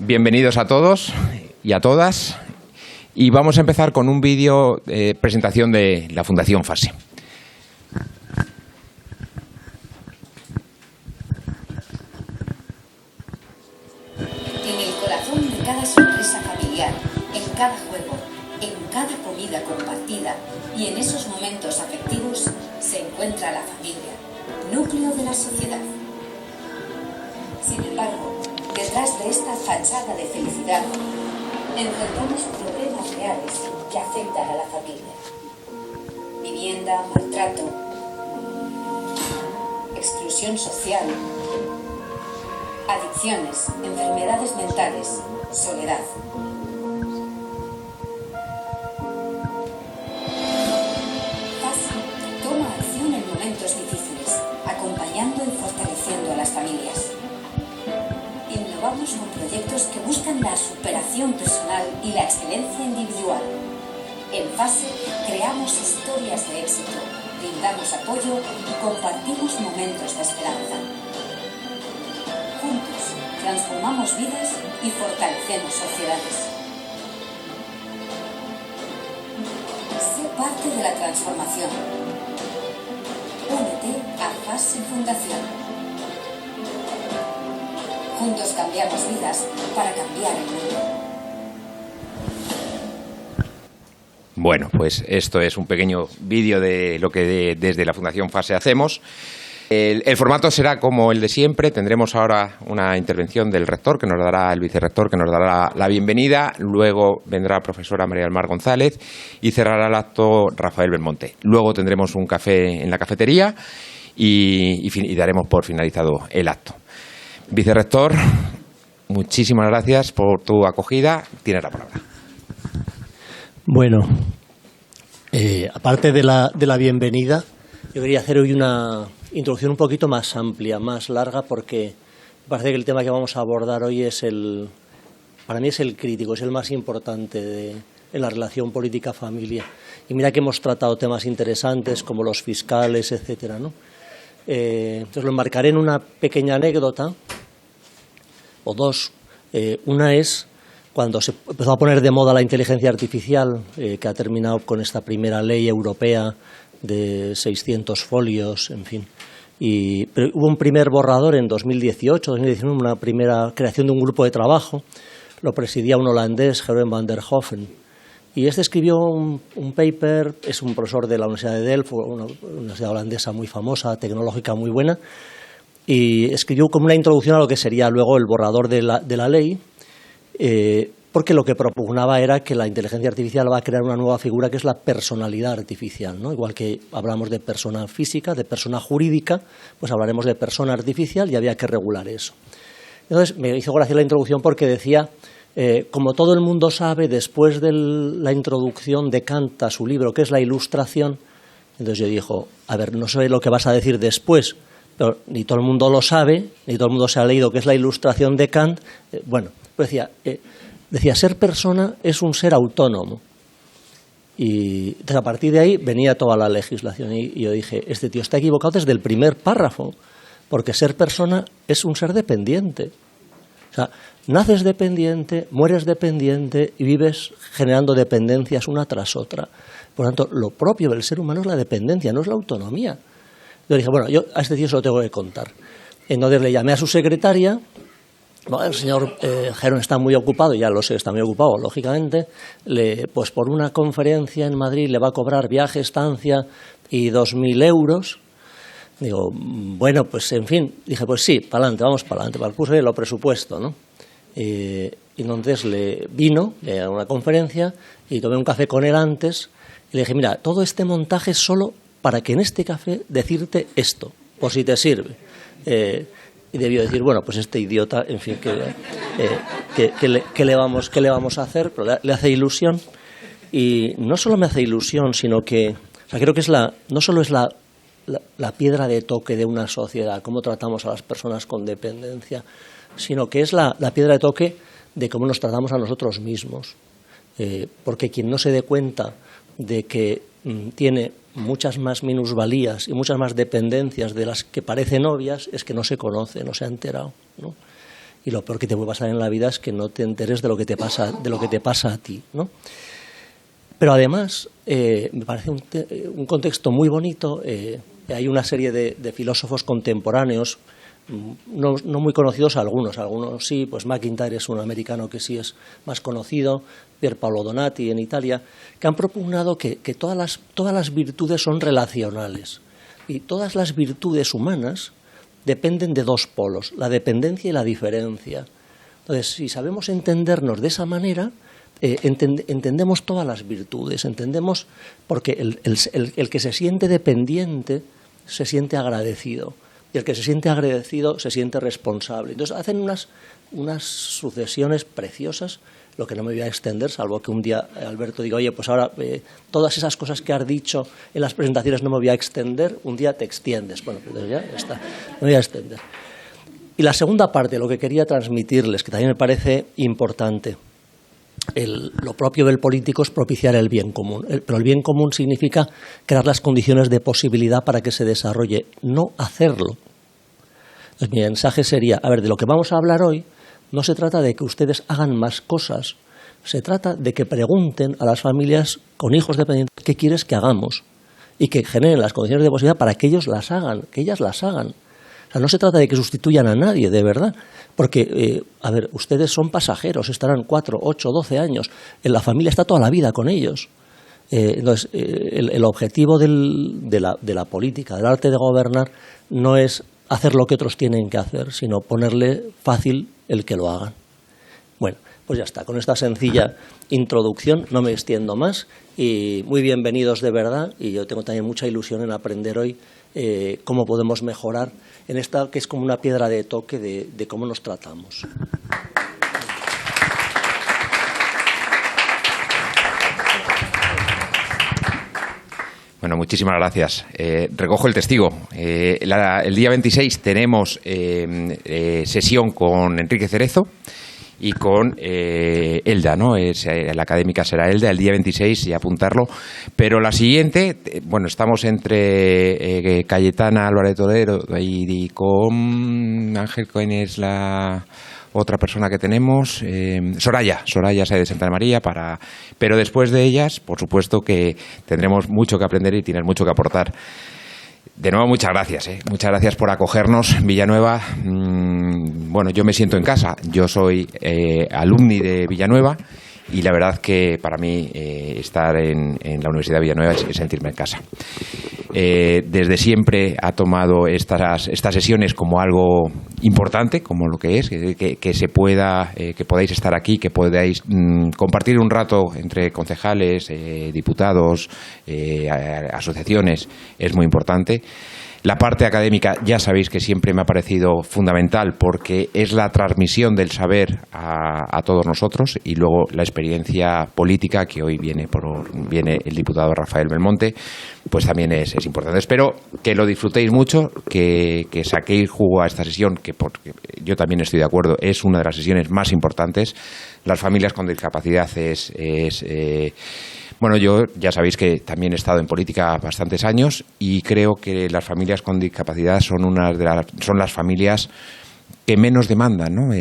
Bienvenidos a todos y a todas. Y vamos a empezar con un vídeo de presentación de la Fundación FASE. En el corazón de cada sonrisa familiar, en cada juego, en cada comida compartida y en esos momentos afectivos se encuentra la familia, núcleo de la sociedad. Sin embargo, detrás de esta fachada de felicidad, enfrentamos problemas reales que afectan a la familia. Vivienda, maltrato, exclusión social, adicciones, enfermedades mentales, soledad. FASE toma acción en momentos difíciles, acompañando y fortaleciendo a las familias. Innovamos con proyectos que buscan la superación personal y la excelencia individual. En FASE creamos historias de éxito, brindamos apoyo y compartimos momentos de esperanza. Juntos transformamos vidas y fortalecemos sociedades. Sé parte de la transformación. Únete a FASE Fundación. Juntos cambiamos vidas para cambiar el mundo. Bueno, pues esto es un pequeño vídeo de lo que desde la Fundación FASE hacemos. El formato será como el de siempre. Tendremos ahora una intervención del rector, que nos dará el vicerrector, que nos dará la bienvenida. Luego vendrá la profesora María del Mar González y cerrará el acto Rafael Belmonte. Luego tendremos un café en la cafetería y daremos por finalizado el acto. Vicerrector, muchísimas gracias por tu acogida. Tienes la palabra. Bueno, aparte de la bienvenida, yo quería hacer hoy una introducción un poquito más amplia, más larga, porque me parece que el tema que vamos a abordar hoy para mí es el crítico, es el más importante en la relación política-familia. Y mira que hemos tratado temas interesantes como los fiscales, etcétera, ¿no? Entonces lo enmarcaré en una pequeña anécdota, o dos. Una es cuando se empezó a poner de moda la inteligencia artificial, que ha terminado con esta primera ley europea de 600 folios, en fin. Pero hubo un primer borrador en 2018, 2019, una primera creación de un grupo de trabajo. Lo presidía un holandés, Jeroen van der Hoeven. Y este escribió un paper, es un profesor de la Universidad de Delft, una universidad holandesa muy famosa, tecnológica muy buena, y escribió como una introducción a lo que sería luego el borrador de la ley, porque lo que propugnaba era que la inteligencia artificial va a crear una nueva figura que es la personalidad artificial, ¿no? Igual que hablamos de persona física, de persona jurídica, pues hablaremos de persona artificial y había que regular eso. Entonces me hizo gracia la introducción porque decía, como todo el mundo sabe, después de la introducción de Kant a su libro, que es la Ilustración, entonces yo dijo, a ver, no sé lo que vas a decir después, pero ni todo el mundo lo sabe, ni todo el mundo se ha leído qué es la Ilustración de Kant. Bueno, pues decía, ser persona es un ser autónomo. Y entonces, a partir de ahí venía toda la legislación. Y yo dije, este tío está equivocado desde el primer párrafo, porque ser persona es un ser dependiente. O sea, naces dependiente, mueres dependiente y vives generando dependencias una tras otra. Por lo tanto, lo propio del ser humano es la dependencia, no es la autonomía. Yo dije, bueno, yo a este tío se lo tengo que contar. Entonces le llamé a su secretaria. Bueno, el señor Jeroen está muy ocupado, ya lo sé, está muy ocupado, lógicamente. Pues por una conferencia en Madrid le va a cobrar viaje, estancia y 2.000 euros. Digo, bueno, pues en fin, dije, pues sí, para adelante, vamos para adelante, para el curso y lo presupuesto, ¿no? Y entonces le vino a una conferencia y tomé un café con él antes y le dije, mira, todo este montaje es solo para que en este café decirte esto, por si te sirve. Y debió decir, bueno, pues este idiota, en fin, ¿qué le vamos a hacer? Pero le hace ilusión. Y no solo me hace ilusión, sino que, o sea, creo que no solo es la piedra de toque de una sociedad, cómo tratamos a las personas con dependencia, sino que es la piedra de toque de cómo nos tratamos a nosotros mismos. Porque quien no se dé cuenta de que tiene muchas más minusvalías y muchas más dependencias de las que parecen obvias es que no se conoce, no se ha enterado, ¿no? y lo peor que te puede pasar en la vida es que no te enteres de lo que te pasa a ti, ¿no? Pero además, me parece un contexto muy bonito. Hay una serie de filósofos contemporáneos, no muy conocidos algunos sí, pues MacIntyre es un americano que sí es más conocido, Pier Paolo Donati en Italia, que han propugnado que todas las virtudes son relacionales y todas las virtudes humanas dependen de dos polos, la dependencia y la diferencia. Entonces, si sabemos entendernos de esa manera, entendemos todas las virtudes, entendemos, porque el que se siente dependiente se siente agradecido, y el que se siente agradecido se siente responsable. Entonces hacen unas sucesiones preciosas. Lo que no me voy a extender, salvo que un día Alberto diga, oye, pues ahora todas esas cosas que has dicho en las presentaciones no me voy a extender, un día te extiendes. Bueno, pues ya está, me voy a extender. Y la segunda parte, lo que quería transmitirles, que también me parece importante, lo propio del político es propiciar el bien común, pero el bien común significa crear las condiciones de posibilidad para que se desarrolle, no hacerlo. Entonces, mi mensaje sería, a ver, de lo que vamos a hablar hoy, no se trata de que ustedes hagan más cosas, se trata de que pregunten a las familias con hijos dependientes qué quieres que hagamos y que generen las condiciones de posibilidad para que ellos las hagan, que ellas las hagan. O sea, no se trata de que sustituyan a nadie, de verdad, porque, a ver, ustedes son pasajeros, estarán 4, 8, 12 años, la familia está toda la vida con ellos. Entonces, el objetivo de la política, del arte de gobernar, no es hacer lo que otros tienen que hacer, sino ponerle fácil el que lo hagan. Bueno, pues ya está, con esta sencilla introducción no me extiendo más y muy bienvenidos de verdad, y yo tengo también mucha ilusión en aprender hoy cómo podemos mejorar en esta que es como una piedra de toque de cómo nos tratamos. Bueno, muchísimas gracias. Recojo el testigo. El día 26 tenemos sesión con Enrique Cerezo y con Elda, ¿no? La académica será Elda el día 26 y apuntarlo. Pero la siguiente, bueno, estamos entre Cayetana Álvarez de Toledo y con Ángel Cohen, es la otra persona que tenemos, Soraya Sáez de Santa María, pero después de ellas, por supuesto que tendremos mucho que aprender y tienes mucho que aportar. De nuevo, muchas gracias. Muchas gracias por acogernos, Villanueva. Bueno, yo me siento en casa. Yo soy alumni de Villanueva y la verdad que para mí estar en la Universidad de Villanueva es sentirme en casa. Desde siempre ha tomado estas sesiones como algo importante, como lo que es, que se pueda, que podáis estar aquí, que podáis compartir un rato entre concejales, diputados, asociaciones, es muy importante. La parte académica ya sabéis que siempre me ha parecido fundamental porque es la transmisión del saber a todos nosotros, y luego la experiencia política que hoy viene el diputado Rafael Belmonte, pues también es importante. Espero que lo disfrutéis mucho, que saquéis jugo a esta sesión, que porque yo también estoy de acuerdo, es una de las sesiones más importantes. Las familias con discapacidad bueno, yo ya sabéis que también he estado en política bastantes años y creo que las familias con discapacidad son las familias que menos demandan, ¿no?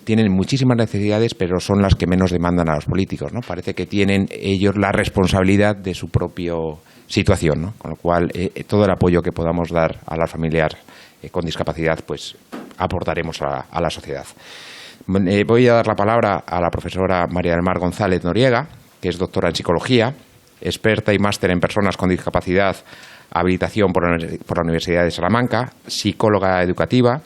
Tienen muchísimas necesidades, pero son las que menos demandan a los políticos, ¿no? Parece que tienen ellos la responsabilidad de su propia situación, ¿no? Con lo cual, todo el apoyo que podamos dar a las familias con discapacidad, pues aportaremos a la sociedad. Voy a dar la palabra a la profesora María del Mar González Noriega, que es doctora en psicología, experta y máster en personas con discapacidad, habilitación por la Universidad de Salamanca, psicóloga educativa.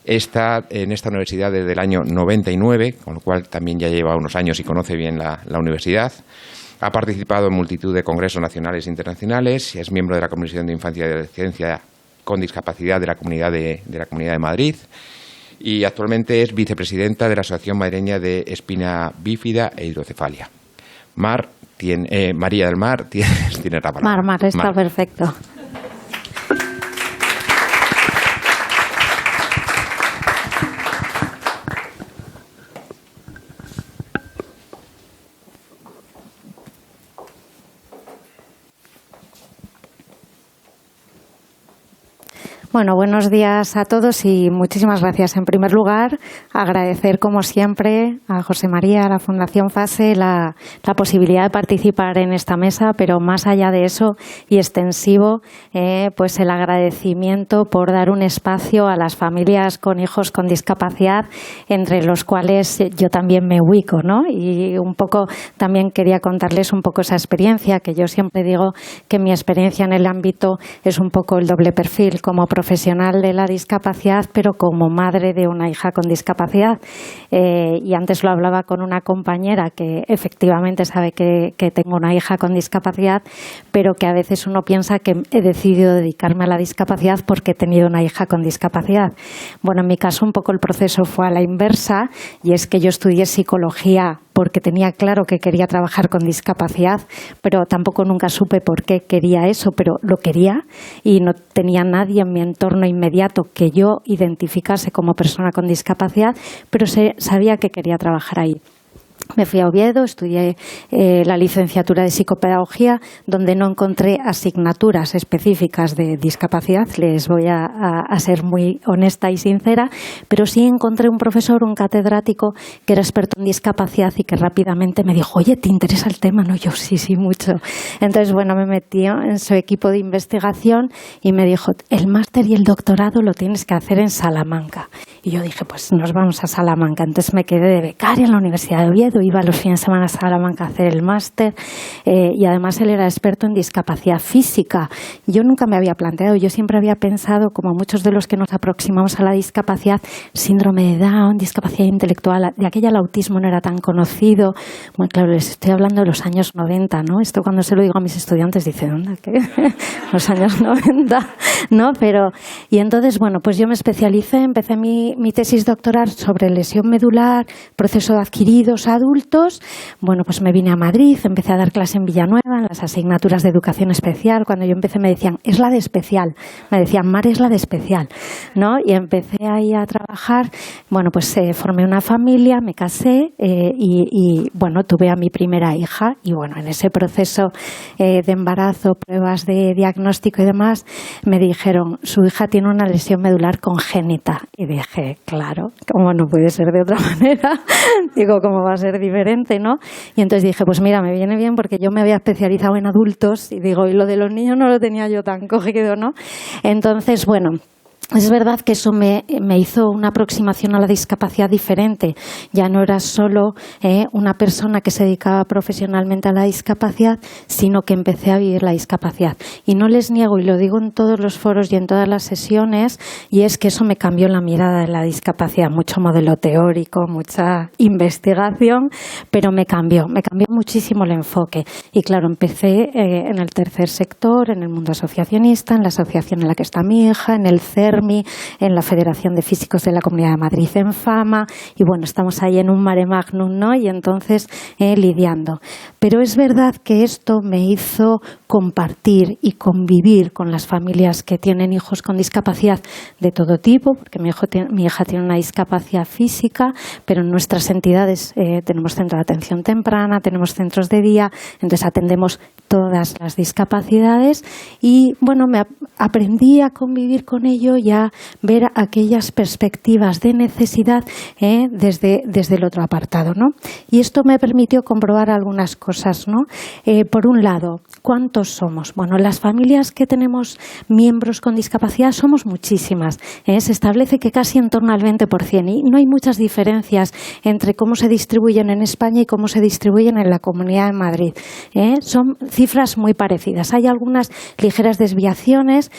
Está en esta universidad desde el año 99, con lo cual también ya lleva unos años y conoce bien la universidad. Ha participado en multitud de congresos nacionales e internacionales, es miembro de la Comisión de Infancia y Adolescencia con Discapacidad de la Comunidad de Madrid, y actualmente es vicepresidenta de la Asociación Madrileña de Espina Bífida e Hidrocefalia. María del Mar, tienes la palabra. Mar, está perfecto. Bueno, buenos días a todos y muchísimas gracias. En primer lugar, agradecer como siempre a José María, a la Fundación FASE, la posibilidad de participar en esta mesa, pero más allá de eso y extensivo, pues el agradecimiento por dar un espacio a las familias con hijos con discapacidad, entre los cuales yo también me ubico, ¿no? Y un poco también quería contarles un poco esa experiencia, que yo siempre digo que mi experiencia en el ámbito es un poco el doble perfil, como profesional de la discapacidad, pero como madre de una hija con discapacidad. Y antes lo hablaba con una compañera que efectivamente sabe que tengo una hija con discapacidad, pero que a veces uno piensa que he decidido dedicarme a la discapacidad porque he tenido una hija con discapacidad. Bueno, en mi caso un poco el proceso fue a la inversa, y es que yo estudié psicología porque tenía claro que quería trabajar con discapacidad, pero tampoco nunca supe por qué quería eso, pero lo quería y no tenía nadie en mi entorno inmediato que yo identificase como persona con discapacidad, pero sabía que quería trabajar ahí. Me fui a Oviedo, estudié la licenciatura de psicopedagogía, donde no encontré asignaturas específicas de discapacidad, les voy a ser muy honesta y sincera, pero sí encontré un profesor, un catedrático, que era experto en discapacidad y que rápidamente me dijo: oye, ¿te interesa el tema? No, yo sí, mucho. Entonces, bueno, me metí en su equipo de investigación y me dijo: el máster y el doctorado lo tienes que hacer en Salamanca. Y yo dije: pues nos vamos a Salamanca. Entonces me quedé de becaria en la Universidad de Oviedo, iba los fines de semana a Salamanca a hacer el máster, y además él era experto en discapacidad física. Yo nunca me había planteado, yo siempre había pensado, como muchos de los que nos aproximamos a la discapacidad, síndrome de Down, discapacidad intelectual, de aquella el autismo no era tan conocido. Bueno, claro, les estoy hablando de los años 90, ¿no? Esto cuando se lo digo a mis estudiantes dicen: ¿dónde? ¿Qué? Los años 90, ¿no? Pero, y entonces, bueno, pues yo me especialicé, empecé mi tesis doctoral sobre lesión medular, proceso de adquiridos adultos. Bueno, pues me vine a Madrid, empecé a dar clase en Villanueva, en las asignaturas de educación especial. Cuando yo empecé me decían: es la de especial. Me decían: Mar, es la de especial, ¿no? Y empecé ahí a trabajar. Bueno, pues formé una familia, me casé, y bueno, tuve a mi primera hija. Y bueno, en ese proceso de embarazo, pruebas de diagnóstico y demás, me dijeron: su hija tiene una lesión medular congénita. Y dije: claro, ¿cómo no puede ser de otra manera? Digo, ¿cómo va a ser diferente, no? Y entonces dije: pues mira, me viene bien porque yo me había especializado en adultos y digo, y lo de los niños no lo tenía yo tan cogido, ¿no? Entonces, bueno, es verdad que eso me hizo una aproximación a la discapacidad diferente. Ya no era solo una persona que se dedicaba profesionalmente a la discapacidad, sino que empecé a vivir la discapacidad. Y no les niego, y lo digo en todos los foros y en todas las sesiones, y es que eso me cambió la mirada de la discapacidad. Mucho modelo teórico, mucha investigación, pero me cambió muchísimo el enfoque. Y claro, empecé en el tercer sector, en el mundo asociacionista, en la asociación en la que está mi hija, en el CERMI, en la Federación de Físicos de la Comunidad de Madrid, en FAMA, y bueno, estamos ahí en un mare magnum, ¿no? Y entonces lidiando. Pero es verdad que esto me hizo compartir y convivir con las familias que tienen hijos con discapacidad de todo tipo, porque mi hija tiene una discapacidad física, pero en nuestras entidades tenemos centro de atención temprana, tenemos centros de día, entonces atendemos todas las discapacidades. Y bueno, me aprendí a convivir con ello y a ver aquellas perspectivas de necesidad desde el otro apartado, ¿no? Y esto me permitió comprobar algunas cosas, ¿no? Por un lado, ¿cuántos somos? Bueno, las familias que tenemos miembros con discapacidad somos muchísimas. Se establece que casi en torno al 20%, y no hay muchas diferencias entre cómo se distribuyen en España y cómo se distribuyen en la Comunidad de Madrid. Son cifras muy parecidas. Hay algunas ligeras desviaciones,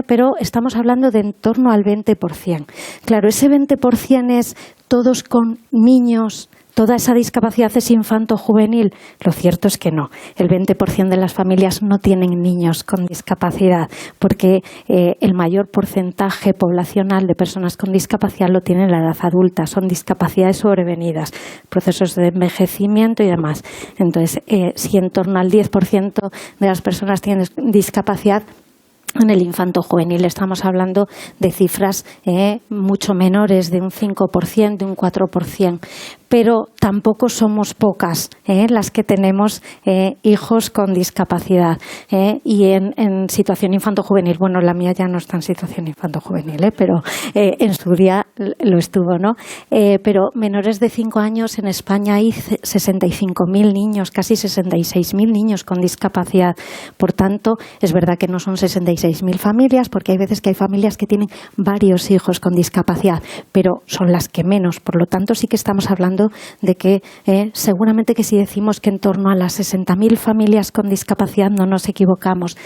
pero estamos hablando de en torno al 20%. Claro, ese 20% es todos con niños, toda esa discapacidad es infanto-juvenil. Lo cierto es que no. El 20% de las familias no tienen niños con discapacidad, porque el mayor porcentaje poblacional de personas con discapacidad lo tienen en la edad adulta. Son discapacidades sobrevenidas, procesos de envejecimiento y demás. Entonces, si en torno al 10% de las personas tienen discapacidad, en el infanto juvenil estamos hablando de cifras mucho menores, de un 5%, de un 4%. pero tampoco somos pocas las que tenemos hijos con discapacidad y en situación infanto-juvenil. Bueno, la mía ya no está en situación infanto-juvenil, pero en su día lo estuvo, ¿no? Pero menores de 5 años en España hay 65.000 niños, casi 66.000 niños con discapacidad. Por tanto, es verdad que no son 66.000 familias, porque hay veces que hay familias que tienen varios hijos con discapacidad, pero son las que menos. Por lo tanto, sí que estamos hablando de que seguramente que si decimos que en torno a las 60.000 familias con discapacidad no nos equivocamos,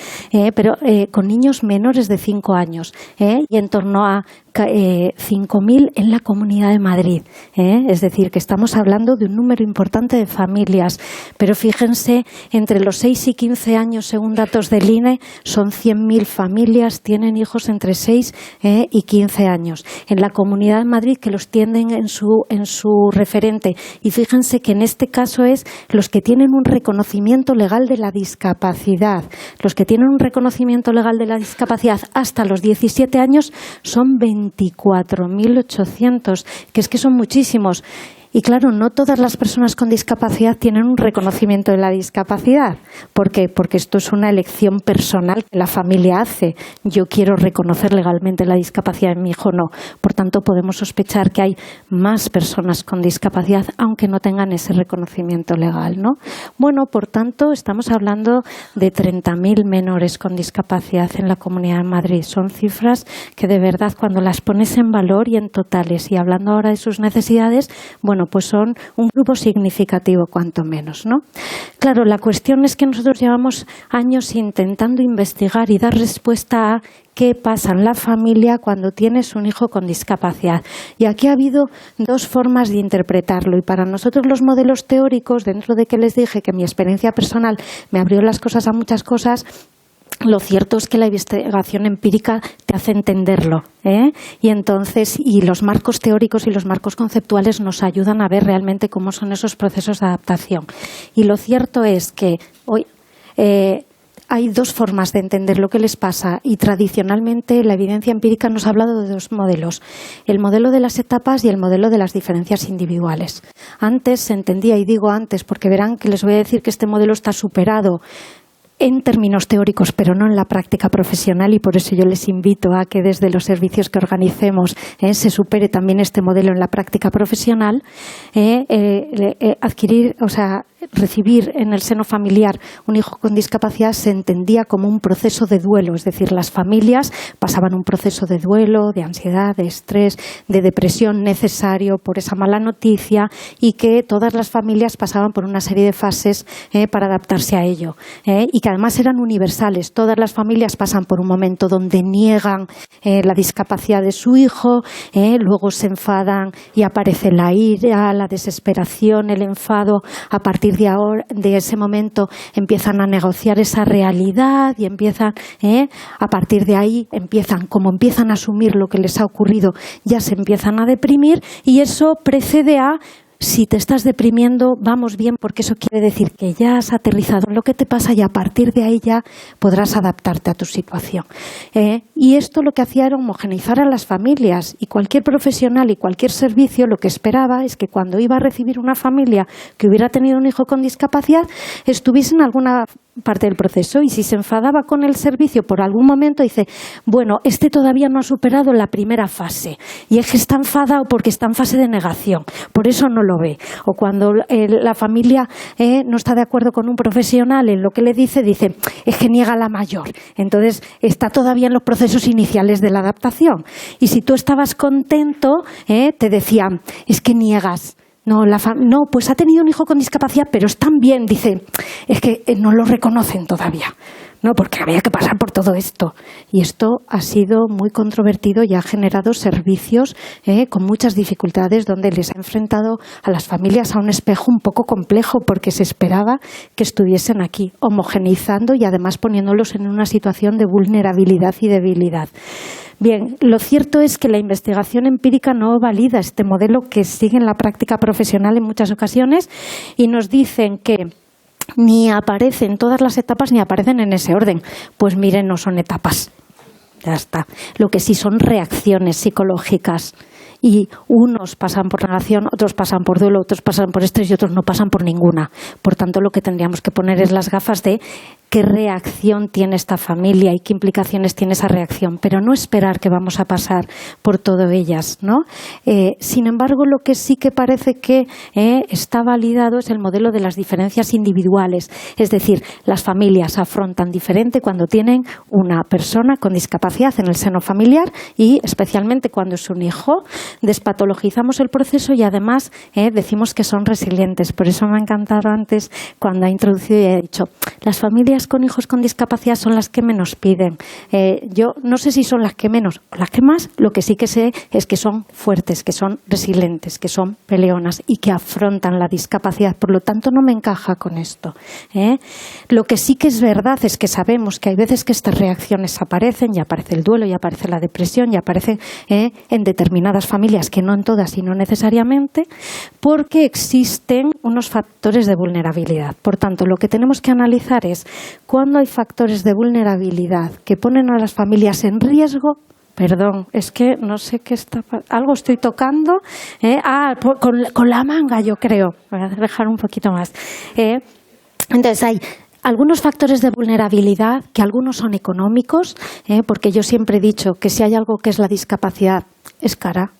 pero con niños menores de 5 años y en torno a 5.000 en la Comunidad de Madrid. Es decir, que estamos hablando de un número importante de familias. Pero fíjense, entre los 6 y 15 años, según datos del INE, son 100.000 familias, tienen hijos entre 6 y 15 años. En la Comunidad de Madrid, que los tienen en su referente. Y fíjense que en este caso es los que tienen un reconocimiento legal de la discapacidad. Los que tienen un reconocimiento legal de la discapacidad hasta los 17 años son 24.800, que es que son muchísimos. Y claro, no todas las personas con discapacidad tienen un reconocimiento de la discapacidad. ¿Por qué? Porque esto es una elección personal que la familia hace. Yo quiero reconocer legalmente la discapacidad en mi hijo, no. Por tanto, podemos sospechar que hay más personas con discapacidad, aunque no tengan ese reconocimiento legal, ¿no? Bueno, por tanto, estamos hablando de 30.000 menores con discapacidad en la Comunidad de Madrid. Son cifras que de verdad, cuando las pones en valor y en totales, y hablando ahora de sus necesidades, bueno, pues son un grupo significativo, cuanto menos, ¿no? Claro, la cuestión es que nosotros llevamos años intentando investigar y dar respuesta a qué pasa en la familia cuando tienes un hijo con discapacidad. Y aquí ha habido dos formas de interpretarlo. Y para nosotros los modelos teóricos, dentro de que les dije que mi experiencia personal me abrió las cosas a muchas cosas, lo cierto es que la investigación empírica te hace entenderlo, y entonces los marcos teóricos y los marcos conceptuales nos ayudan a ver realmente cómo son esos procesos de adaptación. Y lo cierto es que hoy hay dos formas de entender lo que les pasa, y tradicionalmente la evidencia empírica nos ha hablado de dos modelos: el modelo de las etapas y el modelo de las diferencias individuales. Antes se entendía, y digo antes porque verán que les voy a decir que este modelo está superado en términos teóricos, pero no en la práctica profesional, y por eso yo les invito a que desde los servicios que organicemos se supere también este modelo en la práctica profesional. Recibir en el seno familiar un hijo con discapacidad se entendía como un proceso de duelo, es decir, las familias pasaban un proceso de duelo, de ansiedad, de estrés, de depresión necesario por esa mala noticia, y que todas las familias pasaban por una serie de fases para adaptarse a ello, y que además eran universales. Todas las familias pasan por un momento donde niegan la discapacidad de su hijo, luego se enfadan y aparece la ira, la desesperación, el enfado. A partir de ese momento empiezan a negociar esa realidad y empiezan, a partir de ahí como empiezan a asumir lo que les ha ocurrido, ya se empiezan a deprimir, y eso precede a: si te estás deprimiendo, vamos bien, porque eso quiere decir que ya has aterrizado en lo que te pasa, y a partir de ahí ya podrás adaptarte a tu situación. Y esto lo que hacía era homogeneizar a las familias, y cualquier profesional y cualquier servicio lo que esperaba es que cuando iba a recibir una familia que hubiera tenido un hijo con discapacidad, estuviese en alguna parte del proceso, y si se enfadaba con el servicio por algún momento, dice: bueno, este todavía no ha superado la primera fase, y es que está enfadado porque está en fase de negación, por eso no lo ve. O cuando la familia no está de acuerdo con un profesional en lo que le dice, es que niega la mayor, entonces está todavía en los procesos iniciales de la adaptación. Y si tú estabas contento, te decían: es que niegas. No, pues ha tenido un hijo con discapacidad, pero están bien. Dice: es que no lo reconocen todavía. No, porque había que pasar por todo esto. Y esto ha sido muy controvertido y ha generado servicios con muchas dificultades, donde les ha enfrentado a las familias a un espejo un poco complejo, porque se esperaba que estuviesen aquí, homogeneizando y además poniéndolos en una situación de vulnerabilidad y debilidad. Bien, lo cierto es que la investigación empírica no valida este modelo que sigue en la práctica profesional en muchas ocasiones, y nos dicen que ni aparecen todas las etapas ni aparecen en ese orden. Pues miren, no son etapas. Ya está. Lo que sí son reacciones psicológicas. Y unos pasan por negación, otros pasan por duelo, otros pasan por estrés y otros no pasan por ninguna. Por tanto, lo que tendríamos que poner es las gafas de qué reacción tiene esta familia y qué implicaciones tiene esa reacción, pero no esperar que vamos a pasar por todo ellas, ¿no? Sin embargo, lo que sí que parece que está validado es el modelo de las diferencias individuales, es decir, las familias afrontan diferente cuando tienen una persona con discapacidad en el seno familiar y especialmente cuando es un hijo, despatologizamos el proceso y además decimos que son resilientes. Por eso me ha encantado antes cuando ha introducido y ha dicho, las familias con hijos con discapacidad son las que menos piden. Yo no sé si son las que menos o las que más, lo que sí que sé es que son fuertes, que son resilientes, que son peleonas y que afrontan la discapacidad. Por lo tanto, no me encaja con esto. Lo que sí que es verdad es que sabemos que hay veces que estas reacciones aparecen, y aparece el duelo, y aparece la depresión, y aparece en determinadas familias, que no en todas y no necesariamente, porque existen unos factores de vulnerabilidad. Por tanto, lo que tenemos que analizar es cuando hay factores de vulnerabilidad que ponen a las familias en riesgo. Perdón, es que no sé qué está... Algo estoy tocando. Con la manga, yo creo. Voy a dejar un poquito más. Entonces, hay algunos factores de vulnerabilidad, que algunos son económicos, porque yo siempre he dicho que si hay algo que es la discapacidad, es cara.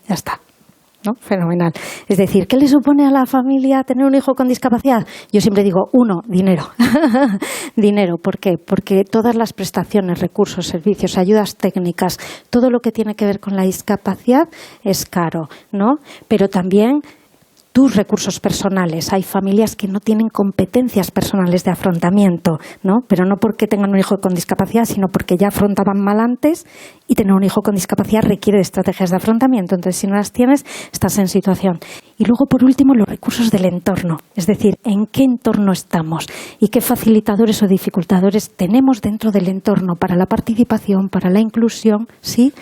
Ya está. ¿No? Fenomenal. Es decir, ¿qué le supone a la familia tener un hijo con discapacidad? Yo siempre digo, dinero. Dinero. ¿Por qué? Porque todas las prestaciones, recursos, servicios, ayudas técnicas, todo lo que tiene que ver con la discapacidad es caro, ¿no? Pero también tus recursos personales. Hay familias que no tienen competencias personales de afrontamiento, ¿no? Pero no porque tengan un hijo con discapacidad, sino porque ya afrontaban mal antes y tener un hijo con discapacidad requiere de estrategias de afrontamiento. Entonces, si no las tienes, estás en situación. Y luego, por último, los recursos del entorno. Es decir, en qué entorno estamos y qué facilitadores o dificultadores tenemos dentro del entorno para la participación, para la inclusión, ¿sí?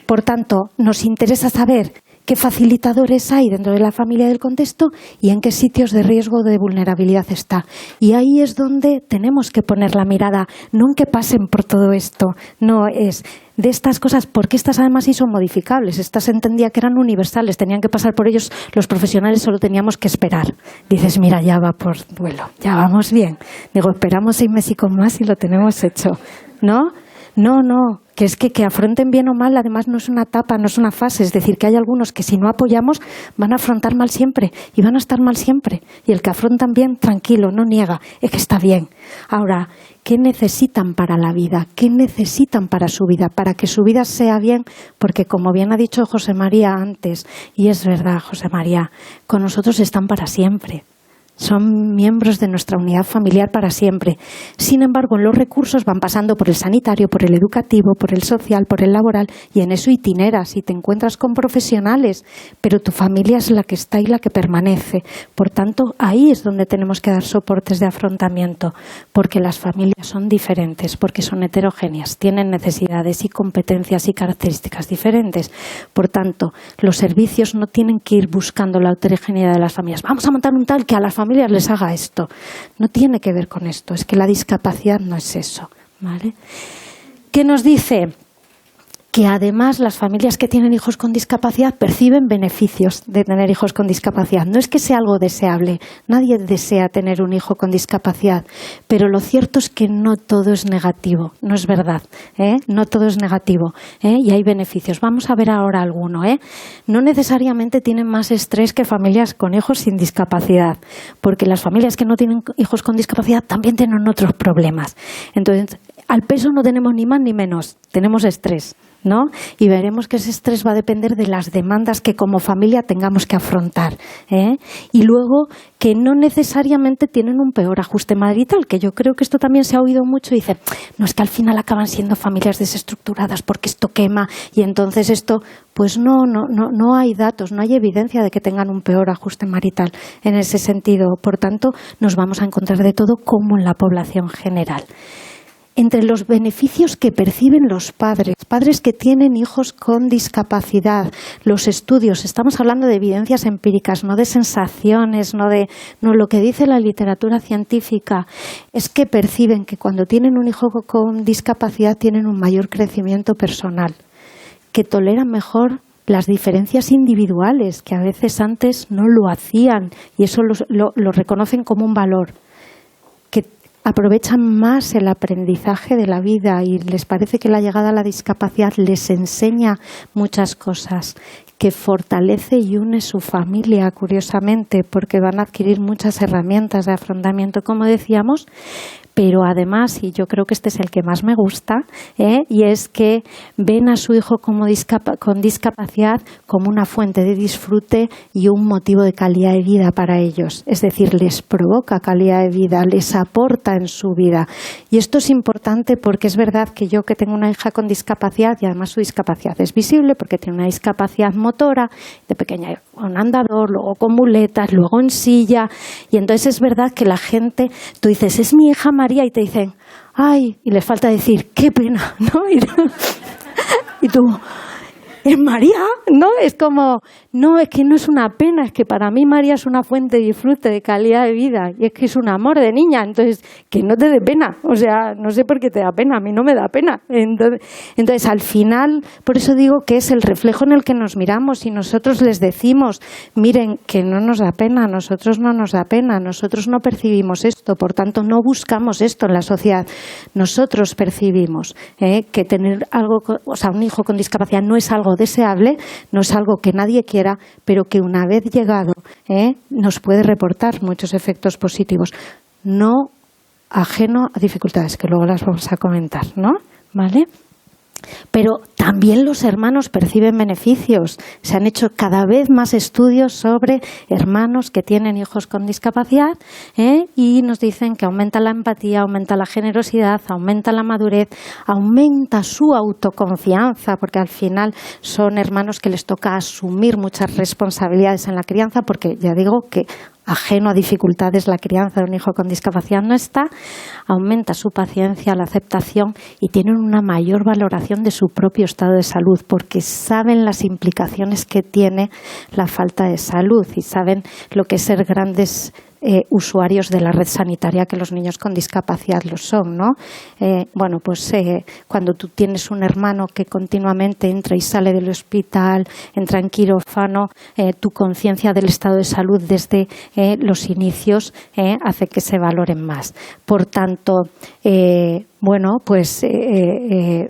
Por tanto, nos interesa saber qué facilitadores hay dentro de la familia del contexto y en qué sitios de riesgo o de vulnerabilidad está. Y ahí es donde tenemos que poner la mirada, no en que pasen por todo esto, no es de estas cosas, porque estas además sí son modificables. Estas se entendía que eran universales, tenían que pasar por ellos los profesionales, solo teníamos que esperar. Dices, mira, ya va por duelo, ya vamos bien. Digo, esperamos 6 meses más y lo tenemos hecho, ¿no? No, que es que afronten bien o mal, además no es una etapa, no es una fase, es decir, que hay algunos que si no apoyamos van a afrontar mal siempre y van a estar mal siempre. Y el que afrontan bien, tranquilo, no niega, es que está bien. Ahora, ¿qué necesitan para la vida? ¿Qué necesitan para su vida? Para que su vida sea bien, porque como bien ha dicho José María antes, y es verdad, José María, con nosotros están para siempre. Son miembros de nuestra unidad familiar para siempre. Sin embargo, los recursos van pasando por el sanitario, por el educativo, por el social, por el laboral, y en eso itineras y te encuentras con profesionales, pero tu familia es la que está y la que permanece. Por tanto, ahí es donde tenemos que dar soportes de afrontamiento, porque las familias son diferentes, porque son heterogéneas, tienen necesidades y competencias y características diferentes. Por tanto, los servicios no tienen que ir buscando la heterogeneidad de las familias. Vamos a montar un tal que a las familias les haga esto. No tiene que ver con esto, es que la discapacidad no es eso, ¿vale? ¿Qué nos dice? Que además las familias que tienen hijos con discapacidad perciben beneficios de tener hijos con discapacidad. No es que sea algo deseable, nadie desea tener un hijo con discapacidad, pero lo cierto es que no todo es negativo, no es verdad, no todo es negativo, y hay beneficios. Vamos a ver ahora alguno. No necesariamente tienen más estrés que familias con hijos sin discapacidad, porque las familias que no tienen hijos con discapacidad también tienen otros problemas. Entonces, al peso no tenemos ni más ni menos, tenemos estrés, ¿no? Y veremos que ese estrés va a depender de las demandas que como familia tengamos que afrontar, y luego que no necesariamente tienen un peor ajuste marital, que yo creo que esto también se ha oído mucho y dice, no, es que al final acaban siendo familias desestructuradas porque esto quema y entonces esto, pues no hay datos, no hay evidencia de que tengan un peor ajuste marital en ese sentido. Por tanto, nos vamos a encontrar de todo como en la población general. Entre los beneficios que perciben los padres que tienen hijos con discapacidad, los estudios, estamos hablando de evidencias empíricas, no de sensaciones, no lo que dice la literatura científica, es que perciben que cuando tienen un hijo con discapacidad tienen un mayor crecimiento personal, que toleran mejor las diferencias individuales, que a veces antes no lo hacían, y eso lo reconocen como un valor, que aprovechan más el aprendizaje de la vida y les parece que la llegada a la discapacidad les enseña muchas cosas, que fortalece y une su familia, curiosamente, porque van a adquirir muchas herramientas de afrontamiento, como decíamos, pero además, y yo creo que este es el que más me gusta, y es que ven a su hijo con discapacidad como una fuente de disfrute y un motivo de calidad de vida para ellos. Es decir, les provoca calidad de vida, les aporta en su vida. Y esto es importante porque es verdad que yo, que tengo una hija con discapacidad, y además su discapacidad es visible porque tiene una discapacidad motora, de pequeña con andador, luego con muletas, luego en silla, y entonces es verdad que la gente, tú dices, es mi hija María, y te dicen, ay, y les falta decir, qué pena, ¿no? Y tú, ¿es María? ¿No? Es como, no, es que no es una pena, es que para mí María es una fuente de disfrute, de calidad de vida, y es que es un amor de niña, entonces, que no te dé pena, o sea, no sé por qué te da pena, a mí no me da pena. Entonces, al final, por eso digo que es el reflejo en el que nos miramos y nosotros les decimos, miren, que no nos da pena, a nosotros no nos da pena, nosotros no percibimos esto, por tanto, no buscamos esto en la sociedad. Nosotros percibimos que tener algo, o sea, un hijo con discapacidad no es algo deseable, no es algo que nadie quiera, pero que una vez llegado nos puede reportar muchos efectos positivos, no ajeno a dificultades, que luego las vamos a comentar, ¿no? ¿Vale? Pero también los hermanos perciben beneficios. Se han hecho cada vez más estudios sobre hermanos que tienen hijos con discapacidad y nos dicen que aumenta la empatía, aumenta la generosidad, aumenta la madurez, aumenta su autoconfianza, porque al final son hermanos que les toca asumir muchas responsabilidades en la crianza, porque ya digo que ajeno a dificultades la crianza de un hijo con discapacidad no está, aumenta su paciencia, la aceptación y tienen una mayor valoración de su propio estado de salud porque saben las implicaciones que tiene la falta de salud y saben lo que es ser grandes usuarios de la red sanitaria, que los niños con discapacidad lo son, ¿no? Bueno, pues cuando tú tienes un hermano que continuamente entra y sale del hospital, entra en quirófano, tu conciencia del estado de salud desde los inicios hace que se valoren más. Por tanto, bueno, pues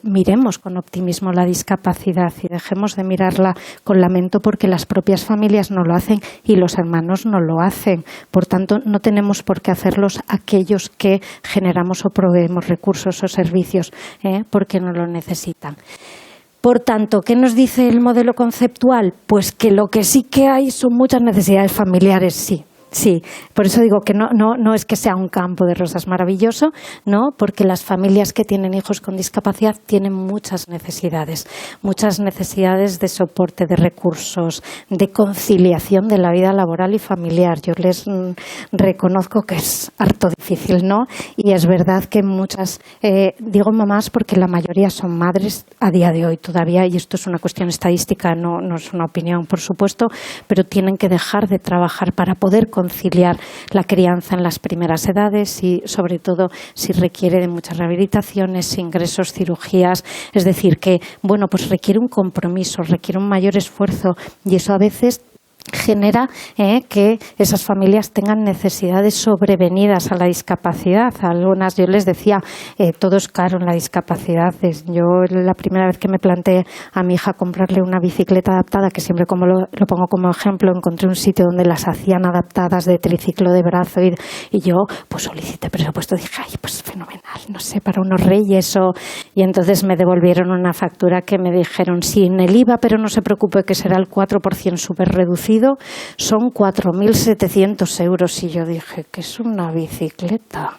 miremos con optimismo la discapacidad y dejemos de mirarla con lamento porque las propias familias no lo hacen y los hermanos no lo hacen. Por tanto, no tenemos por qué hacerlos aquellos que generamos o proveemos recursos o servicios porque no lo necesitan. Por tanto, ¿qué nos dice el modelo conceptual? Pues que lo que sí que hay son muchas necesidades familiares, sí. Sí, por eso digo que no es que sea un campo de rosas maravilloso, no, porque las familias que tienen hijos con discapacidad tienen muchas necesidades de soporte, de recursos, de conciliación de la vida laboral y familiar. Yo les reconozco que es harto difícil, ¿no? Y es verdad que muchas, digo mamás porque la mayoría son madres a día de hoy todavía, y esto es una cuestión estadística, no es una opinión, por supuesto, pero tienen que dejar de trabajar para poder conciliar la crianza en las primeras edades y, sobre todo, si requiere de muchas rehabilitaciones, ingresos, cirugías. Es decir, que, bueno, pues requiere un compromiso, requiere un mayor esfuerzo y eso a veces genera que esas familias tengan necesidades sobrevenidas a la discapacidad. Algunas, yo les decía, todo es caro en la discapacidad. Yo la primera vez que me planteé a mi hija comprarle una bicicleta adaptada, que siempre como lo pongo como ejemplo, encontré un sitio donde las hacían adaptadas de triciclo de brazo y yo pues solicité presupuesto, dije, ay, pues fenomenal, no sé, para unos reyes y entonces me devolvieron una factura que me dijeron, sí, en el IVA, pero no se preocupe que será el 4% súper reducido, son 4.700 euros. Y yo dije, ¿qué es una bicicleta?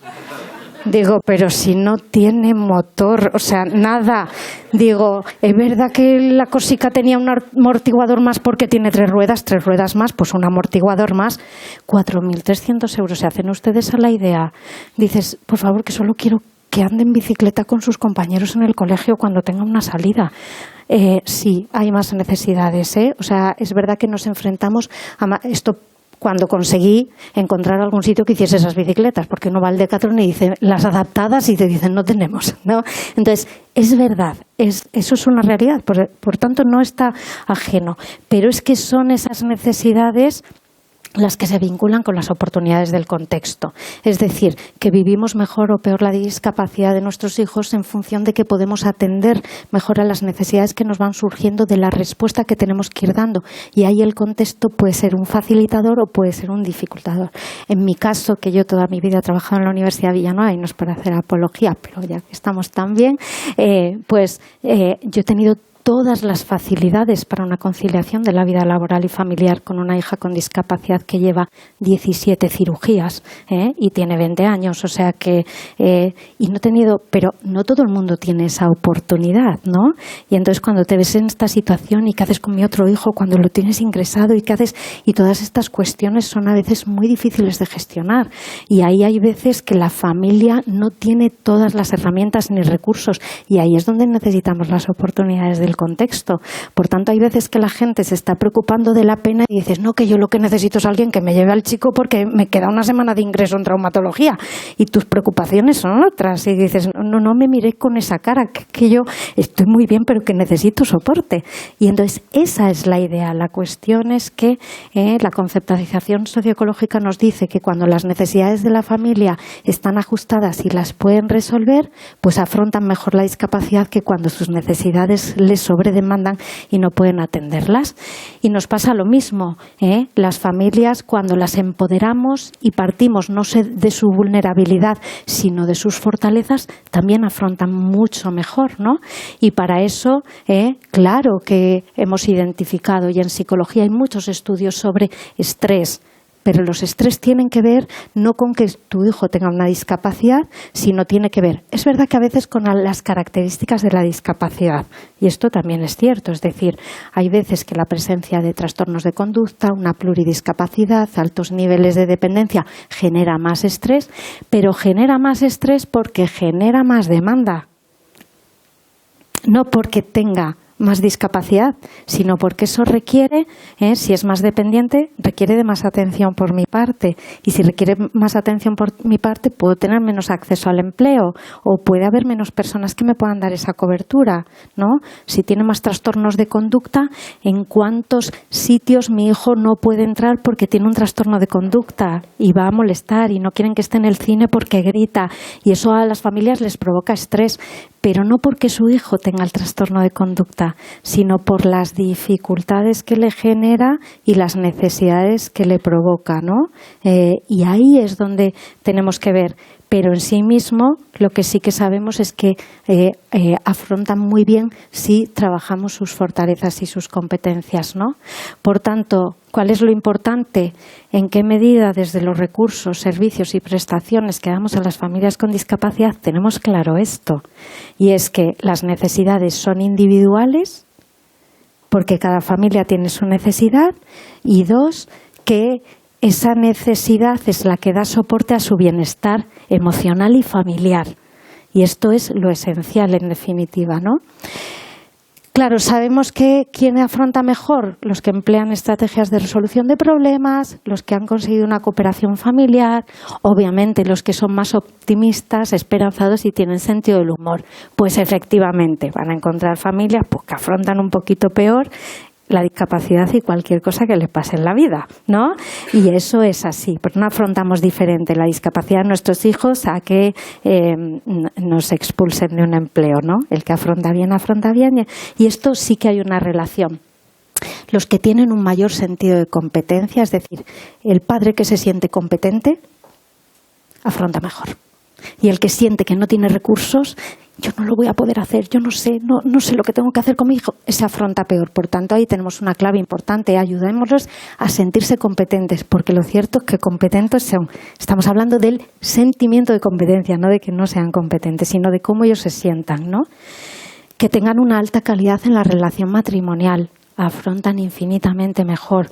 Digo, pero si no tiene motor, o sea, nada. Digo, ¿es verdad que la Corsica tenía un amortiguador más porque tiene 3 ruedas más? Pues un amortiguador más. 4.300 euros. ¿Se hacen ustedes a la idea? Dices, por favor, que solo quiero que ande en bicicleta con sus compañeros en el colegio cuando tenga una salida. Sí, hay más necesidades, O sea, es verdad que nos enfrentamos a esto. cuando conseguí encontrar algún sitio que hiciese esas bicicletas, porque uno va al Decathlon y dice las adaptadas y te dicen no tenemos, ¿no? Entonces, es verdad, eso es una realidad, por tanto no está ajeno, pero es que son esas necesidades las que se vinculan con las oportunidades del contexto. Es decir, que vivimos mejor o peor la discapacidad de nuestros hijos en función de que podemos atender mejor a las necesidades que nos van surgiendo de la respuesta que tenemos que ir dando. Y ahí el contexto puede ser un facilitador o puede ser un dificultador. En mi caso, que yo toda mi vida he trabajado en la Universidad de Villanueva, y no es para hacer apología, pero ya que estamos tan bien, yo he tenido todas las facilidades para una conciliación de la vida laboral y familiar con una hija con discapacidad que lleva 17 cirugías y tiene 20 años, o sea que y no he tenido, pero no todo el mundo tiene esa oportunidad, ¿no? Y entonces cuando te ves en esta situación y qué haces con mi otro hijo cuando lo tienes ingresado y qué haces, y todas estas cuestiones son a veces muy difíciles de gestionar, y ahí hay veces que la familia no tiene todas las herramientas ni recursos, y ahí es donde necesitamos las oportunidades del contexto. Por tanto, hay veces que la gente se está preocupando de la pena y dices, no, que yo lo que necesito es alguien que me lleve al chico porque me queda una semana de ingreso en traumatología, y tus preocupaciones son otras, y dices, no me miré con esa cara, que yo estoy muy bien pero que necesito soporte. Y entonces esa es la idea. La cuestión es que la conceptualización socioecológica nos dice que cuando las necesidades de la familia están ajustadas y las pueden resolver, pues afrontan mejor la discapacidad que cuando sus necesidades les sobredemandan y no pueden atenderlas. Y nos pasa lo mismo, las familias, cuando las empoderamos y partimos no de su vulnerabilidad sino de sus fortalezas, también afrontan mucho mejor, ¿no? Y para eso, claro que hemos identificado, y en psicología hay muchos estudios sobre estrés, pero los estrés tienen que ver no con que tu hijo tenga una discapacidad, sino tiene que ver, es verdad que a veces con las características de la discapacidad, y esto también es cierto, es decir, hay veces que la presencia de trastornos de conducta, una pluridiscapacidad, altos niveles de dependencia genera más estrés, pero genera más estrés porque genera más demanda, no porque tenga más discapacidad, sino porque eso requiere, si es más dependiente, requiere de más atención por mi parte, y si requiere más atención por mi parte puedo tener menos acceso al empleo, o puede haber menos personas que me puedan dar esa cobertura, ¿no? Si tiene más trastornos de conducta, ¿en cuántos sitios mi hijo no puede entrar porque tiene un trastorno de conducta y va a molestar y no quieren que esté en el cine porque grita, y eso a las familias les provoca estrés, pero no porque su hijo tenga el trastorno de conducta, sino por las dificultades que le genera y las necesidades que le provoca, ¿no? Y ahí es donde tenemos que ver. Pero en sí mismo lo que sí que sabemos es que afrontan muy bien si trabajamos sus fortalezas y sus competencias, ¿no? Por tanto, ¿cuál es lo importante? ¿En qué medida desde los recursos, servicios y prestaciones que damos a las familias con discapacidad tenemos claro esto? Y es que las necesidades son individuales, porque cada familia tiene su necesidad, y dos, que esa necesidad es la que da soporte a su bienestar emocional y familiar. Y esto es lo esencial, en definitiva, ¿no? Claro, sabemos que ¿quién afronta mejor? Los que emplean estrategias de resolución de problemas, los que han conseguido una cooperación familiar, obviamente los que son más optimistas, esperanzados y tienen sentido del humor. Pues efectivamente van a encontrar familias pues, que afrontan un poquito peor la discapacidad y cualquier cosa que le pase en la vida, ¿no? Y eso es así, porque no afrontamos diferente la discapacidad de nuestros hijos a que nos expulsen de un empleo, ¿no? El que afronta bien, y esto sí que hay una relación. Los que tienen un mayor sentido de competencia, es decir, el padre que se siente competente, afronta mejor. Y el que siente que no tiene recursos, yo no lo voy a poder hacer, yo no sé lo que tengo que hacer con mi hijo, se afronta peor. Por tanto, ahí tenemos una clave importante, ayudémoslos a sentirse competentes, porque lo cierto es que competentes son, estamos hablando del sentimiento de competencia, no de que no sean competentes, sino de cómo ellos se sientan, ¿no? Que tengan una alta calidad en la relación matrimonial, afrontan infinitamente mejor.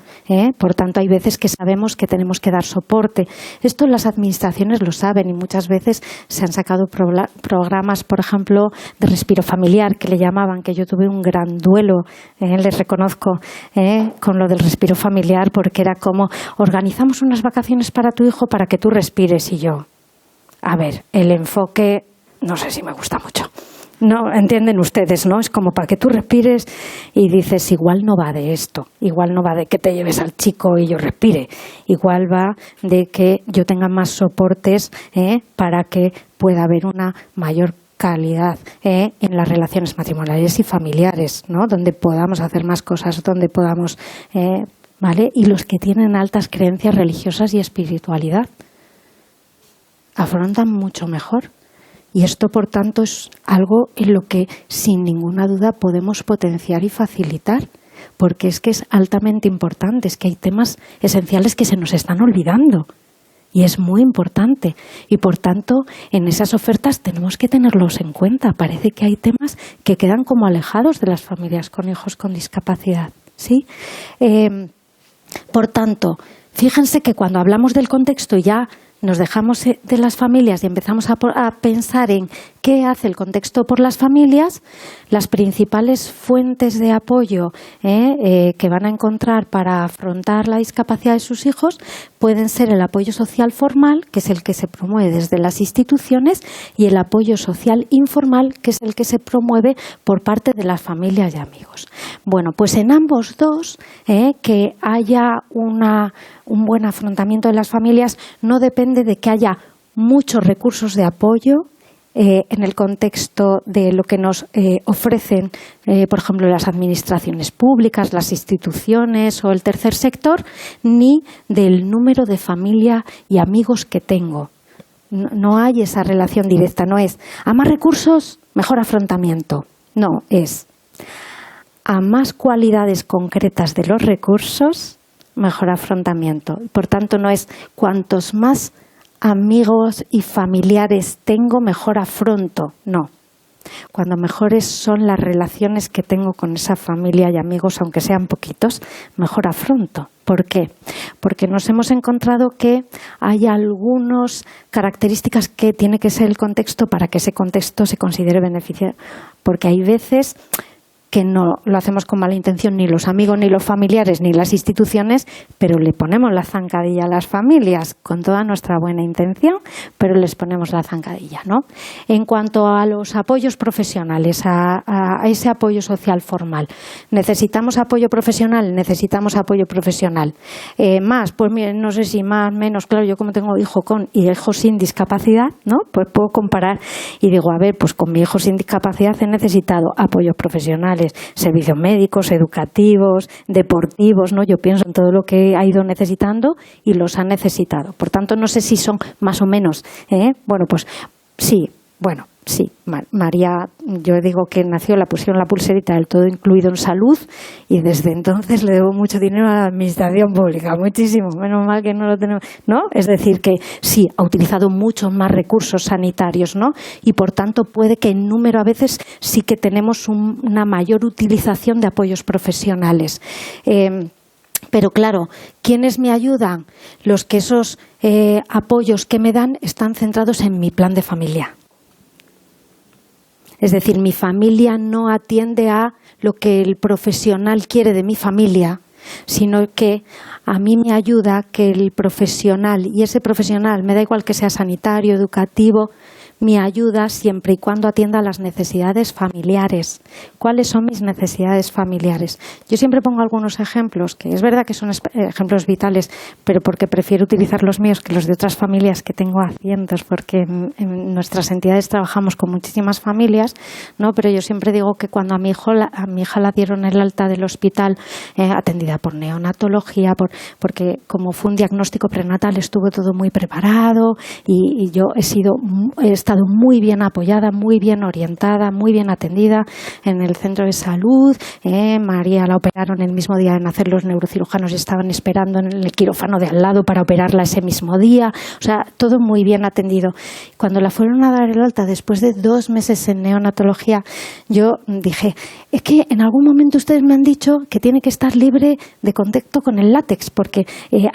Por tanto, hay veces que sabemos que tenemos que dar soporte. Esto las administraciones lo saben y muchas veces se han sacado programas, por ejemplo, de respiro familiar, que le llamaban, que yo tuve un gran duelo, les reconozco, con lo del respiro familiar, porque era como, organizamos unas vacaciones para tu hijo para que tú respires. Y yo, a ver, el enfoque, no sé si me gusta mucho. No, entienden ustedes, ¿no? Es como para que tú respires y dices, igual no va de esto, igual no va de que te lleves al chico y yo respire, igual va de que yo tenga más soportes para que pueda haber una mayor calidad en las relaciones matrimoniales y familiares, ¿no? Donde podamos hacer más cosas, donde podamos, ¿vale? Y los que tienen altas creencias religiosas y espiritualidad afrontan mucho mejor. Y esto, por tanto, es algo en lo que, sin ninguna duda, podemos potenciar y facilitar, porque es que es altamente importante, es que hay temas esenciales que se nos están olvidando, y es muy importante. Y, por tanto, en esas ofertas tenemos que tenerlos en cuenta. Parece que hay temas que quedan como alejados de las familias con hijos con discapacidad, ¿sí? Por tanto, fíjense que cuando hablamos del contexto ya nos dejamos de las familias y empezamos a pensar en qué hace el contexto por las familias, las principales fuentes de apoyo que van a encontrar para afrontar la discapacidad de sus hijos pueden ser el apoyo social formal, que es el que se promueve desde las instituciones, y el apoyo social informal, que es el que se promueve por parte de las familias y amigos. Bueno, pues en ambos dos, que haya un buen afrontamiento de las familias no depende de que haya muchos recursos de apoyo en el contexto de lo que nos ofrecen, por ejemplo, las administraciones públicas, las instituciones o el tercer sector, ni del número de familia y amigos que tengo. No hay esa relación directa, no es a más recursos, mejor afrontamiento. No, es a más cualidades concretas de los recursos, mejor afrontamiento. Por tanto, no es cuantos más amigos y familiares tengo, mejor afronto. No. Cuando mejores son las relaciones que tengo con esa familia y amigos, aunque sean poquitos, mejor afronto. ¿Por qué? Porque nos hemos encontrado que hay algunas características que tiene que ser el contexto para que ese contexto se considere beneficioso. Porque hay veces que no lo hacemos con mala intención, ni los amigos, ni los familiares, ni las instituciones, pero le ponemos la zancadilla a las familias con toda nuestra buena intención, pero les ponemos la zancadilla, ¿no? En cuanto a los apoyos profesionales, a ese apoyo social formal, ¿necesitamos apoyo profesional? Necesitamos apoyo profesional. Más, pues miren, no sé si más, menos, claro, yo como tengo hijo con y hijo sin discapacidad, ¿no? Pues puedo comparar y digo, a ver, pues con mi hijo sin discapacidad he necesitado apoyos profesionales, servicios médicos, educativos, deportivos, ¿no? Yo pienso en todo lo que ha ido necesitando y los ha necesitado. Por tanto, no sé si son más o menos, bueno, pues sí, bueno, sí. María, yo digo que nació, la pusieron la pulserita del todo incluido en salud y desde entonces le debo mucho dinero a la administración pública, muchísimo, menos mal que no lo tenemos, ¿no? Es decir, que sí, ha utilizado muchos más recursos sanitarios, ¿no? Y por tanto puede que en número a veces sí que tenemos una mayor utilización de apoyos profesionales. Pero claro, ¿quiénes me ayudan? Los que esos apoyos que me dan están centrados en mi plan de familia. Es decir, mi familia no atiende a lo que el profesional quiere de mi familia, sino que a mí me ayuda que el profesional, y ese profesional, me da igual que sea sanitario, educativo, me ayuda siempre y cuando atienda las necesidades familiares. ¿Cuáles son mis necesidades familiares? Yo siempre pongo algunos ejemplos, que es verdad que son ejemplos vitales, pero porque prefiero utilizar los míos que los de otras familias, que tengo a cientos, porque en nuestras entidades trabajamos con muchísimas familias, ¿no? Pero yo siempre digo que cuando a mi hija la dieron el alta del hospital, atendida por neonatología, porque como fue un diagnóstico prenatal estuvo todo muy preparado y yo he estado estado muy bien apoyada, muy bien orientada, muy bien atendida en el centro de salud. María la operaron el mismo día de nacer los neurocirujanos y estaban esperando en el quirófano de al lado para operarla ese mismo día. O sea, todo muy bien atendido. Cuando la fueron a dar el alta después de 2 meses en neonatología, yo dije, es que en algún momento ustedes me han dicho que tiene que estar libre de contacto con el látex porque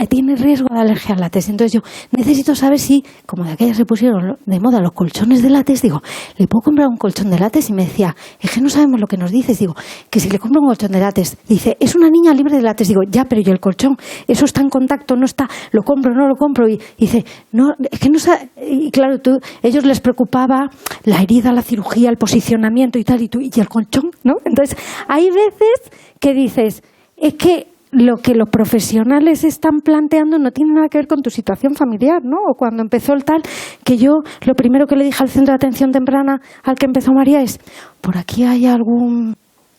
tiene riesgo de alergia al látex. Entonces yo necesito saber si, como de aquella se pusieron de moda los colchones de látex, digo, ¿le puedo comprar un colchón de látex? Y me decía, es que no sabemos lo que nos dices. Digo, que si le compro un colchón de látex, dice, es una niña libre de látex. Digo, ya, pero ¿y el colchón? Eso está en contacto, no está, lo compro, no lo compro. Y dice, no, es que no sabe. Y claro, ellos les preocupaba la herida, la cirugía, el posicionamiento y tal, y el colchón, ¿no? Entonces, hay veces que dices, es que lo que los profesionales están planteando no tiene nada que ver con tu situación familiar, ¿no? O cuando empezó el tal, que yo lo primero que le dije al centro de atención temprana al que empezó María es, ¿por aquí hay algún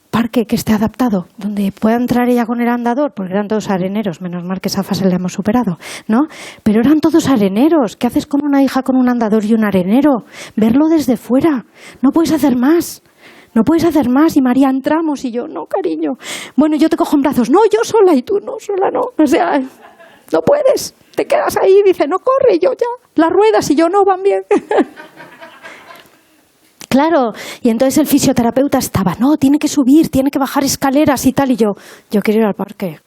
parque que esté adaptado, donde pueda entrar ella con el andador? Porque eran todos areneros, menos mal que esa fase la hemos superado, ¿no? Pero eran todos areneros. ¿Qué haces con una hija con un andador y un arenero? Verlo desde fuera. No puedes hacer más. No puedes hacer más. Y María, entramos, y yo, no, cariño. Bueno, yo te cojo en brazos. No, yo sola, y tú no, sola no. O sea, no puedes. Te quedas ahí, dice, no corre, y yo ya. Las ruedas, y yo no, van bien. Claro, y entonces el fisioterapeuta estaba, no, tiene que subir, tiene que bajar escaleras y tal, y yo quiero ir al parque.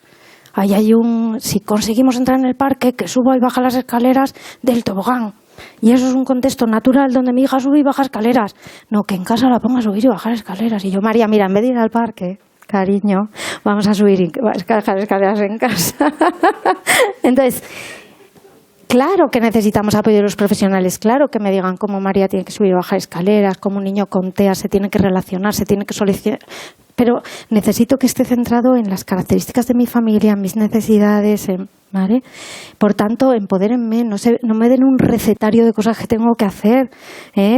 Ahí hay si conseguimos entrar en el parque, que suba y baja las escaleras del tobogán. Y eso es un contexto natural donde mi hija sube y baja escaleras. No, que en casa la ponga a subir y bajar escaleras. Y yo, María, mira, en vez de ir al parque, cariño, vamos a subir y bajar escaleras en casa. Entonces, claro que necesitamos apoyo de los profesionales, claro que me digan cómo María tiene que subir y bajar escaleras, cómo un niño con TEA se tiene que relacionar, se tiene que solucionar. Pero necesito que esté centrado en las características de mi familia, en mis necesidades, ¿vale? Por tanto, empodérenme, no me den un recetario de cosas que tengo que hacer,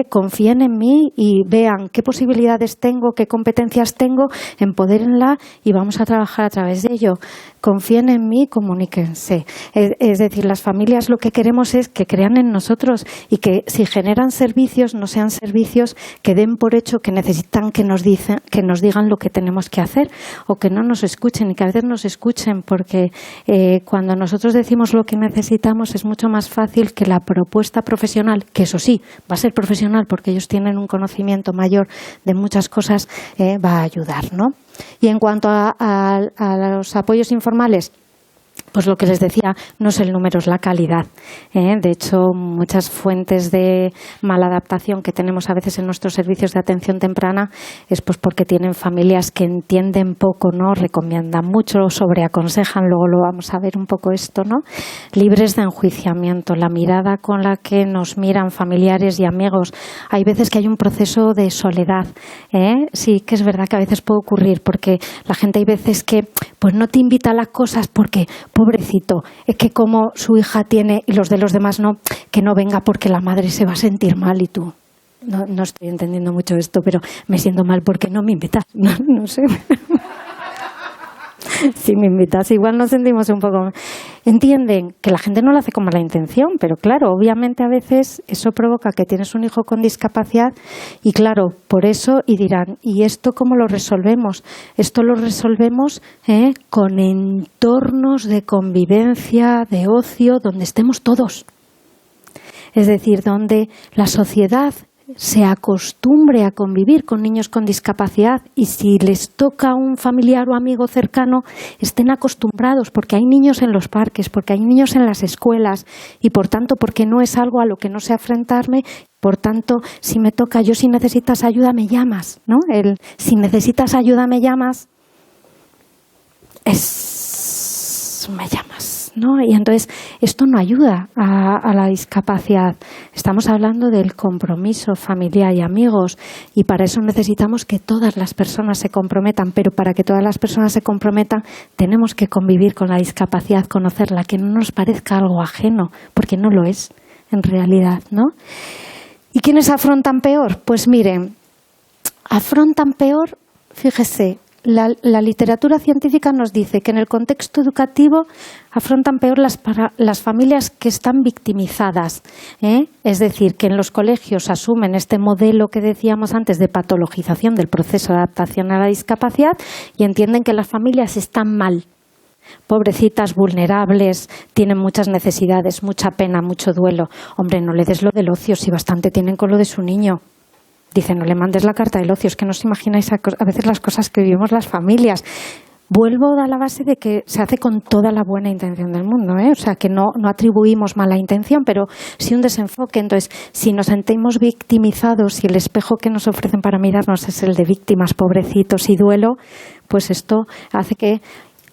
confíen en mí y vean qué posibilidades tengo, qué competencias tengo, empodérenla y vamos a trabajar a través de ello. Confíen en mí, comuníquense. Es decir, las familias lo que queremos es que crean en nosotros y que si generan servicios, no sean servicios que den por hecho que necesitan que nos digan lo que tenemos que hacer o que no nos escuchen y que a veces nos escuchen, porque cuando nosotros decimos lo que necesitamos es mucho más fácil que la propuesta profesional, que eso sí, va a ser profesional porque ellos tienen un conocimiento mayor de muchas cosas, va a ayudar, ¿no? Y en cuanto a los apoyos informales, pues lo que les decía, no es el número, es la calidad. De hecho, muchas fuentes de maladaptación que tenemos a veces en nuestros servicios de atención temprana es pues porque tienen familias que entienden poco, ¿no? Recomiendan mucho, sobreaconsejan, luego lo vamos a ver un poco esto, ¿no? Libres de enjuiciamiento, la mirada con la que nos miran familiares y amigos. Hay veces que hay un proceso de soledad. Sí, que es verdad que a veces puede ocurrir, porque la gente hay veces que pues no te invita a las cosas porque pobrecito, es que como su hija tiene y los de los demás no, que no venga porque la madre se va a sentir mal y tú. No estoy entendiendo mucho esto, pero me siento mal porque no me invitas. No sé. Si me invitas, igual nos sentimos un poco... Entienden que la gente no lo hace con mala intención, pero claro, obviamente a veces eso provoca que tienes un hijo con discapacidad y claro, por eso, y dirán, ¿y esto cómo lo resolvemos? Esto lo resolvemos con entornos de convivencia, de ocio, donde estemos todos. Es decir, donde la sociedad se acostumbre a convivir con niños con discapacidad y si les toca un familiar o amigo cercano, estén acostumbrados, porque hay niños en los parques, porque hay niños en las escuelas y por tanto porque no es algo a lo que no sé enfrentarme. Por tanto, si me toca, yo si necesitas ayuda me llamas, ¿no? Si necesitas ayuda me llamas, me llamas, ¿no? Y entonces esto no ayuda a la discapacidad. Estamos hablando del compromiso familiar y amigos y para eso necesitamos que todas las personas se comprometan, pero para que todas las personas se comprometan tenemos que convivir con la discapacidad, conocerla, que no nos parezca algo ajeno, porque no lo es en realidad, ¿no? ¿Y quiénes afrontan peor? Pues miren, afrontan peor, fíjese, la literatura científica nos dice que en el contexto educativo afrontan peor las familias que están victimizadas, ¿eh? Es decir, que en los colegios asumen este modelo que decíamos antes de patologización del proceso de adaptación a la discapacidad y entienden que las familias están mal. Pobrecitas, vulnerables, tienen muchas necesidades, mucha pena, mucho duelo. Hombre, no le des lo del ocio, si bastante tienen con lo de su niño. Dice, no le mandes la carta del ocio, es que no os imagináis a veces las cosas que vivimos las familias. Vuelvo a la base de que se hace con toda la buena intención del mundo, ¿eh? O sea, que no atribuimos mala intención, pero sí un desenfoque. Entonces, si nos sentimos victimizados y el espejo que nos ofrecen para mirarnos es el de víctimas, pobrecitos y duelo, pues esto hace que...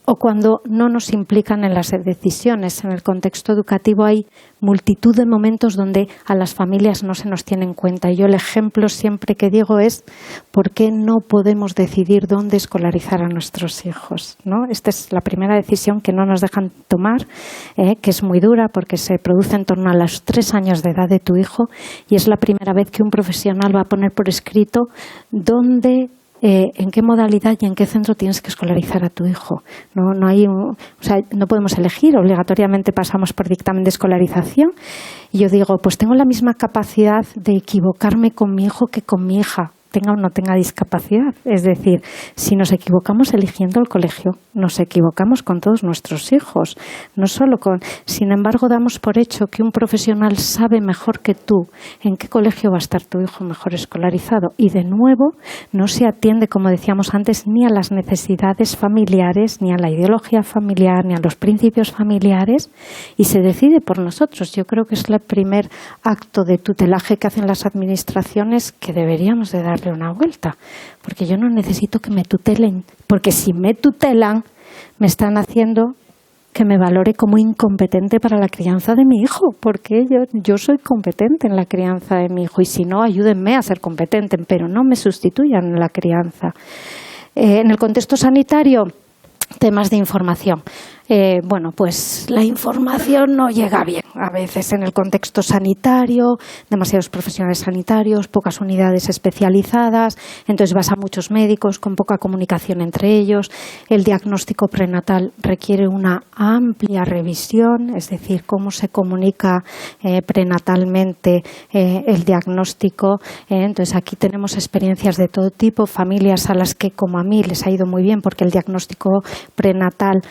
O cuando no nos implican en las decisiones. En el contexto educativo hay multitud de momentos donde a las familias no se nos tiene en cuenta. Y yo el ejemplo siempre que digo es ¿por qué no podemos decidir dónde escolarizar a nuestros hijos? ¿No? Esta es la primera decisión que no nos dejan tomar, que es muy dura porque se produce en torno a los 3 años de edad de tu hijo y es la primera vez que un profesional va a poner por escrito dónde... en qué modalidad y en qué centro tienes que escolarizar a tu hijo. No podemos elegir, obligatoriamente pasamos por dictamen de escolarización. Y yo digo, pues tengo la misma capacidad de equivocarme con mi hijo que con mi hija, tenga o no tenga discapacidad. Es decir, si nos equivocamos eligiendo el colegio, nos equivocamos con todos nuestros hijos, no solo con... Sin embargo, damos por hecho que un profesional sabe mejor que tú en qué colegio va a estar tu hijo mejor escolarizado. Y de nuevo, no se atiende, como decíamos antes, ni a las necesidades familiares, ni a la ideología familiar, ni a los principios familiares, y se decide por nosotros. Yo creo que es el primer acto de tutelaje que hacen las administraciones que deberíamos de darle una vuelta, porque yo no necesito que me tutelen, porque si me tutelan me están haciendo que me valore como incompetente para la crianza de mi hijo, porque yo soy competente en la crianza de mi hijo y si no, ayúdenme a ser competente, pero no me sustituyan en la crianza. En el contexto sanitario, temas de información. Pues la información no llega bien a veces en el contexto sanitario, demasiados profesionales sanitarios, pocas unidades especializadas, entonces vas a muchos médicos con poca comunicación entre ellos. El diagnóstico prenatal requiere una amplia revisión, es decir, cómo se comunica prenatalmente el diagnóstico. Entonces aquí tenemos experiencias de todo tipo, familias a las que, como a mí, les ha ido muy bien porque el diagnóstico prenatal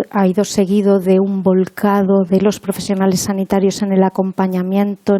ha ido seguido de un volcado de los profesionales sanitarios en el acompañamiento,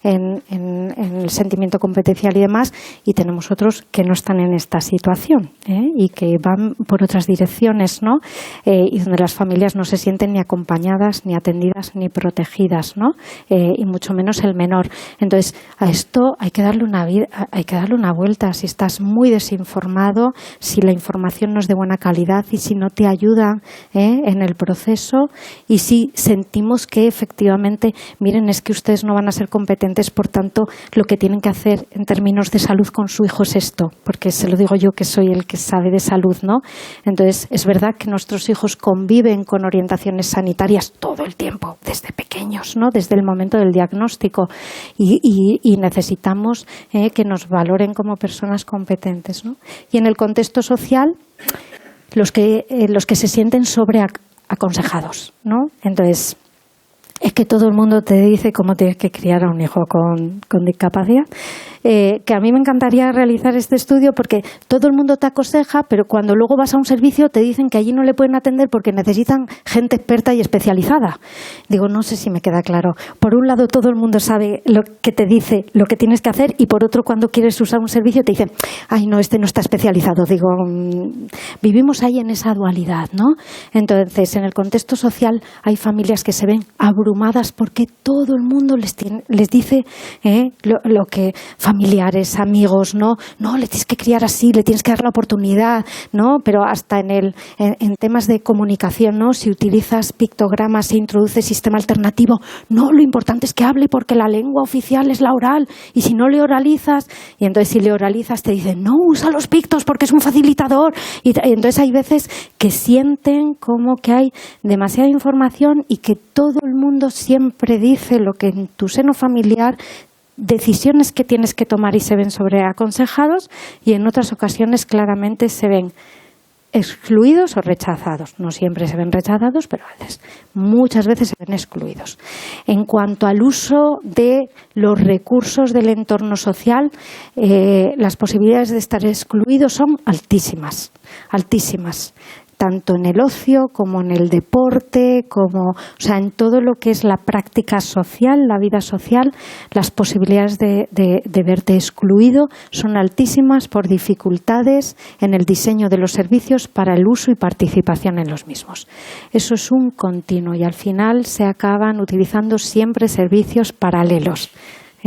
en el sentimiento competencial y demás, y tenemos otros que no están en esta situación y que van por otras direcciones, ¿no? Y donde las familias no se sienten ni acompañadas, ni atendidas, ni protegidas, ¿no? Y mucho menos el menor. Entonces, a esto hay que darle una vuelta. Si estás muy desinformado, si la información no es de buena calidad y si no te ayuda en el proceso y si sentimos que efectivamente, miren, es que ustedes no van a ser competentes, por tanto, lo que tienen que hacer en términos de salud con su hijo es esto, porque se lo digo yo que soy el que sabe de salud, ¿no? Entonces, es verdad que nuestros hijos conviven con orientaciones sanitarias todo el tiempo, desde pequeños, ¿no? Desde el momento del diagnóstico y necesitamos que nos valoren como personas competentes, ¿no? Y en el contexto social, los que se sienten sobreaconsejados, ¿no? Entonces, es que todo el mundo te dice cómo tienes que criar a un hijo con discapacidad. Que a mí me encantaría realizar este estudio porque todo el mundo te aconseja, pero cuando luego vas a un servicio te dicen que allí no le pueden atender porque necesitan gente experta y especializada. Digo, no sé si me queda claro. Por un lado, todo el mundo sabe lo que te dice, lo que tienes que hacer, y por otro, cuando quieres usar un servicio te dicen, ay, no, este no está especializado. Digo, vivimos ahí en esa dualidad, ¿no? Entonces, en el contexto social hay familias que se ven abrumadas porque todo el mundo les dice lo que familiares, amigos, no, le tienes que criar así, le tienes que dar la oportunidad, ¿no? Pero hasta en temas de comunicación, ¿no? Si utilizas pictogramas e introduces sistema alternativo, no, lo importante es que hable porque la lengua oficial es la oral, y si no le oralizas, y entonces si le oralizas te dicen, no, usa los pictos porque es un facilitador, y entonces hay veces que sienten como que hay demasiada información y que todo el mundo siempre dice lo que en tu seno familiar decisiones que tienes que tomar y se ven sobreaconsejados, y en otras ocasiones claramente se ven excluidos o rechazados. No siempre se ven rechazados, pero muchas veces se ven excluidos. En cuanto al uso de los recursos del entorno social, las posibilidades de estar excluidos son altísimas, altísimas. Tanto en el ocio como en el deporte, en todo lo que es la práctica social, la vida social, las posibilidades de verte excluido son altísimas por dificultades en el diseño de los servicios para el uso y participación en los mismos. Eso es un continuo y al final se acaban utilizando siempre servicios paralelos.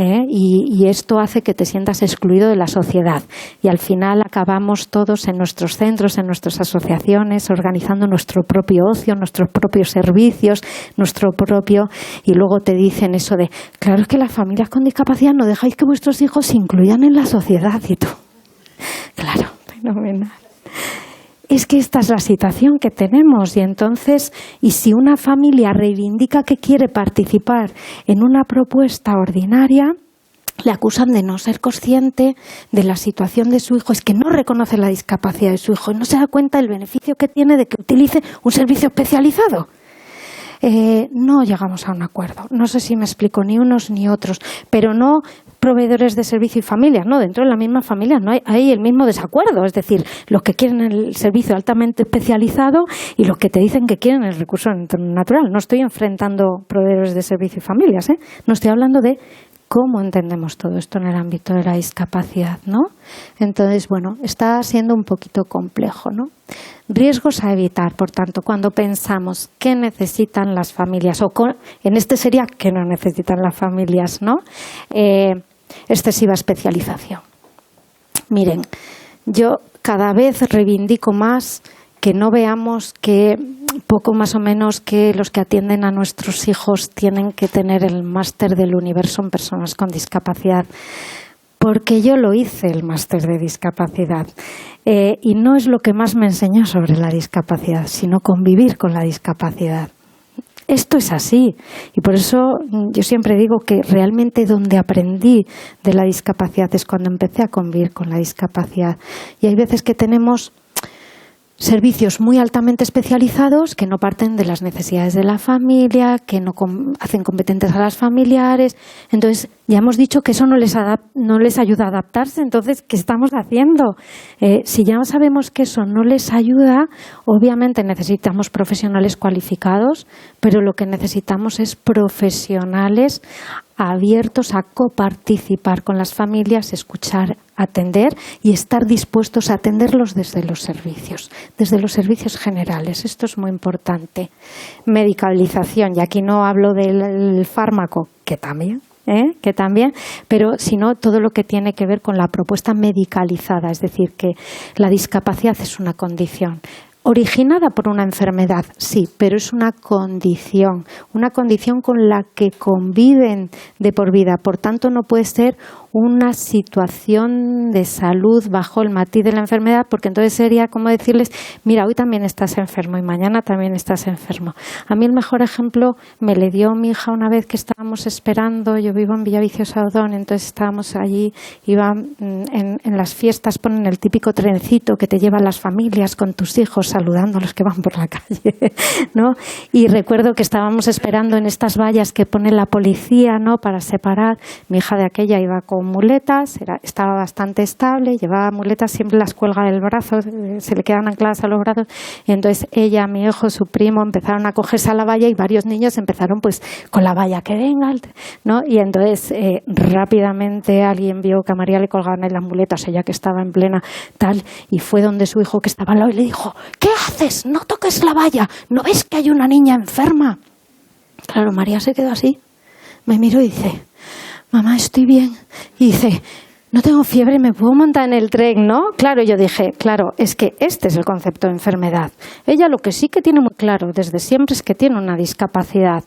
Y esto hace que te sientas excluido de la sociedad y al final acabamos todos en nuestros centros, en nuestras asociaciones, organizando nuestro propio ocio, nuestros propios servicios, y luego te dicen eso de, claro, es que las familias con discapacidad no dejáis que vuestros hijos se incluyan en la sociedad y tú. Claro, fenomenal. Es que esta es la situación que tenemos y entonces, y si una familia reivindica que quiere participar en una propuesta ordinaria, le acusan de no ser consciente de la situación de su hijo, es que no reconoce la discapacidad de su hijo y no se da cuenta del beneficio que tiene de que utilice un servicio especializado. No llegamos a un acuerdo. No sé si me explico, ni unos ni otros, pero no proveedores de servicio y familias, no, dentro de la misma familia no hay el mismo desacuerdo, es decir, los que quieren el servicio altamente especializado y los que te dicen que quieren el recurso natural. No estoy enfrentando proveedores de servicio y familias, no estoy hablando de cómo entendemos todo esto en el ámbito de la discapacidad, ¿no? Entonces, bueno, está siendo un poquito complejo, ¿no? Riesgos a evitar, por tanto, cuando pensamos qué necesitan las familias, en este sería qué no necesitan las familias, ¿no? Excesiva especialización. Miren, yo cada vez reivindico más que no veamos que poco más o menos que los que atienden a nuestros hijos tienen que tener el máster del universo en personas con discapacidad. Porque yo lo hice, el máster de discapacidad, y no es lo que más me enseñó sobre la discapacidad, sino convivir con la discapacidad. Esto es así, y por eso yo siempre digo que realmente donde aprendí de la discapacidad es cuando empecé a convivir con la discapacidad. Y hay veces que tenemos servicios muy altamente especializados que no parten de las necesidades de la familia, que no hacen competentes a las familiares. Entonces, ya hemos dicho que eso no les ayuda a adaptarse. Entonces, ¿qué estamos haciendo? Si ya sabemos que eso no les ayuda, obviamente necesitamos profesionales cualificados, pero lo que necesitamos es profesionales abiertos a coparticipar con las familias, escuchar, atender y estar dispuestos a atenderlos desde los servicios generales. Esto es muy importante. Medicalización, y aquí no hablo del fármaco, que también, pero sino todo lo que tiene que ver con la propuesta medicalizada, es decir, que la discapacidad es una condición. Originada por una enfermedad, sí, pero es una condición con la que conviven de por vida. Por tanto, no puede ser una situación de salud bajo el matiz de la enfermedad, porque entonces sería como decirles, mira, hoy también estás enfermo y mañana también estás enfermo. A mí el mejor ejemplo me le dio mi hija una vez que estábamos esperando, yo vivo en Villaviciosa Odón, entonces estábamos allí, en las fiestas ponen el típico trencito que te llevan las familias con tus hijos saludando a los que van por la calle, ¿no? Y recuerdo que estábamos esperando en estas vallas que pone la policía, ¿no?, para separar. Mi hija de aquella iba con muletas, estaba bastante estable, llevaba muletas, siempre las cuelga del brazo, se le quedan ancladas a los brazos, y entonces ella, mi hijo, su primo empezaron a cogerse a la valla y varios niños empezaron pues con la valla, que venga, ¿no? Y entonces rápidamente alguien vio que a María le colgaban en las muletas, ella que estaba en plena tal, y fue donde su hijo que estaba al lado y le dijo, ¿qué haces? No toques la valla, ¿no ves que hay una niña enferma? Claro, María se quedó así, me miró y dice, mamá, estoy bien. Y dice, no tengo fiebre, me puedo montar en el tren, ¿no? Claro, yo dije, claro, es que este es el concepto de enfermedad. Ella lo que sí que tiene muy claro desde siempre es que tiene una discapacidad.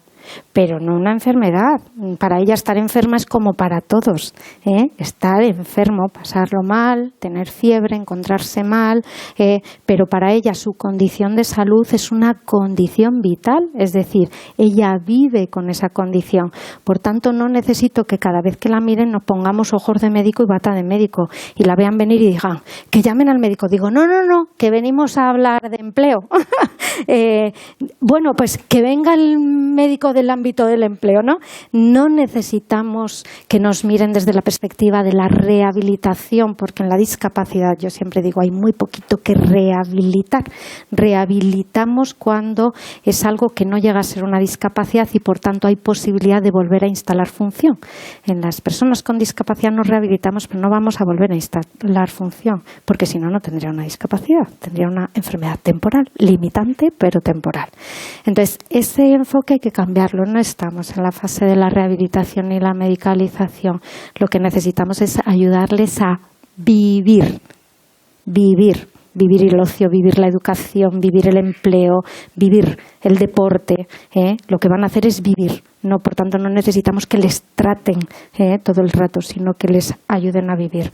pero no una enfermedad. Para ella estar enferma es como para todos, estar enfermo, pasarlo mal, tener fiebre, encontrarse mal, pero para ella su condición de salud es una condición vital, es decir, ella vive con esa condición. Por tanto, no necesito que cada vez que la miren nos pongamos ojos de médico y bata de médico y la vean venir y digan que llamen al médico. Digo, no, que venimos a hablar de empleo. Bueno, pues que venga el médico del ámbito del empleo, ¿no? No necesitamos que nos miren desde la perspectiva de la rehabilitación, porque en la discapacidad, yo siempre digo, hay muy poquito que rehabilitar. Rehabilitamos cuando es algo que no llega a ser una discapacidad y por tanto hay posibilidad de volver a instalar función. En las personas con discapacidad nos rehabilitamos, pero no vamos a volver a instalar función, porque si no, no tendría una discapacidad, tendría una enfermedad temporal, limitante, pero temporal. Entonces, ese enfoque hay que cambiarlo. No estamos en la fase de la rehabilitación ni la medicalización. Lo que necesitamos es ayudarles a vivir el ocio, vivir la educación, vivir el empleo, vivir el deporte. Lo que van a hacer es vivir. No, por tanto, no necesitamos que les traten todo el rato, sino que les ayuden a vivir.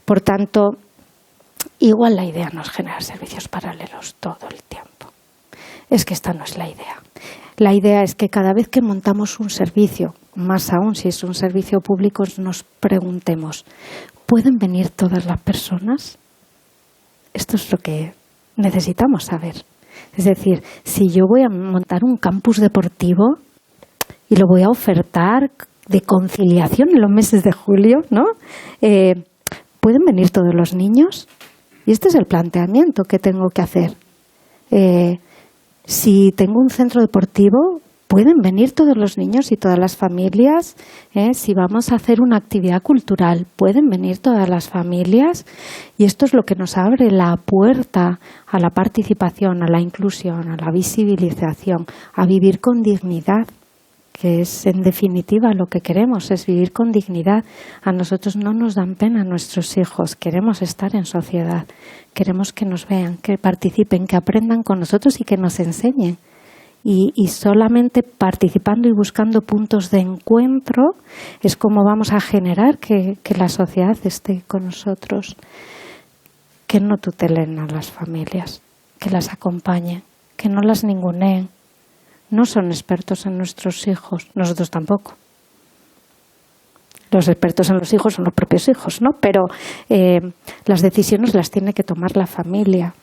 Por tanto, igual la idea no es generar servicios paralelos todo el tiempo. Es que esta no es la idea. La idea es que cada vez que montamos un servicio, más aún si es un servicio público, nos preguntemos, ¿pueden venir todas las personas? Esto es lo que necesitamos saber. Es decir, si yo voy a montar un campus deportivo y lo voy a ofertar de conciliación en los meses de julio, ¿no? ¿Pueden venir todos los niños? Y este es el planteamiento que tengo que hacer. Si tengo un centro deportivo, ¿pueden venir todos los niños y todas las familias? Si vamos a hacer una actividad cultural, ¿pueden venir todas las familias? Y esto es lo que nos abre la puerta a la participación, a la inclusión, a la visibilización, a vivir con dignidad, que es en definitiva lo que queremos, es vivir con dignidad. A nosotros no nos dan pena nuestros hijos, queremos estar en sociedad, queremos que nos vean, que participen, que aprendan con nosotros y que nos enseñen. Y solamente participando y buscando puntos de encuentro es como vamos a generar que la sociedad esté con nosotros. Que no tutelen a las familias, que las acompañen, que no las ninguneen. No son expertos en nuestros hijos, nosotros tampoco. Los expertos en los hijos son los propios hijos, ¿no? Pero las decisiones las tiene que tomar la familia.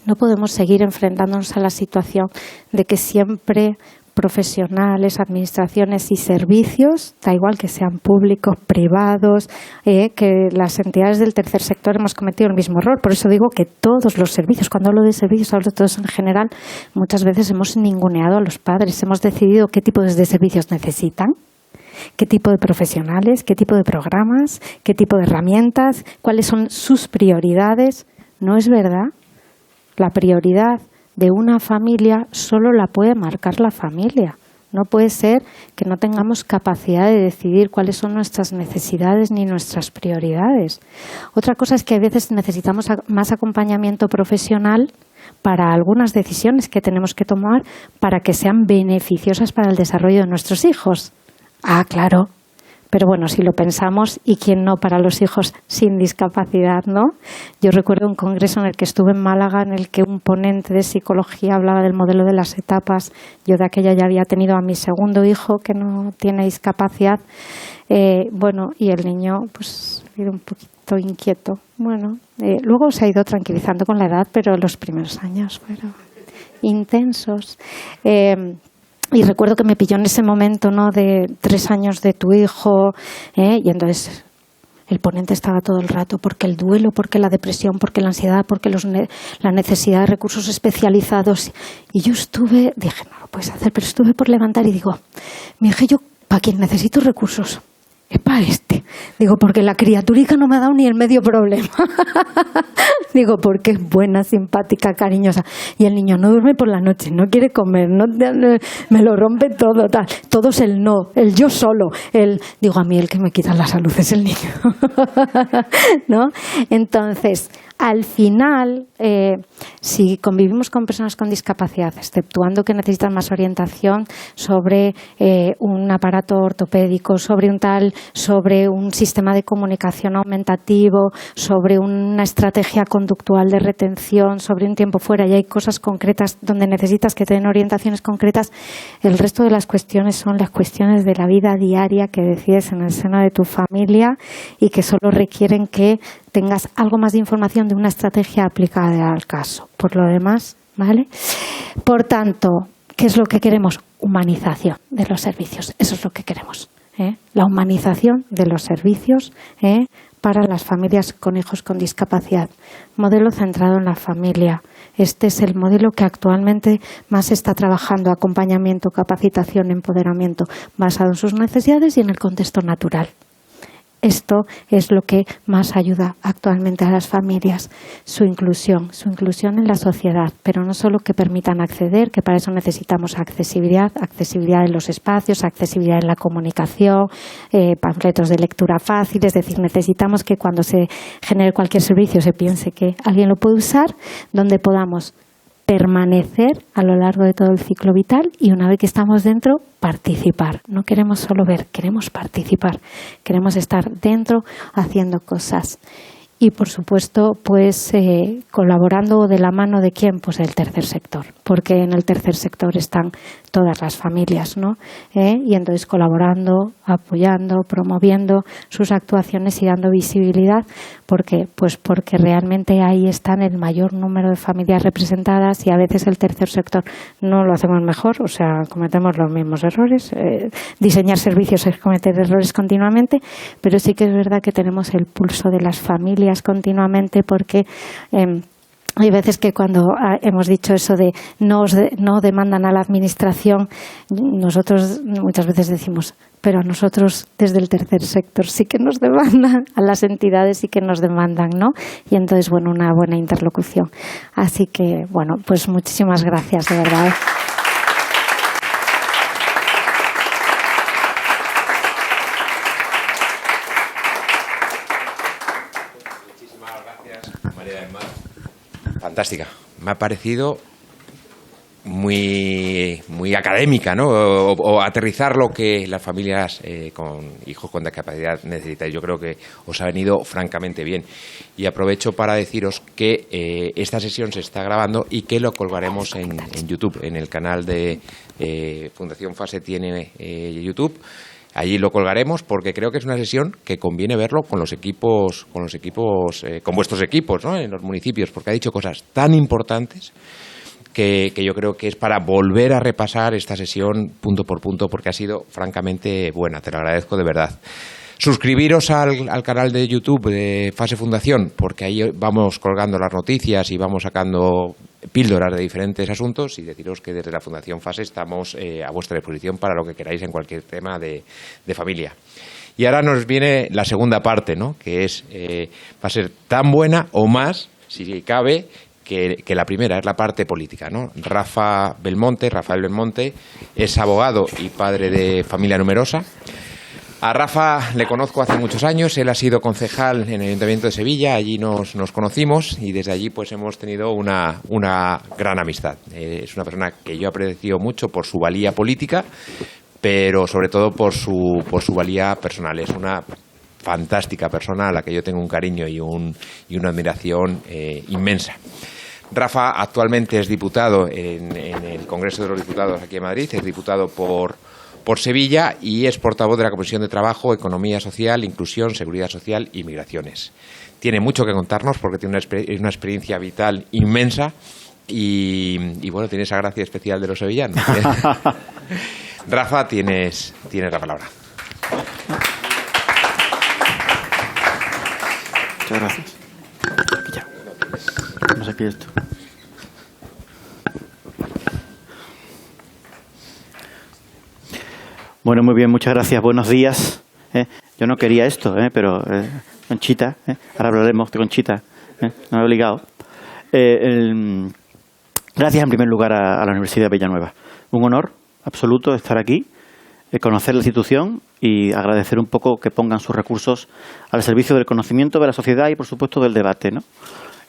No podemos seguir enfrentándonos a la situación de que siempre profesionales, administraciones y servicios, da igual que sean públicos, privados, que las entidades del tercer sector hemos cometido el mismo error. Por eso digo que todos los servicios, cuando hablo de servicios, hablo de todos en general, muchas veces hemos ninguneado a los padres, hemos decidido qué tipo de servicios necesitan, qué tipo de profesionales, qué tipo de programas, qué tipo de herramientas, cuáles son sus prioridades. No es verdad. La prioridad de una familia solo la puede marcar la familia. No puede ser que no tengamos capacidad de decidir cuáles son nuestras necesidades ni nuestras prioridades. Otra cosa es que a veces necesitamos más acompañamiento profesional para algunas decisiones que tenemos que tomar para que sean beneficiosas para el desarrollo de nuestros hijos. Ah, claro. Pero bueno, si lo pensamos, ¿y quién no para los hijos sin discapacidad, no? Yo recuerdo un congreso en el que estuve en Málaga, en el que un ponente de psicología hablaba del modelo de las etapas. Yo de aquella ya había tenido a mi segundo hijo que no tiene discapacidad. Y el niño pues ha ido un poquito inquieto. Luego se ha ido tranquilizando con la edad, pero los primeros años fueron intensos. Y recuerdo que me pilló en ese momento, ¿no?, de 3 años de tu hijo, y entonces el ponente estaba todo el rato, porque el duelo, porque la depresión, porque la ansiedad, porque la necesidad de recursos especializados. Y yo dije, no lo puedes hacer, pero estuve por levantar y digo, mi hija, yo, ¿para quién necesito recursos? es para este. Digo, porque la criaturica no me ha dado ni el medio problema. Digo, porque es buena, simpática, cariñosa. Y el niño no duerme por la noche, no quiere comer, me lo rompe todo, tal. Todo es el no, el yo solo. Digo, a mí el que me quita la salud es el niño. ¿No? Entonces, al final, si convivimos con personas con discapacidad, exceptuando que necesitan más orientación sobre un aparato ortopédico, sobre un sistema de comunicación aumentativo, sobre una estrategia conductual de retención, sobre un tiempo fuera, y hay cosas concretas donde necesitas que te den orientaciones concretas, el resto de las cuestiones son las cuestiones de la vida diaria que decides en el seno de tu familia y que solo requieren que tengas algo más de información de una estrategia aplicada al caso. Por lo demás, ¿vale? Por tanto, ¿qué es lo que queremos? Humanización de los servicios. Eso es lo que queremos. La humanización de los servicios para las familias con hijos con discapacidad. Modelo centrado en la familia. Este es el modelo que actualmente más se está trabajando: acompañamiento, capacitación, empoderamiento, basado en sus necesidades y en el contexto natural. Esto es lo que más ayuda actualmente a las familias, su inclusión en la sociedad, pero no solo que permitan acceder, que para eso necesitamos accesibilidad en los espacios, accesibilidad en la comunicación, panfletos de lectura fácil, es decir, necesitamos que cuando se genere cualquier servicio se piense que alguien lo puede usar, donde podamos permanecer a lo largo de todo el ciclo vital y una vez que estamos dentro, participar. No queremos solo ver, queremos participar, queremos estar dentro haciendo cosas. Y, por supuesto, pues colaborando de la mano de quién, pues el tercer sector, porque en el tercer sector están todas las familias, ¿no? Y entonces colaborando, apoyando, promoviendo sus actuaciones y dando visibilidad, porque realmente ahí están el mayor número de familias representadas y a veces el tercer sector no lo hacemos mejor, o sea, cometemos los mismos errores. Diseñar servicios es cometer errores continuamente, pero sí que es verdad que tenemos el pulso de las familias continuamente, porque hay veces que cuando hemos dicho eso de no demandan a la administración, nosotros muchas veces decimos, pero a nosotros desde el tercer sector sí que nos demandan, a las entidades sí que nos demandan, ¿no? Y entonces, bueno, una buena interlocución. Así que, bueno, pues muchísimas gracias, de verdad. Fantástica. Me ha parecido muy académica, ¿no? O aterrizar lo que las familias con hijos con discapacidad necesitan. Yo creo que os ha venido francamente bien. Y aprovecho para deciros que esta sesión se está grabando y que lo colgaremos en YouTube, en el canal de Fundación Fase tiene YouTube. Allí lo colgaremos porque creo que es una sesión que conviene verlo con los equipos, con vuestros equipos, ¿no? En los municipios, porque ha dicho cosas tan importantes que yo creo que es para volver a repasar esta sesión punto por punto, porque ha sido francamente buena. Te lo agradezco de verdad. Suscribiros al canal de YouTube de Fase Fundación, porque ahí vamos colgando las noticias y vamos sacando píldoras de diferentes asuntos, y deciros que desde la Fundación Fase estamos a vuestra disposición para lo que queráis en cualquier tema de familia. Y ahora nos viene la segunda parte, ¿no? Que va a ser tan buena o más, si cabe, que la primera, es la parte política, ¿no? Rafael Belmonte, es abogado y padre de familia numerosa. A Rafa le conozco hace muchos años, él ha sido concejal en el Ayuntamiento de Sevilla, allí nos conocimos y desde allí pues hemos tenido una gran amistad. Es una persona que yo aprecio mucho por su valía política, pero sobre todo por su valía personal. Es una fantástica persona a la que yo tengo un cariño y una admiración inmensa. Rafa actualmente es diputado en el Congreso de los Diputados aquí en Madrid, es diputado por Sevilla y es portavoz de la Comisión de Trabajo, Economía Social, Inclusión, Seguridad Social y Migraciones. Tiene mucho que contarnos porque tiene una experiencia vital inmensa y bueno, tiene esa gracia especial de los sevillanos. Rafa, tienes la palabra. Muchas gracias. Ya. No sé qué es esto. Bueno, muy bien, muchas gracias. Buenos días. Yo no quería esto, pero Conchita, ahora hablaremos de Conchita, no he obligado. Gracias en primer lugar a la Universidad de Villanueva. Un honor absoluto estar aquí, conocer la institución y agradecer un poco que pongan sus recursos al servicio del conocimiento de la sociedad y, por supuesto, del debate, ¿no?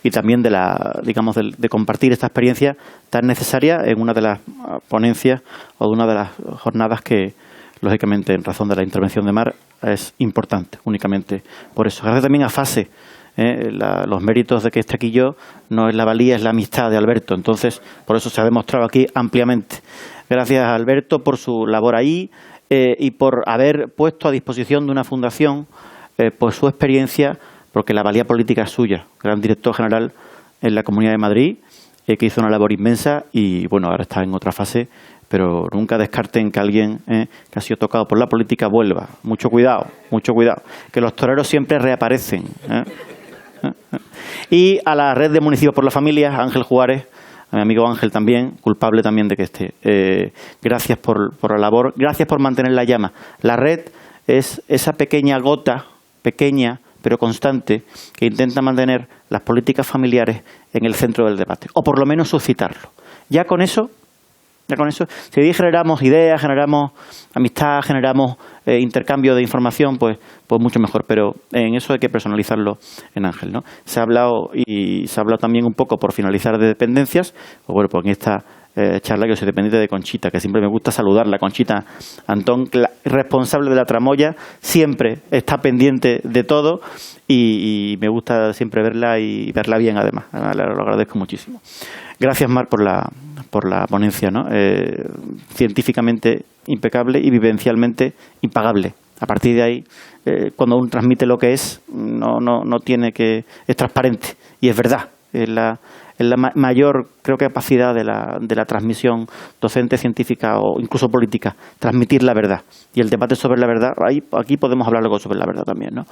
Y también de compartir esta experiencia tan necesaria en una de las ponencias o de una de las jornadas que, lógicamente, en razón de la intervención de Mar, es importante, únicamente por eso. Gracias también a FASE. Los méritos de que esté aquí yo no es la valía, es la amistad de Alberto. Entonces, por eso se ha demostrado aquí ampliamente. Gracias a Alberto por su labor ahí y por haber puesto a disposición de una fundación pues su experiencia, porque la valía política es suya. Gran director general en la Comunidad de Madrid, que hizo una labor inmensa y, bueno, ahora está en otra fase, pero nunca descarten que alguien que ha sido tocado por la política vuelva. Mucho cuidado, que los toreros siempre reaparecen. Y a la red de municipios por la familia, Ángel Juárez, a mi amigo Ángel también, culpable también de que esté. Gracias por la labor, gracias por mantener la llama. La red es esa pequeña gota, pequeña pero constante, que intenta mantener las políticas familiares en el centro del debate, o por lo menos suscitarlo. Ya con eso, si ahí generamos ideas, generamos amistad, generamos intercambio de información, pues mucho mejor. Pero en eso hay que personalizarlo en Ángel, ¿no? Se ha hablado también un poco, por finalizar, de dependencias. Pues bueno, pues en esta charla que soy dependiente de Conchita, que siempre me gusta saludarla. Conchita Antón, responsable de la tramoya, siempre está pendiente de todo y me gusta siempre verla y verla bien, además. Lo agradezco muchísimo. Gracias, Mar, por la ponencia, ¿no? Científicamente impecable y vivencialmente impagable. A partir de ahí, cuando uno transmite lo que es, no tiene que... Es transparente y es verdad. Es la mayor, creo, capacidad de la transmisión docente, científica o incluso política, transmitir la verdad. Y el debate sobre la verdad, aquí podemos hablar algo sobre la verdad también, ¿no?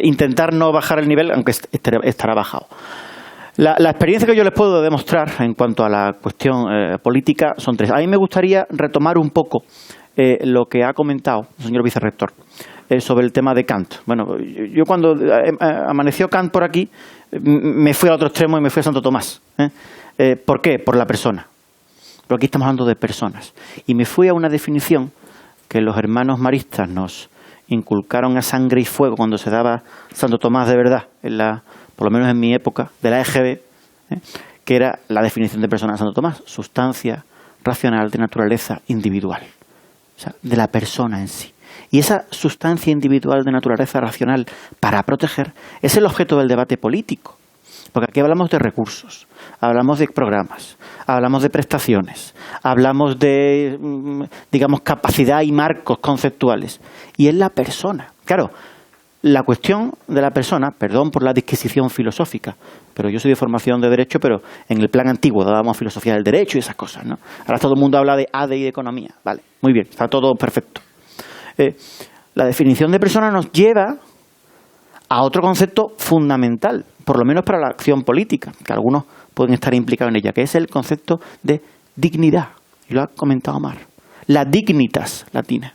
Intentar no bajar el nivel, aunque estará bajado. La experiencia que yo les puedo demostrar en cuanto a la cuestión política son tres. A mí me gustaría retomar un poco lo que ha comentado el señor vicerrector sobre el tema de Kant. Bueno, yo cuando amaneció Kant por aquí, me fui al otro extremo y me fui a Santo Tomás. ¿Por qué? Por la persona. Pero aquí estamos hablando de personas. Y me fui a una definición que los hermanos maristas nos inculcaron a sangre y fuego cuando se daba Santo Tomás de verdad, por lo menos en mi época, de la EGB, que era la definición de persona de Santo Tomás: sustancia racional de naturaleza individual, o sea, de la persona en sí. Y esa sustancia individual de naturaleza racional para proteger es el objeto del debate político. Porque aquí hablamos de recursos, hablamos de programas, hablamos de prestaciones, hablamos de, digamos, capacidad y marcos conceptuales. Y es la persona. Claro, la cuestión de la persona, perdón por la disquisición filosófica, pero yo soy de formación de Derecho, pero en el plan antiguo dábamos filosofía del derecho y esas cosas, ¿no? Ahora todo el mundo habla de ADE y de economía. Vale, muy bien, está todo perfecto. La definición de persona nos lleva a otro concepto fundamental, por lo menos para la acción política, que algunos pueden estar implicados en ella, que es el concepto de dignidad. Y lo ha comentado Mar. La dignitas latina.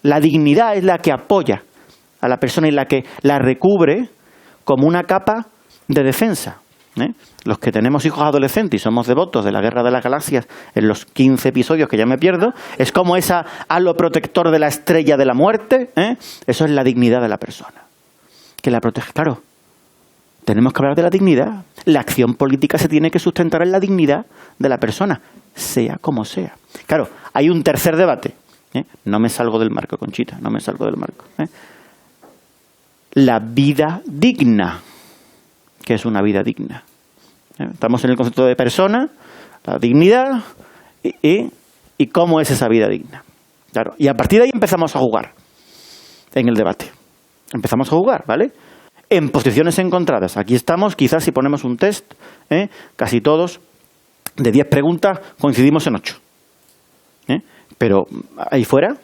La dignidad es la que apoya a la persona y la que la recubre como una capa de defensa. Los que tenemos hijos adolescentes y somos devotos de la Guerra de las Galaxias en los 15 episodios que ya me pierdo, es como esa halo protector de la estrella de la muerte. Eso es la dignidad de la persona, que la protege. Claro, tenemos que hablar de la dignidad. La acción política se tiene que sustentar en la dignidad de la persona, sea como sea. Claro, hay un tercer debate. No me salgo del marco, Conchita, no me salgo del marco. La vida digna. ¿Qué es una vida digna? Estamos en el concepto de persona, la dignidad y cómo es esa vida digna. Claro, y a partir de ahí empezamos a jugar en el debate. Empezamos a jugar, ¿vale? En posiciones encontradas. Aquí estamos, quizás si ponemos un test, casi todos, de 10 preguntas, coincidimos en 8. Pero ahí fuera,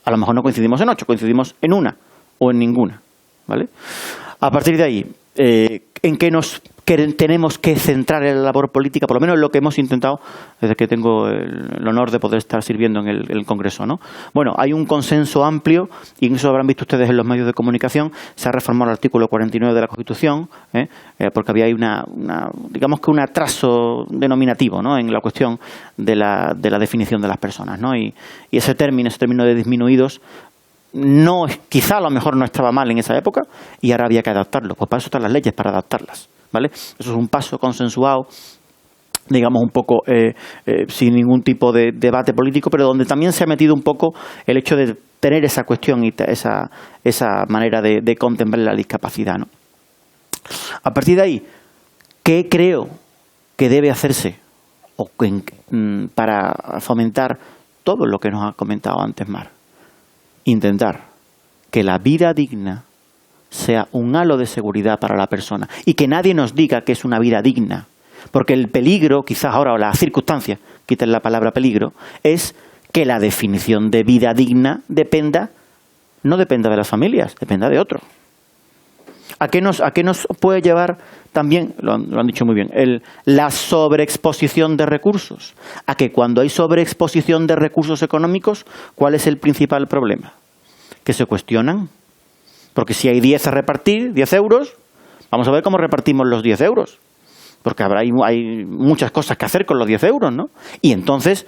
a lo mejor no coincidimos en 8, coincidimos en una o en ninguna, ¿vale? A partir de ahí, en qué nos tenemos que centrar en la labor política, por lo menos lo que hemos intentado desde que tengo el honor de poder estar sirviendo en el Congreso, ¿no? Bueno, hay un consenso amplio, y eso habrán visto ustedes en los medios de comunicación. Se ha reformado el artículo 49 de la Constitución, porque había ahí digamos que un atraso denominativo, ¿no?, en la cuestión de la definición de las personas, ¿no? Y ese término de disminuidos, quizá a lo mejor no estaba mal en esa época y ahora había que adaptarlo. Pues para eso están las leyes, para adaptarlas, ¿vale? Eso es un paso consensuado, digamos un poco sin ningún tipo de debate político, pero donde también se ha metido un poco el hecho de tener esa cuestión y esa manera de contemplar la discapacidad, ¿no? A partir de ahí, ¿qué creo que debe hacerse para fomentar todo lo que nos ha comentado antes Mar? Intentar que la vida digna sea un halo de seguridad para la persona y que nadie nos diga que es una vida digna, porque el peligro, quizás ahora, o las circunstancias, quiten la palabra peligro, es que la definición de vida digna no dependa de las familias, dependa de otro. ¿A qué nos puede llevar también, lo han dicho muy bien, la sobreexposición de recursos? A que cuando hay sobreexposición de recursos económicos, ¿cuál es el principal problema? Que se cuestionan. Porque si hay 10 a repartir, 10 euros, vamos a ver cómo repartimos los 10 euros. Porque hay muchas cosas que hacer con los 10 euros, ¿no? Y entonces,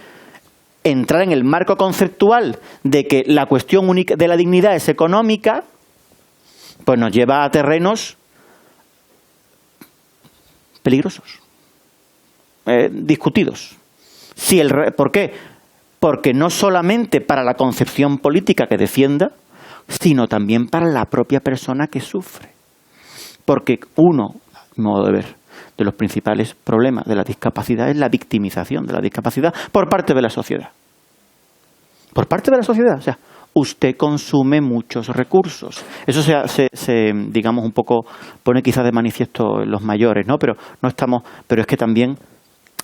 entrar en el marco conceptual de que la cuestión única de la dignidad es económica, pues nos lleva a terrenos peligrosos, discutidos. ¿Por qué? Porque no solamente para la concepción política que defienda, sino también para la propia persona que sufre. Porque a mi modo de ver, de los principales problemas de la discapacidad es la victimización de la discapacidad por parte de la sociedad. Por parte de la sociedad. O sea, usted consume muchos recursos. Eso digamos, un poco pone quizás de manifiesto en los mayores, ¿no? Pero es que también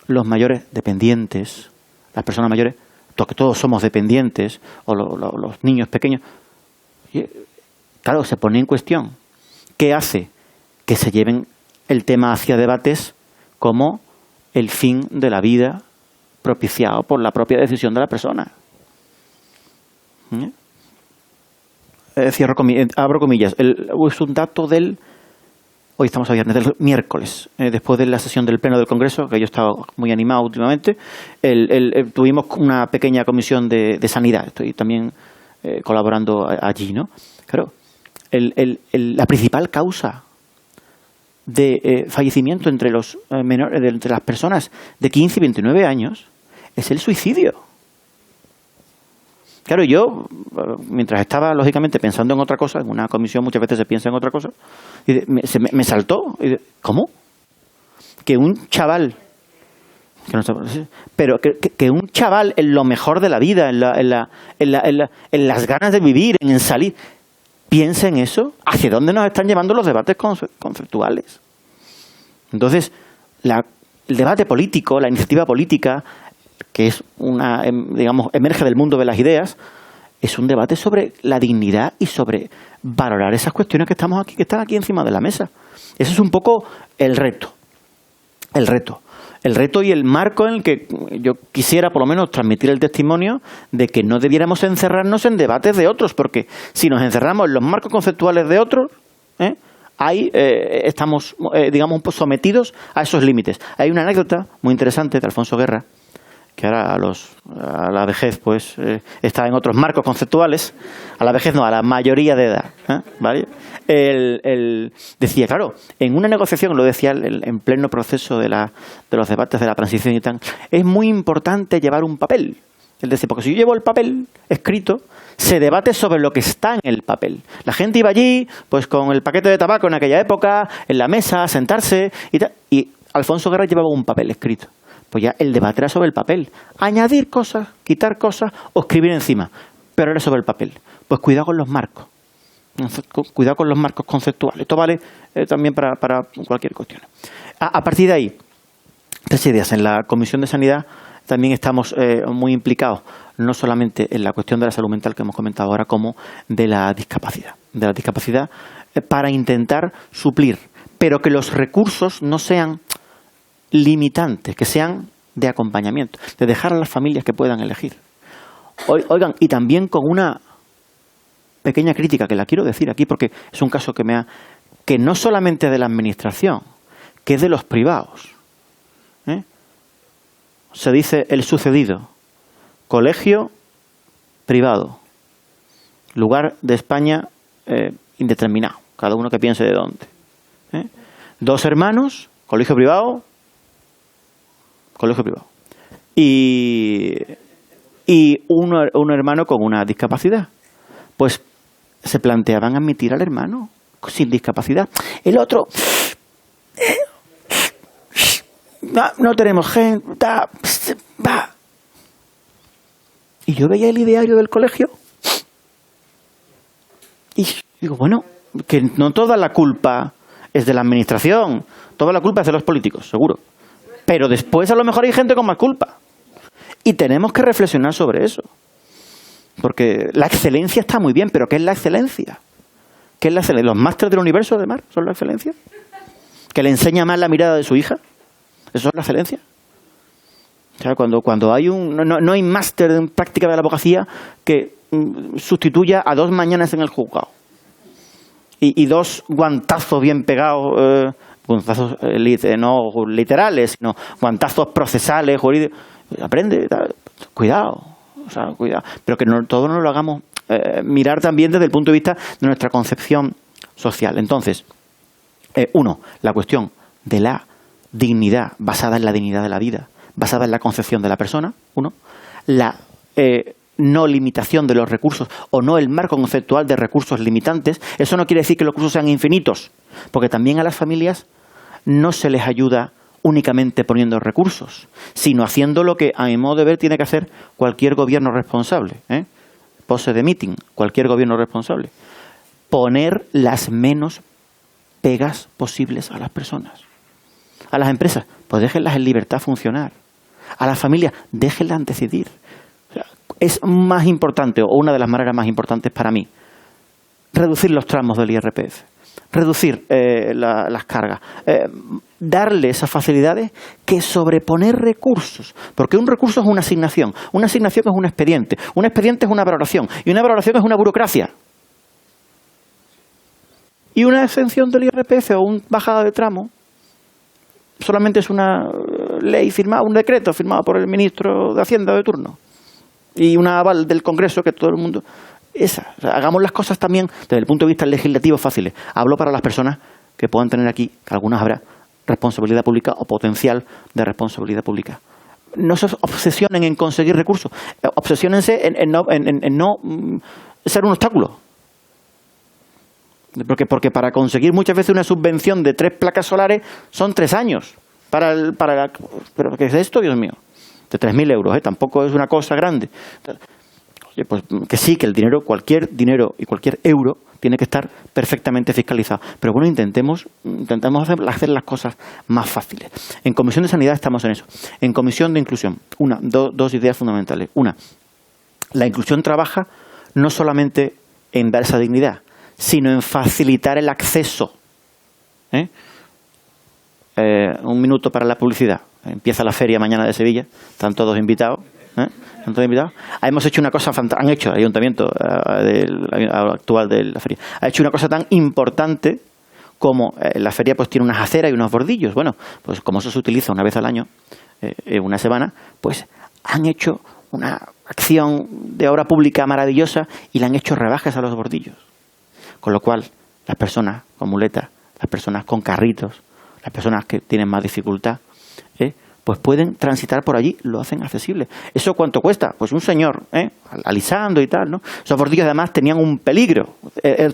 los mayores dependientes, las personas mayores, que todos somos dependientes, o los niños pequeños, claro, se pone en cuestión. ¿Qué hace? Que se lleven el tema hacia debates como el fin de la vida propiciado por la propia decisión de la persona. Abro comillas. Es un dato hoy estamos a viernes, del miércoles, después de la sesión del Pleno del Congreso, que yo he estado muy animado últimamente. Tuvimos una pequeña comisión de sanidad. Estoy también colaborando allí, ¿no? Claro, la principal causa de fallecimiento entre los menores, entre las personas de 15 y 29 años es el suicidio. Claro, yo, mientras estaba, lógicamente, pensando en otra cosa, en una comisión muchas veces se piensa en otra cosa, y me saltó. ¿Cómo? Que un chaval, que un chaval en lo mejor de la vida, en las ganas de vivir, en salir, piense en eso. ¿Hacia dónde nos están llevando los debates conceptuales? Entonces, el debate político, la iniciativa política, que es digamos, emerge del mundo de las ideas, es un debate sobre la dignidad y sobre valorar esas cuestiones que están aquí encima de la mesa. Ese es un poco el reto. El reto y el marco en el que yo quisiera por lo menos transmitir el testimonio de que no debiéramos encerrarnos en debates de otros, porque si nos encerramos en los marcos conceptuales de otros, ahí estamos, digamos, un poco sometidos a esos límites. Hay una anécdota muy interesante de Alfonso Guerra, que ahora a la vejez pues está en otros marcos conceptuales. A la vejez no, a la mayoría de edad, ¿vale? Él decía, claro, en una negociación, lo decía en pleno proceso de los debates de la transición y tal, es muy importante llevar un papel. Él decía, porque si yo llevo el papel escrito, se debate sobre lo que está en el papel. La gente iba allí, pues con el paquete de tabaco en aquella época, en la mesa, a sentarse y tal, y Alfonso Guerra llevaba un papel escrito. Pues ya el debate era sobre el papel. Añadir cosas, quitar cosas o escribir encima. Pero era sobre el papel. Pues cuidado con los marcos. Cuidado con los marcos conceptuales. Esto vale también para cualquier cuestión. A partir de ahí, 3 ideas. En la Comisión de Sanidad también estamos muy implicados, no solamente en la cuestión de la salud mental que hemos comentado ahora, como de la discapacidad. De la discapacidad para intentar suplir pero que los recursos no sean limitantes, que sean de acompañamiento, de dejar a las familias que puedan elegir. Oigan, y también con una pequeña crítica que la quiero decir aquí porque es un caso que no solamente de la administración, que es de los privados. Se dice el sucedido: colegio privado, lugar de España indeterminado, cada uno que piense de dónde. 2 hermanos, colegio privado. Y un hermano con una discapacidad. Pues se planteaban admitir al hermano sin discapacidad. El otro, no tenemos gente. Y yo veía el ideario del colegio y digo, bueno, que no toda la culpa es de la administración, toda la culpa es de los políticos, seguro. Pero después a lo mejor hay gente con más culpa. Y tenemos que reflexionar sobre eso. Porque la excelencia está muy bien, pero ¿qué es la excelencia? ¿Qué es la excelencia? ¿Los másteres del universo de Mar son la excelencia? ¿Que le enseña más la mirada de su hija? ¿Eso es la excelencia? O sea, cuando hay no hay máster en práctica de la abogacía que sustituya a 2 mañanas en el juzgado. Y 2 guantazos bien pegados, guantazos no literales, sino guantazos procesales, jurídicos. Aprende, cuidado, o sea, cuidado. Pero que todo no lo hagamos mirar también desde el punto de vista de nuestra concepción social. Entonces, la cuestión de la dignidad, basada en la dignidad de la vida, basada en la concepción de la persona, la no limitación de los recursos o no el marco conceptual de recursos limitantes. Eso no quiere decir que los recursos sean infinitos, porque también a las familias no se les ayuda únicamente poniendo recursos, sino haciendo lo que, a mi modo de ver, tiene que hacer cualquier gobierno responsable. Pose de meeting, cualquier gobierno responsable. Poner las menos pegas posibles a las personas. A las empresas, pues déjenlas en libertad funcionar. A las familias, déjenlas decidir. O sea, es más importante, o una de las maneras más importantes para mí, reducir los tramos del IRPF, reducir las cargas, darle esas facilidades que sobreponer recursos. Porque un recurso es una asignación es un expediente es una valoración, y una valoración es una burocracia. Y una exención del IRPF o una bajada de tramo solamente es una ley firmada, un decreto firmado por el ministro de Hacienda de turno y una aval del Congreso que todo el mundo... O sea, hagamos las cosas también desde el punto de vista legislativo fáciles. Hablo para las personas que puedan tener aquí, que algunas habrá, responsabilidad pública o potencial de responsabilidad pública. No se obsesionen en conseguir recursos, obsesiónense en no ser un obstáculo. Porque para conseguir muchas veces una subvención de 3 placas solares son 3 años. ¿Pero qué es esto, Dios mío? De 3.000 euros, tampoco es una cosa grande. Oye, pues que sí, que el dinero, cualquier dinero y cualquier euro tiene que estar perfectamente fiscalizado. Pero bueno, intentemos hacer las cosas más fáciles. En Comisión de Sanidad estamos en eso. En Comisión de Inclusión, dos ideas fundamentales. Una, la inclusión trabaja no solamente en dar esa dignidad, sino en facilitar el acceso. Un minuto para la publicidad. Empieza la feria mañana de Sevilla, están todos invitados. Hemos hecho una cosa fantástica, han hecho el ayuntamiento actual de la feria, ha hecho una cosa tan importante como la feria pues tiene unas aceras y unos bordillos. Bueno, pues como eso se utiliza una vez al año, una semana, pues han hecho una acción de obra pública maravillosa y le han hecho rebajas a los bordillos. Con lo cual, las personas con muletas, las personas con carritos, las personas que tienen más dificultad, pues pueden transitar por allí, lo hacen accesible. ¿Eso cuánto cuesta? Pues un señor, alisando y tal, ¿no? Esos bordillos además tenían un peligro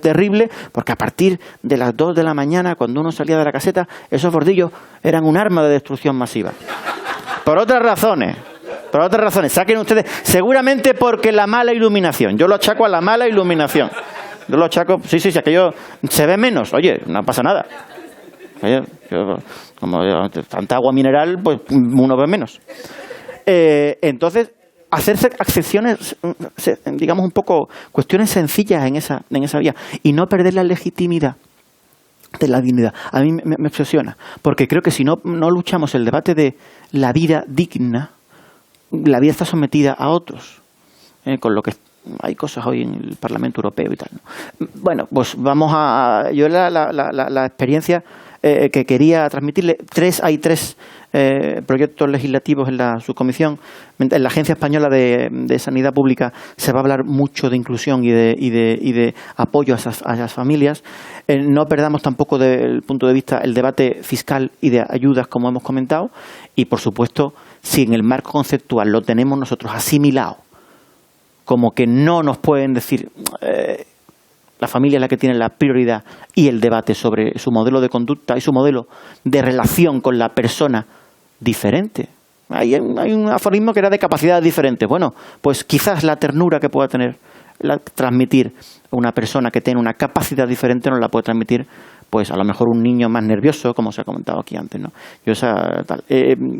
terrible, porque a partir de las 2 de la mañana, cuando uno salía de la caseta, esos bordillos eran un arma de destrucción masiva. Por otras razones, saquen ustedes, seguramente porque la mala iluminación. Yo lo achaco a la mala iluminación. Yo lo achaco, sí, aquello se ve menos. Oye, no pasa nada. Oye, como tanta agua mineral, pues uno ve menos. Entonces, hacerse excepciones, digamos un poco, cuestiones sencillas en esa vía y no perder la legitimidad de la dignidad. A mí me obsesiona, porque creo que si no luchamos el debate de la vida digna, la vida está sometida a otros, con lo que hay cosas hoy en el Parlamento Europeo y tal, ¿no? Bueno, pues vamos a... Yo la experiencia que quería transmitirle, hay tres proyectos legislativos en la subcomisión. En la Agencia Española de Sanidad Pública se va a hablar mucho de inclusión y de apoyo a las familias. No perdamos tampoco del punto de vista el debate fiscal y de ayudas, como hemos comentado, y por supuesto, si en el marco conceptual lo tenemos nosotros asimilado, como que no nos pueden decir la familia es la que tiene la prioridad y el debate sobre su modelo de conducta y su modelo de relación con la persona diferente. Hay un aforismo que era de capacidades diferentes. Bueno, pues quizás la ternura que pueda tener, transmitir una persona que tiene una capacidad diferente no la puede transmitir, pues a lo mejor un niño más nervioso, como se ha comentado aquí antes, ¿no?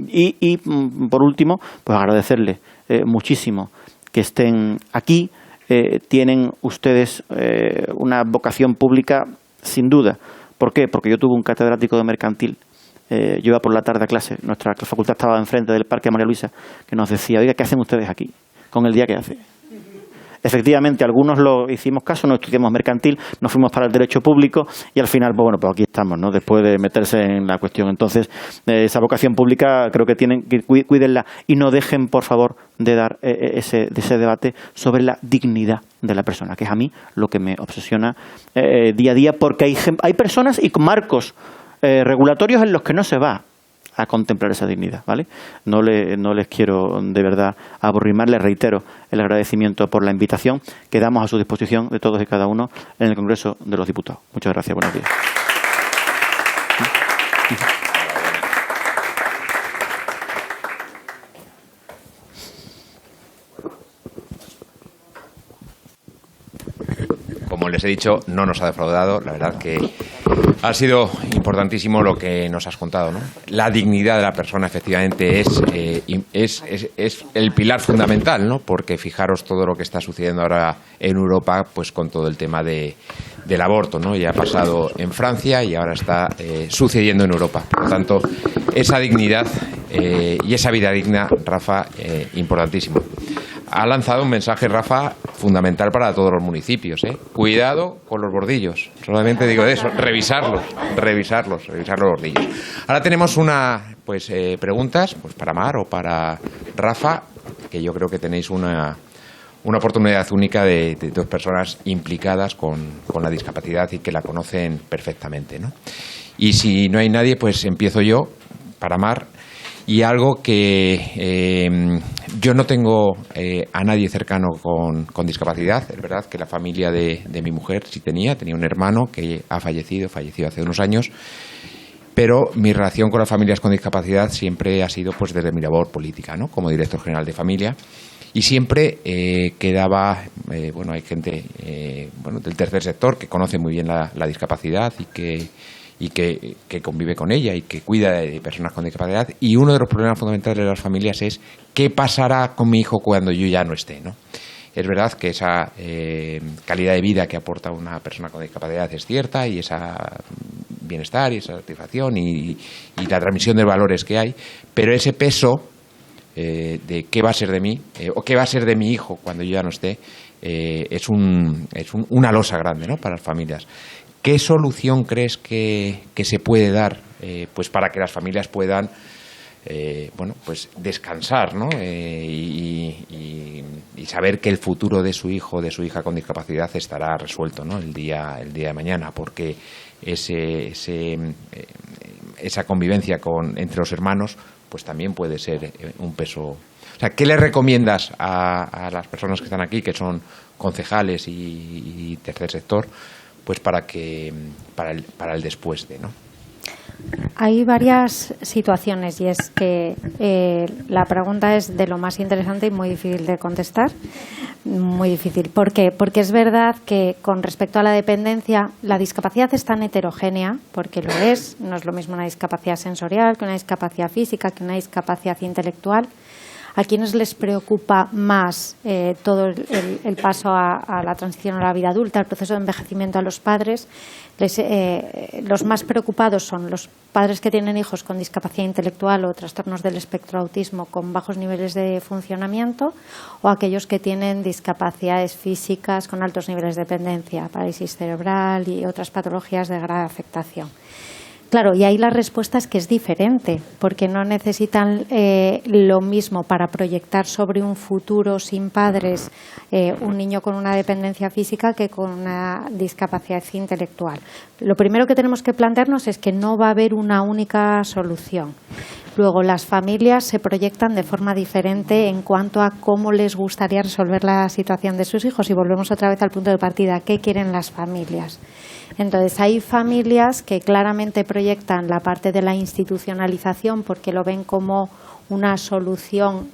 Y por último, pues agradecerle muchísimo que estén aquí. Tienen ustedes una vocación pública sin duda. ¿Por qué? Porque yo tuve un catedrático de mercantil. Yo iba por la tarde a clase, nuestra facultad estaba enfrente del Parque María Luisa, que nos decía, oiga, ¿qué hacen ustedes aquí con el día que hace? Efectivamente, algunos lo hicimos caso, no estudiamos mercantil, nos fuimos para el derecho público y al final, pues bueno, pues aquí estamos, ¿no? Después de meterse en la cuestión. Entonces, esa vocación pública creo que tienen que cuídenla y no dejen, por favor, de dar ese debate sobre la dignidad de la persona, que es a mí lo que me obsesiona día a día, porque hay personas y marcos regulatorios en los que no se va a contemplar esa dignidad, ¿vale? No les quiero de verdad aburrir más, les reitero el agradecimiento por la invitación que damos a su disposición de todos y cada uno en el Congreso de los Diputados. Muchas gracias, buenos días. Como les he dicho, no nos ha defraudado. La verdad que ha sido importantísimo lo que nos has contado, ¿no? La dignidad de la persona, efectivamente, es el pilar fundamental, ¿no? Porque fijaros todo lo que está sucediendo ahora en Europa, pues con todo el tema del aborto, ¿no? Ya ha pasado en Francia y ahora está sucediendo en Europa. Por lo tanto, esa dignidad y esa vida digna, Rafa, importantísimo. Ha lanzado un mensaje, Rafa, fundamental para todos los municipios, ¿eh? Cuidado con los bordillos. Solamente digo eso, revisar los bordillos. Ahora tenemos preguntas pues para Mar o para Rafa, que yo creo que tenéis una oportunidad única de dos personas implicadas con la discapacidad y que la conocen perfectamente, ¿no? Y si no hay nadie, pues empiezo yo para Mar. Y algo que yo no tengo a nadie cercano con discapacidad. Es verdad que la familia de mi mujer sí tenía un hermano que falleció hace unos años, pero mi relación con las familias con discapacidad siempre ha sido pues desde mi labor política, ¿no? Como director general de familia. Y siempre quedaba, hay gente del tercer sector que conoce muy bien la discapacidad y que convive con ella y que cuida de personas con discapacidad. Y uno de los problemas fundamentales de las familias es qué pasará con mi hijo cuando yo ya no esté, ¿no? Es verdad que esa calidad de vida que aporta una persona con discapacidad es cierta, y ese bienestar y esa satisfacción y la transmisión de valores que hay, pero ese peso de qué va a ser de mí o qué va a ser de mi hijo cuando yo ya no esté es una losa grande, ¿no? Para las familias. ¿Qué solución crees que se puede dar pues para que las familias puedan pues descansar, ¿no? Y saber que el futuro de su hijo o de su hija con discapacidad estará resuelto, ¿no? el día de mañana, porque esa convivencia entre los hermanos pues también puede ser un peso. O sea, ¿qué le recomiendas a las personas que están aquí, que son concejales y tercer sector, pues para el después de, ¿no? Hay varias situaciones, y es que la pregunta es de lo más interesante y muy difícil de contestar. Muy difícil. ¿Por qué? Porque es verdad que con respecto a la dependencia, la discapacidad es tan heterogénea, porque lo es. No es lo mismo una discapacidad sensorial que una discapacidad física, que una discapacidad intelectual. a quienes les preocupa más todo el paso a la transición a la vida adulta, el proceso de envejecimiento a los padres. Los más preocupados son los padres que tienen hijos con discapacidad intelectual o trastornos del espectro autismo con bajos niveles de funcionamiento, o aquellos que tienen discapacidades físicas con altos niveles de dependencia, parálisis cerebral y otras patologías de grave afectación. Claro, y ahí la respuesta es que es diferente, porque no necesitan lo mismo para proyectar sobre un futuro sin padres un niño con una dependencia física que con una discapacidad intelectual. Lo primero que tenemos que plantearnos es que no va a haber una única solución. Luego, las familias se proyectan de forma diferente en cuanto a cómo les gustaría resolver la situación de sus hijos. Y volvemos otra vez al punto de partida, ¿qué quieren las familias? Entonces, hay familias que claramente proyectan la parte de la institucionalización porque lo ven como una solución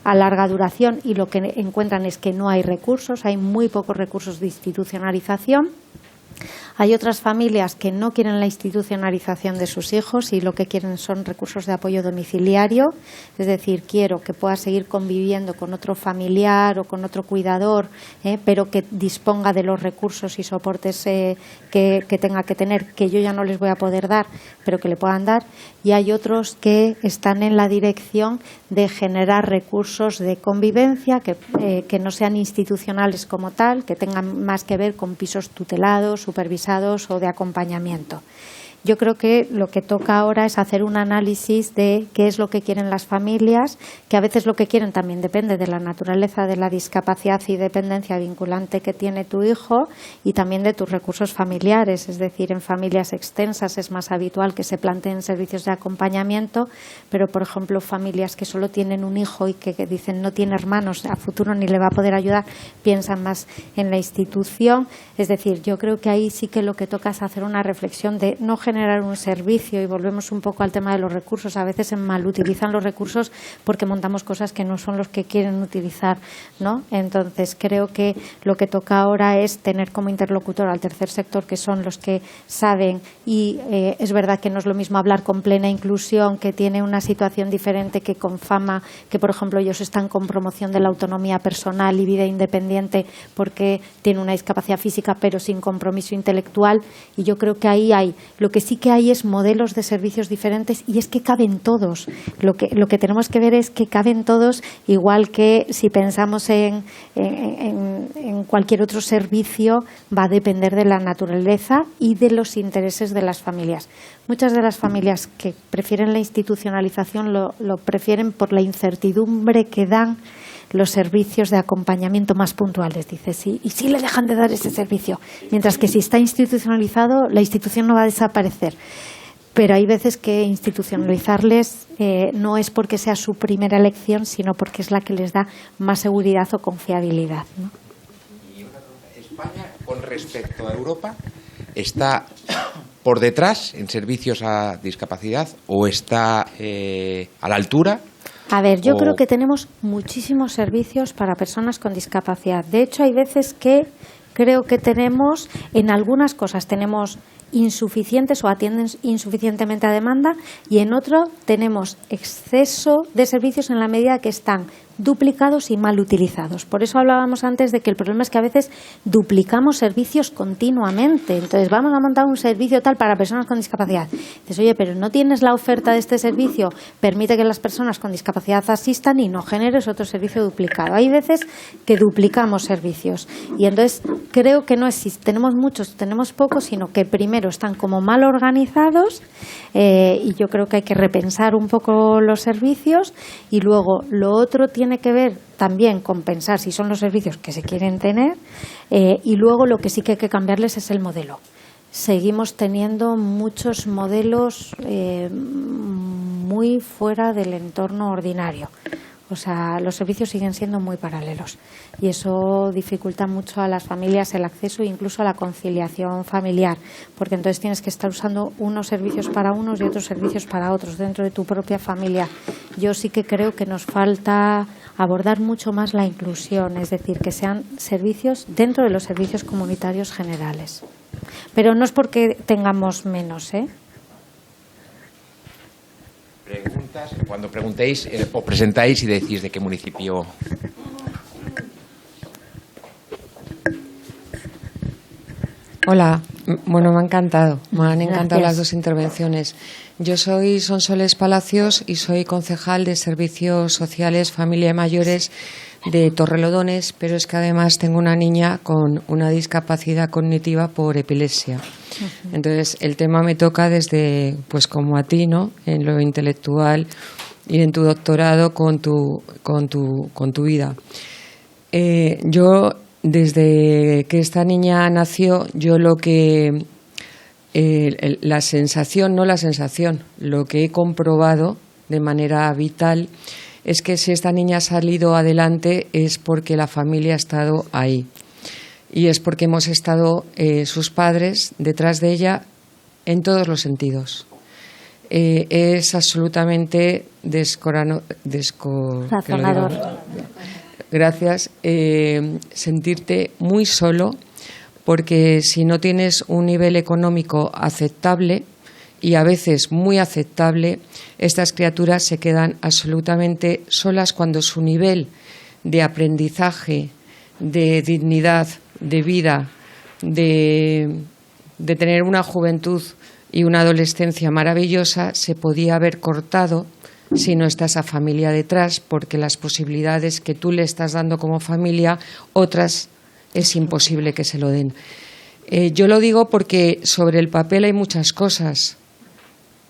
a larga duración, y lo que encuentran es que no hay recursos, hay muy pocos recursos de institucionalización. Hay otras familias que no quieren la institucionalización de sus hijos y lo que quieren son recursos de apoyo domiciliario, es decir, quiero que pueda seguir conviviendo con otro familiar o con otro cuidador, pero que disponga de los recursos y soportes que tenga que tener, que yo ya no les voy a poder dar, pero que le puedan dar. Y hay otros que están en la dirección de generar recursos de convivencia que no sean institucionales como tal, que tengan más que ver con pisos tutelados, supervisados o de acompañamiento. Yo creo que lo que toca ahora es hacer un análisis de qué es lo que quieren las familias, que a veces lo que quieren también depende de la naturaleza de la discapacidad y dependencia vinculante que tiene tu hijo y también de tus recursos familiares. Es decir, en familias extensas es más habitual que se planteen servicios de acompañamiento, pero, por ejemplo, familias que solo tienen un hijo y que dicen no tiene hermanos, a futuro ni le va a poder ayudar, piensan más en la institución. Es decir, yo creo que ahí sí que lo que toca es hacer una reflexión de no generar un servicio, y volvemos un poco al tema de los recursos. A veces se malutilizan los recursos porque montamos cosas que no son los que quieren utilizar, ¿no? Entonces creo que lo que toca ahora es tener como interlocutor al tercer sector, que son los que saben, y es verdad que no es lo mismo hablar con plena inclusión, que tiene una situación diferente, que con Fama, que por ejemplo ellos están con promoción de la autonomía personal y vida independiente porque tiene una discapacidad física pero sin compromiso intelectual. Y yo creo que ahí hay, lo que sí que hay es modelos de servicios diferentes, y es que caben todos. Lo que tenemos que ver es que caben todos, igual que si pensamos en cualquier otro servicio, va a depender de la naturaleza y de los intereses de las familias. Muchas de las familias que prefieren la institucionalización lo prefieren por la incertidumbre que dan los servicios de acompañamiento más puntuales. Dice, sí, y sí le dejan de dar ese servicio. Mientras que si está institucionalizado, la institución no va a desaparecer. Pero hay veces que institucionalizarles no es porque sea su primera elección, sino porque es la que les da más seguridad o confiabilidad, ¿no? Y una pregunta, ¿España, con respecto a Europa, está por detrás en servicios a discapacidad o está a la altura? A ver, yo creo que tenemos muchísimos servicios para personas con discapacidad. De hecho, hay veces que creo que tenemos, en algunas cosas tenemos insuficientes o atienden insuficientemente a demanda, y en otro tenemos exceso de servicios en la medida que están duplicados y mal utilizados. Por eso hablábamos antes de que el problema es que a veces duplicamos servicios continuamente. Entonces vamos a montar un servicio tal para personas con discapacidad. Dices, oye, pero no tienes la oferta de este servicio, permite que las personas con discapacidad asistan y no generes otro servicio duplicado. Hay veces que duplicamos servicios, y entonces creo que no existe, tenemos muchos, tenemos pocos, sino que primero están como mal organizados, y yo creo que hay que repensar un poco los servicios, y luego lo otro tiene que ver también con pensar si son los servicios que se quieren tener, y luego lo que sí que hay que cambiarles es el modelo. Seguimos teniendo muchos modelos muy fuera del entorno ordinario. O sea, los servicios siguen siendo muy paralelos, y eso dificulta mucho a las familias el acceso e incluso a la conciliación familiar, porque entonces tienes que estar usando unos servicios para unos y otros servicios para otros dentro de tu propia familia. Yo sí que creo que nos falta abordar mucho más la inclusión, es decir, que sean servicios dentro de los servicios comunitarios generales. Pero no es porque tengamos menos, Pregunta Cuando preguntéis, os presentáis y decís de qué municipio. Hola, bueno, me ha encantado, me han encantado Gracias. las dos intervenciones. Yo soy Sonsoles Palacios y soy concejal de Servicios Sociales, Familia y Mayores de Torrelodones, pero es que además tengo una niña con una discapacidad cognitiva por epilepsia. Entonces, el tema me toca desde, pues como a ti, ¿no?, en lo intelectual y en tu doctorado con tu vida. Yo, desde que esta niña nació, yo lo que lo que he comprobado de manera vital es que si esta niña ha salido adelante es porque la familia ha estado ahí. Y es porque hemos estado, sus padres, detrás de ella en todos los sentidos. Es absolutamente Razonador. Gracias. Sentirte muy solo, porque si no tienes un nivel económico aceptable, y a veces muy aceptable, estas criaturas se quedan absolutamente solas cuando su nivel de aprendizaje, de dignidad, de vida, de tener una juventud y una adolescencia maravillosa se podía haber cortado si no está esa familia detrás, porque las posibilidades que tú le estás dando como familia, otras es imposible que se lo den. Yo lo digo porque sobre el papel hay muchas cosas.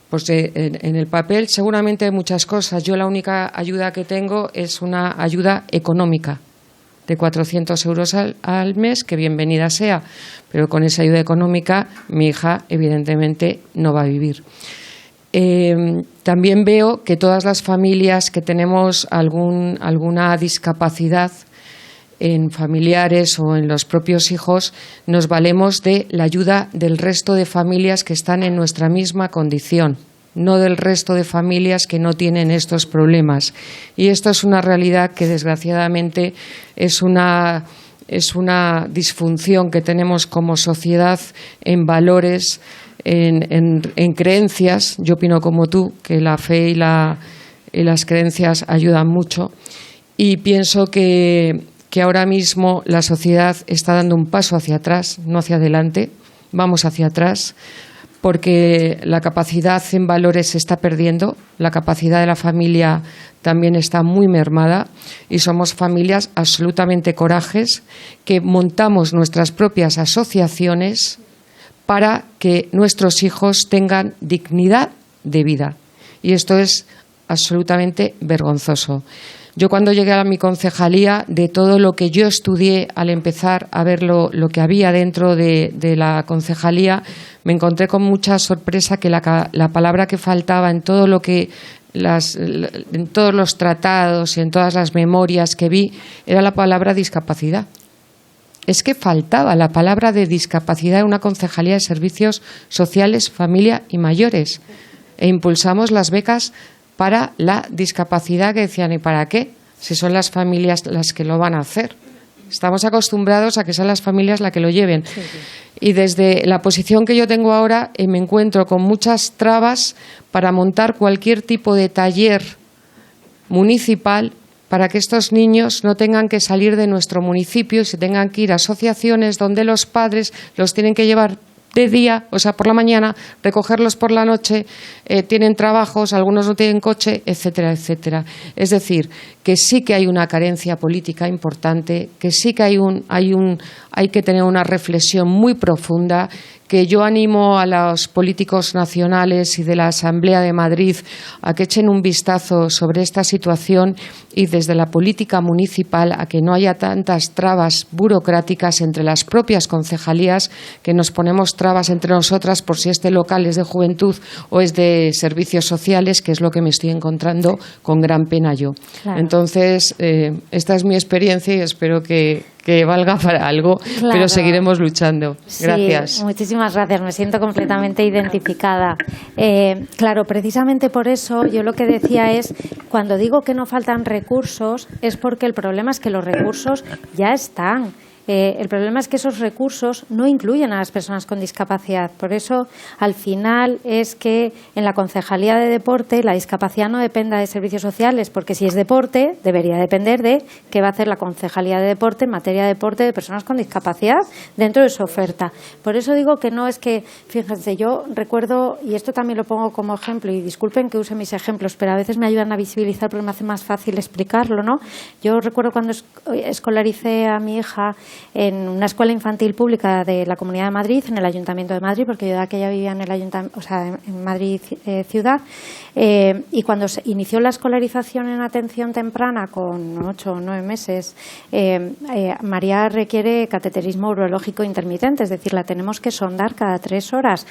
Pues en el papel seguramente hay muchas cosas. Yo la única ayuda que tengo es una ayuda económica de 400 euros al mes, que bienvenida sea, pero con esa ayuda económica mi hija evidentemente no va a vivir. También veo que todas las familias que tenemos alguna discapacidad en familiares o en los propios hijos, nos valemos de la ayuda del resto de familias que están en nuestra misma condición, no del resto de familias que no tienen estos problemas. Y esto es una realidad que desgraciadamente es una disfunción que tenemos como sociedad en valores, en creencias. Yo opino como tú, que la fe y las creencias ayudan mucho, y pienso que ahora mismo la sociedad está dando un paso hacia atrás, no hacia adelante, vamos hacia atrás, porque la capacidad en valores se está perdiendo, la capacidad de la familia también está muy mermada, y somos familias absolutamente corajes que montamos nuestras propias asociaciones para que nuestros hijos tengan dignidad de vida. Y esto es absolutamente vergonzoso. Yo cuando llegué a mi concejalía, de todo lo que yo estudié al empezar a ver lo que había dentro de la concejalía, me encontré con mucha sorpresa que la palabra que faltaba en todo lo que en todos los tratados y en todas las memorias que vi era la palabra discapacidad. Es que faltaba la palabra de discapacidad en una concejalía de servicios sociales, familia y mayores. E impulsamos las becas para la discapacidad, que decían, ¿y para qué? Si son las familias las que lo van a hacer. Estamos acostumbrados a que sean las familias las que lo lleven. Sí, sí. Y desde la posición que yo tengo ahora me encuentro con muchas trabas para montar cualquier tipo de taller municipal para que estos niños no tengan que salir de nuestro municipio y se tengan que ir a asociaciones donde los padres los tienen que llevar de día, o sea, por la mañana, recogerlos por la noche, tienen trabajos, algunos no tienen coche, etcétera, etcétera. Es decir, que sí que hay una carencia política importante, que sí que hay que tener una reflexión muy profunda, que yo animo a los políticos nacionales y de la Asamblea de Madrid a que echen un vistazo sobre esta situación, y desde la política municipal a que no haya tantas trabas burocráticas entre las propias concejalías, que nos ponemos trabas entre nosotras por si este local es de juventud o es de servicios sociales, que es lo que me estoy encontrando con gran pena yo. Claro. Entonces, esta es mi experiencia y espero que valga para algo, claro, pero seguiremos luchando. Gracias. Sí, muchísimas gracias. Me siento completamente identificada. Claro, precisamente por eso yo lo que decía es, cuando digo que no faltan recursos, es porque el problema es que los recursos ya están. El problema es que esos recursos no incluyen a las personas con discapacidad. Por eso, al final, es que en la Concejalía de Deporte la discapacidad no dependa de servicios sociales, porque si es deporte, debería depender de qué va a hacer la Concejalía de Deporte en materia de deporte de personas con discapacidad dentro de su oferta. Por eso digo que no es que, fíjense, yo recuerdo, y esto también lo pongo como ejemplo, y disculpen que use mis ejemplos, pero a veces me ayudan a visibilizar porque me hace más fácil explicarlo, ¿no? Yo recuerdo cuando escolaricé a mi hija en una escuela infantil pública de la Comunidad de Madrid, en el Ayuntamiento de Madrid, porque yo de aquella vivía en el Ayuntamiento, o sea, en Madrid ciudad, y cuando se inició la escolarización en atención temprana con 8 o 9 meses, María requiere cateterismo urológico intermitente, es decir, la tenemos que sondar cada 3 horas.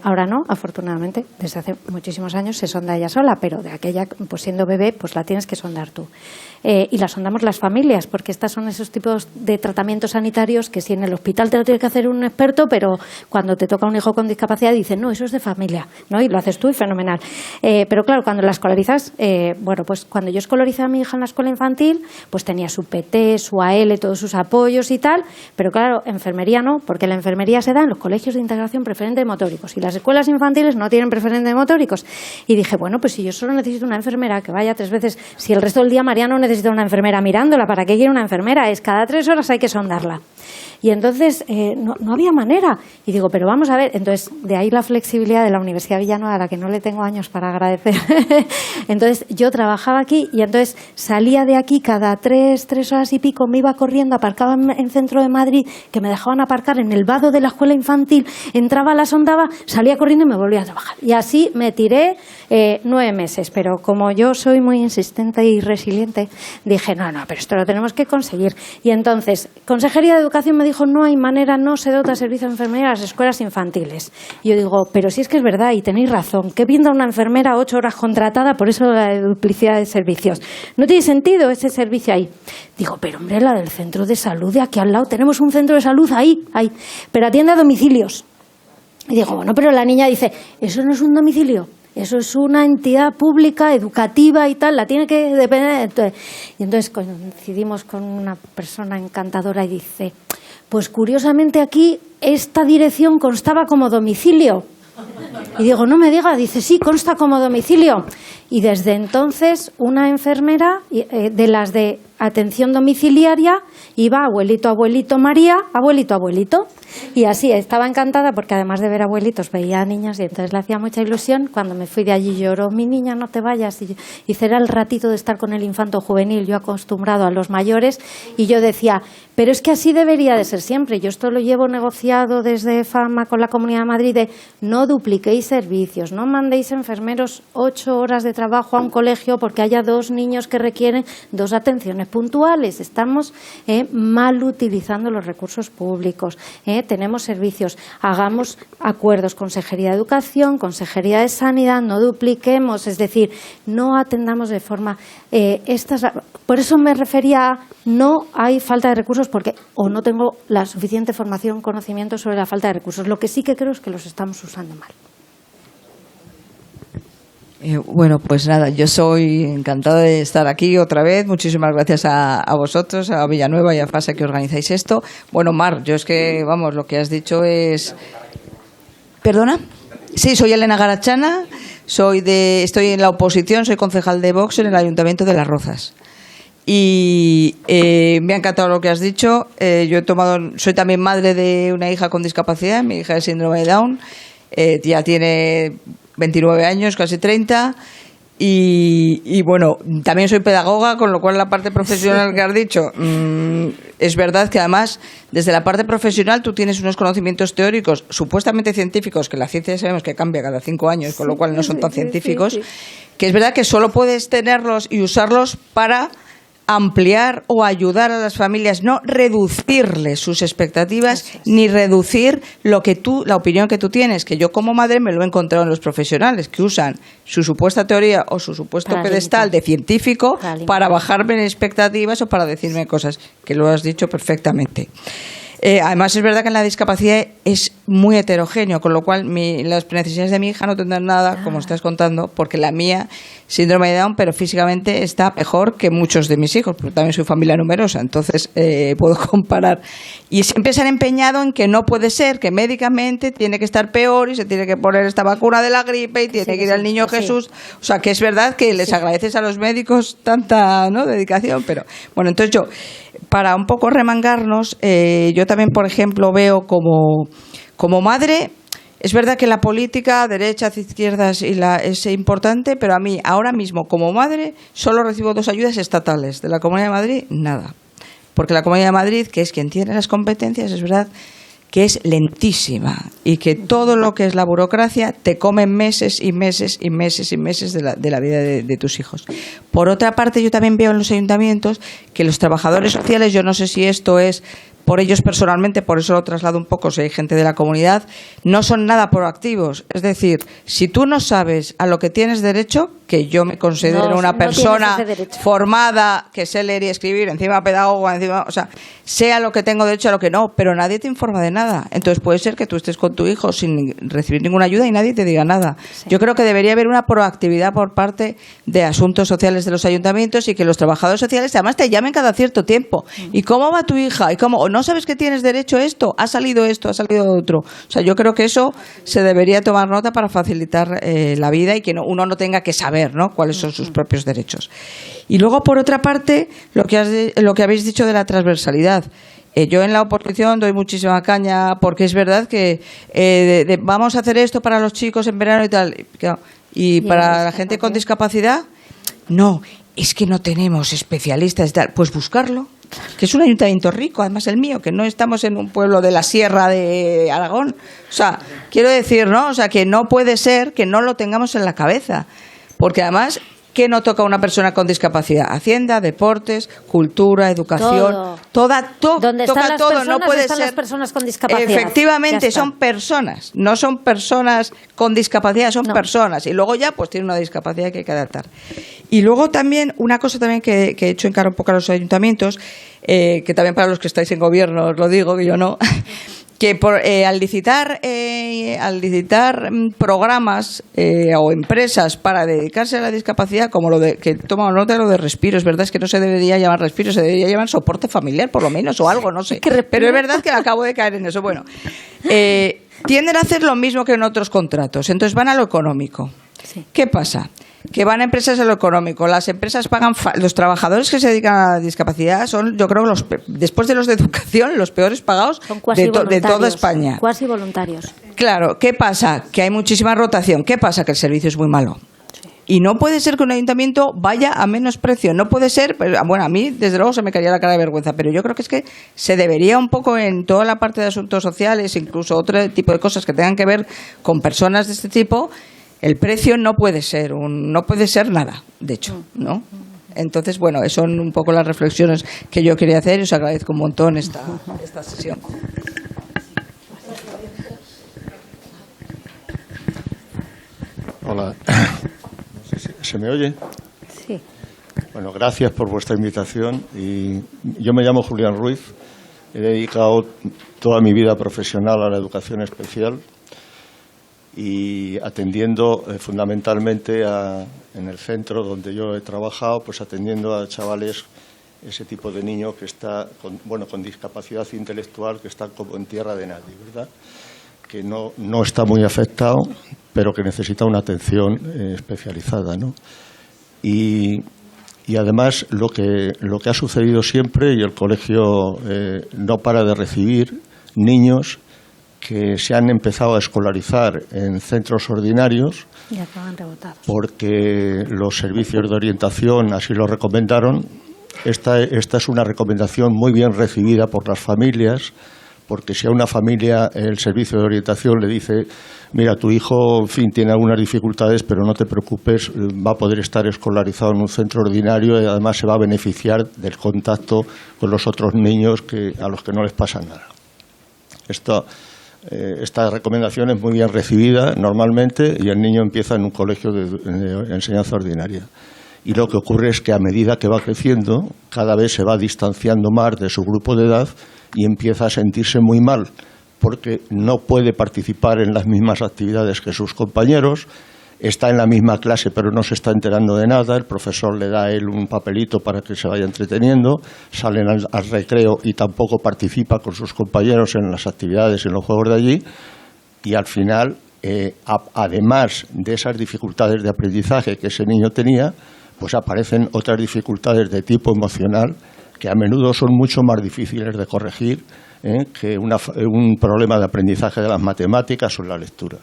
Ahora no, afortunadamente, desde hace muchísimos años se sonda ella sola, pero de aquella, pues siendo bebé, pues la tienes que sondar tú. Y la sondamos las familias, porque estas son esos tipos de tratamientos sanitarios que si en el hospital te lo tiene que hacer un experto, pero cuando te toca un hijo con discapacidad dicen, no, eso es de familia, ¿no? Y lo haces tú y fenomenal. Pero claro, cuando la escolarizas, bueno, pues cuando yo escolaricé a mi hija en la escuela infantil, pues tenía su PT, su AL, todos sus apoyos y tal, pero claro, enfermería no, porque la enfermería se da en los colegios de integración preferente de motóricos y las escuelas infantiles no tienen preferente de motóricos. Y dije, bueno, pues si yo solo necesito una enfermera que vaya 3 veces, si el resto del día María no necesita una enfermera mirándola, ¿para qué quiere una enfermera? Es cada 3 horas hay que sondarla. Y entonces no había manera. Y digo, pero vamos a ver. Entonces, de ahí la flexibilidad de la Universidad de Villanueva, a la que no le tengo años para agradecer. Entonces, yo trabajaba aquí y entonces salía de aquí cada 3 horas y pico, me iba corriendo, aparcaba en el centro de Madrid, que me dejaban aparcar en el vado de la escuela infantil, entraba, la sondaba, salía corriendo y me volvía a trabajar. Y así me tiré 9 meses. Pero como yo soy muy insistente y resiliente, dije, no, pero esto lo tenemos que conseguir. Y entonces, Consejería de Educación me dijo, no hay manera, no se dota servicio de enfermería a las escuelas infantiles. Y yo digo, pero si es que es verdad y tenéis razón, que viendo a una enfermera 8 horas contratada, por eso la duplicidad de servicios. No tiene sentido ese servicio ahí. Digo, pero hombre, la del centro de salud de aquí al lado, tenemos un centro de salud ahí, pero atiende a domicilios. Y digo, bueno, pero la niña dice, eso no es un domicilio. Eso es una entidad pública, educativa y tal, la tiene que depender. Y entonces coincidimos con una persona encantadora y dice, pues curiosamente aquí esta dirección constaba como domicilio. Y digo, no me diga, dice, sí, consta como domicilio. Y desde entonces una enfermera de las de atención domiciliaria iba abuelito, abuelito, María, abuelito, abuelito. Y así estaba encantada porque además de ver abuelitos veía a niños y entonces le hacía mucha ilusión. Cuando me fui de allí lloró, mi niña, no te vayas. Y será el ratito de estar con el infanto juvenil, yo acostumbrado a los mayores. Y yo decía, pero es que así debería de ser siempre. Yo esto lo llevo negociado desde Fama con la Comunidad de Madrid de no dupliquéis servicios, no mandéis enfermeros 8 horas de trabajo a un colegio porque haya 2 niños que requieren 2 atenciones puntuales. Estamos mal utilizando los recursos públicos. Tenemos servicios, hagamos acuerdos, Consejería de Educación, Consejería de Sanidad, no dupliquemos, es decir, no atendamos de forma... por eso me refería a no hay falta de recursos porque o no tengo la suficiente formación, conocimiento sobre la falta de recursos. Lo que sí que creo es que los estamos usando mal. Bueno, pues nada, yo soy encantada de estar aquí otra vez. Muchísimas gracias a vosotros, a Villanueva y a FASE que organizáis esto. Bueno, Mar, yo es que, vamos, lo que has dicho es... ¿Perdona? Sí, soy Elena Garachana, estoy en la oposición, soy concejal de Vox en el Ayuntamiento de Las Rozas. Y me ha encantado lo que has dicho. Soy también madre de una hija con discapacidad, mi hija de síndrome de Down, ya tiene 29 años, casi 30, y bueno, también soy pedagoga, con lo cual la parte profesional que has dicho, es verdad que además desde la parte profesional tú tienes unos conocimientos teóricos supuestamente científicos, que la ciencia sabemos que cambia cada 5 años, con lo cual no son tan científicos, que es verdad que solo puedes tenerlos y usarlos para ampliar o ayudar a las familias, no reducirles sus expectativas ni reducir la opinión que tú tienes, que yo como madre me lo he encontrado en los profesionales que usan su supuesta teoría o su supuesto pedestal de científico para bajarme en expectativas o para decirme cosas, que lo has dicho perfectamente. Además es verdad que en la discapacidad es muy heterogéneo, con lo cual las necesidades de mi hija no tendrán nada, como estás contando, porque la mía, síndrome de Down, pero físicamente está mejor que muchos de mis hijos, porque también soy familia numerosa, entonces puedo comparar. Y siempre se han empeñado en que no puede ser, que médicamente tiene que estar peor y se tiene que poner esta vacuna de la gripe y tiene que ir al niño Jesús. O sea, que es verdad que les agradeces a los médicos tanta, ¿no?, dedicación, pero bueno, entonces yo, para un poco remangarnos, yo también, por ejemplo, veo como madre, es verdad que la política, derechas, izquierdas, es importante, pero a mí, ahora mismo, como madre, solo recibo 2 ayudas estatales. De la Comunidad de Madrid, nada. Porque la Comunidad de Madrid, que es quien tiene las competencias, es verdad que es lentísima y que todo lo que es la burocracia te come meses y meses y meses y meses de la vida de tus hijos. Por otra parte, yo también veo en los ayuntamientos que los trabajadores sociales, yo no sé si esto es por ellos personalmente, por eso lo traslado un poco, si hay gente de la comunidad, no son nada proactivos. Es decir, si tú no sabes a lo que tienes derecho, que yo me considero una persona formada, que sé leer y escribir, encima pedagoga, encima, o sea, sé a lo que tengo derecho, a lo que no, pero nadie te informa de nada. Entonces puede ser que tú estés con tu hijo sin recibir ninguna ayuda y nadie te diga nada. Sí. Yo creo que debería haber una proactividad por parte de asuntos sociales de los ayuntamientos y que los trabajadores sociales además te llamen cada cierto tiempo. ¿Y cómo va tu hija? ¿Y cómo? ¿No sabes que tienes derecho a esto? ¿Ha salido esto? ¿Ha salido otro? O sea, yo creo que eso se debería tomar nota para facilitar la vida y que uno no tenga que saber, ¿no?, cuáles son sus propios derechos. Y luego, por otra parte, lo que habéis dicho de la transversalidad. Yo en la oposición doy muchísima caña porque es verdad que vamos a hacer esto para los chicos en verano y tal. Y para la gente con discapacidad, no, es que no tenemos especialistas y tal. Pues buscarlo, que es un ayuntamiento rico, además el mío, que no estamos en un pueblo de la sierra de Aragón. O sea, quiero decir, ¿no? O sea, que no puede ser que no lo tengamos en la cabeza. Porque además, ¿qué no toca a una persona con discapacidad? Hacienda, deportes, cultura, educación, toca todo. No puede ser. Las personas con discapacidad. Efectivamente, son personas, no son personas con discapacidad, son personas. Y luego ya, pues tienen una discapacidad que hay que adaptar. Y luego también, una cosa también que he hecho en cara un poco a los ayuntamientos, que también para los que estáis en gobierno os lo digo, que yo no. Que al licitar programas o empresas para dedicarse a la discapacidad, como que toma nota de lo de respiro, es verdad, es que no se debería llamar respiro, se debería llamar soporte familiar, por lo menos, o algo, no sé. Pero es verdad que acabo de caer en eso. Bueno, tienden a hacer lo mismo que en otros contratos, entonces van a lo económico. Sí. ¿Qué pasa? Que van a empresas a lo económico. Las empresas pagan, los trabajadores que se dedican a la discapacidad son, yo creo, después de los de educación, los peores pagados de toda España. Cuasi voluntarios. Claro, ¿qué pasa? Que hay muchísima rotación. ¿Qué pasa? Que el servicio es muy malo. Sí. Y no puede ser que un ayuntamiento vaya a menos precio. No puede ser, bueno, a mí desde luego se me caería la cara de vergüenza, pero yo creo que es que se debería un poco en toda la parte de asuntos sociales, incluso otro tipo de cosas que tengan que ver con personas de este tipo. El precio no puede ser nada, de hecho, ¿no? Entonces, bueno, son un poco las reflexiones que yo quería hacer y os agradezco un montón esta sesión. Hola, no sé si se me oye. Sí. Bueno, gracias por vuestra invitación. Y yo me llamo Julián Ruiz, he dedicado toda mi vida profesional a la educación especial y atendiendo fundamentalmente en el centro donde yo he trabajado, pues atendiendo a chavales, ese tipo de niño que está con discapacidad intelectual, que está como en tierra de nadie, ¿verdad? Que no está muy afectado, pero que necesita una atención especializada, ¿no? Y además lo que ha sucedido siempre, y el colegio no para de recibir niños que se han empezado a escolarizar en centros ordinarios porque los servicios de orientación así lo recomendaron. Esta es una recomendación muy bien recibida por las familias, porque si a una familia el servicio de orientación le dice, mira, tu hijo, en fin, tiene algunas dificultades, pero no te preocupes, va a poder estar escolarizado en un centro ordinario y además se va a beneficiar del contacto con los otros niños a los que no les pasa nada. Esta recomendación es muy bien recibida normalmente y el niño empieza en un colegio de enseñanza ordinaria. Y lo que ocurre es que a medida que va creciendo, cada vez se va distanciando más de su grupo de edad y empieza a sentirse muy mal porque no puede participar en las mismas actividades que sus compañeros, está en la misma clase pero no se está enterando de nada, el profesor le da a él un papelito para que se vaya entreteniendo, salen al recreo y tampoco participa con sus compañeros en las actividades y en los juegos de allí, y al final, además de esas dificultades de aprendizaje que ese niño tenía, pues aparecen otras dificultades de tipo emocional que a menudo son mucho más difíciles de corregir que un problema de aprendizaje de las matemáticas o la lectura.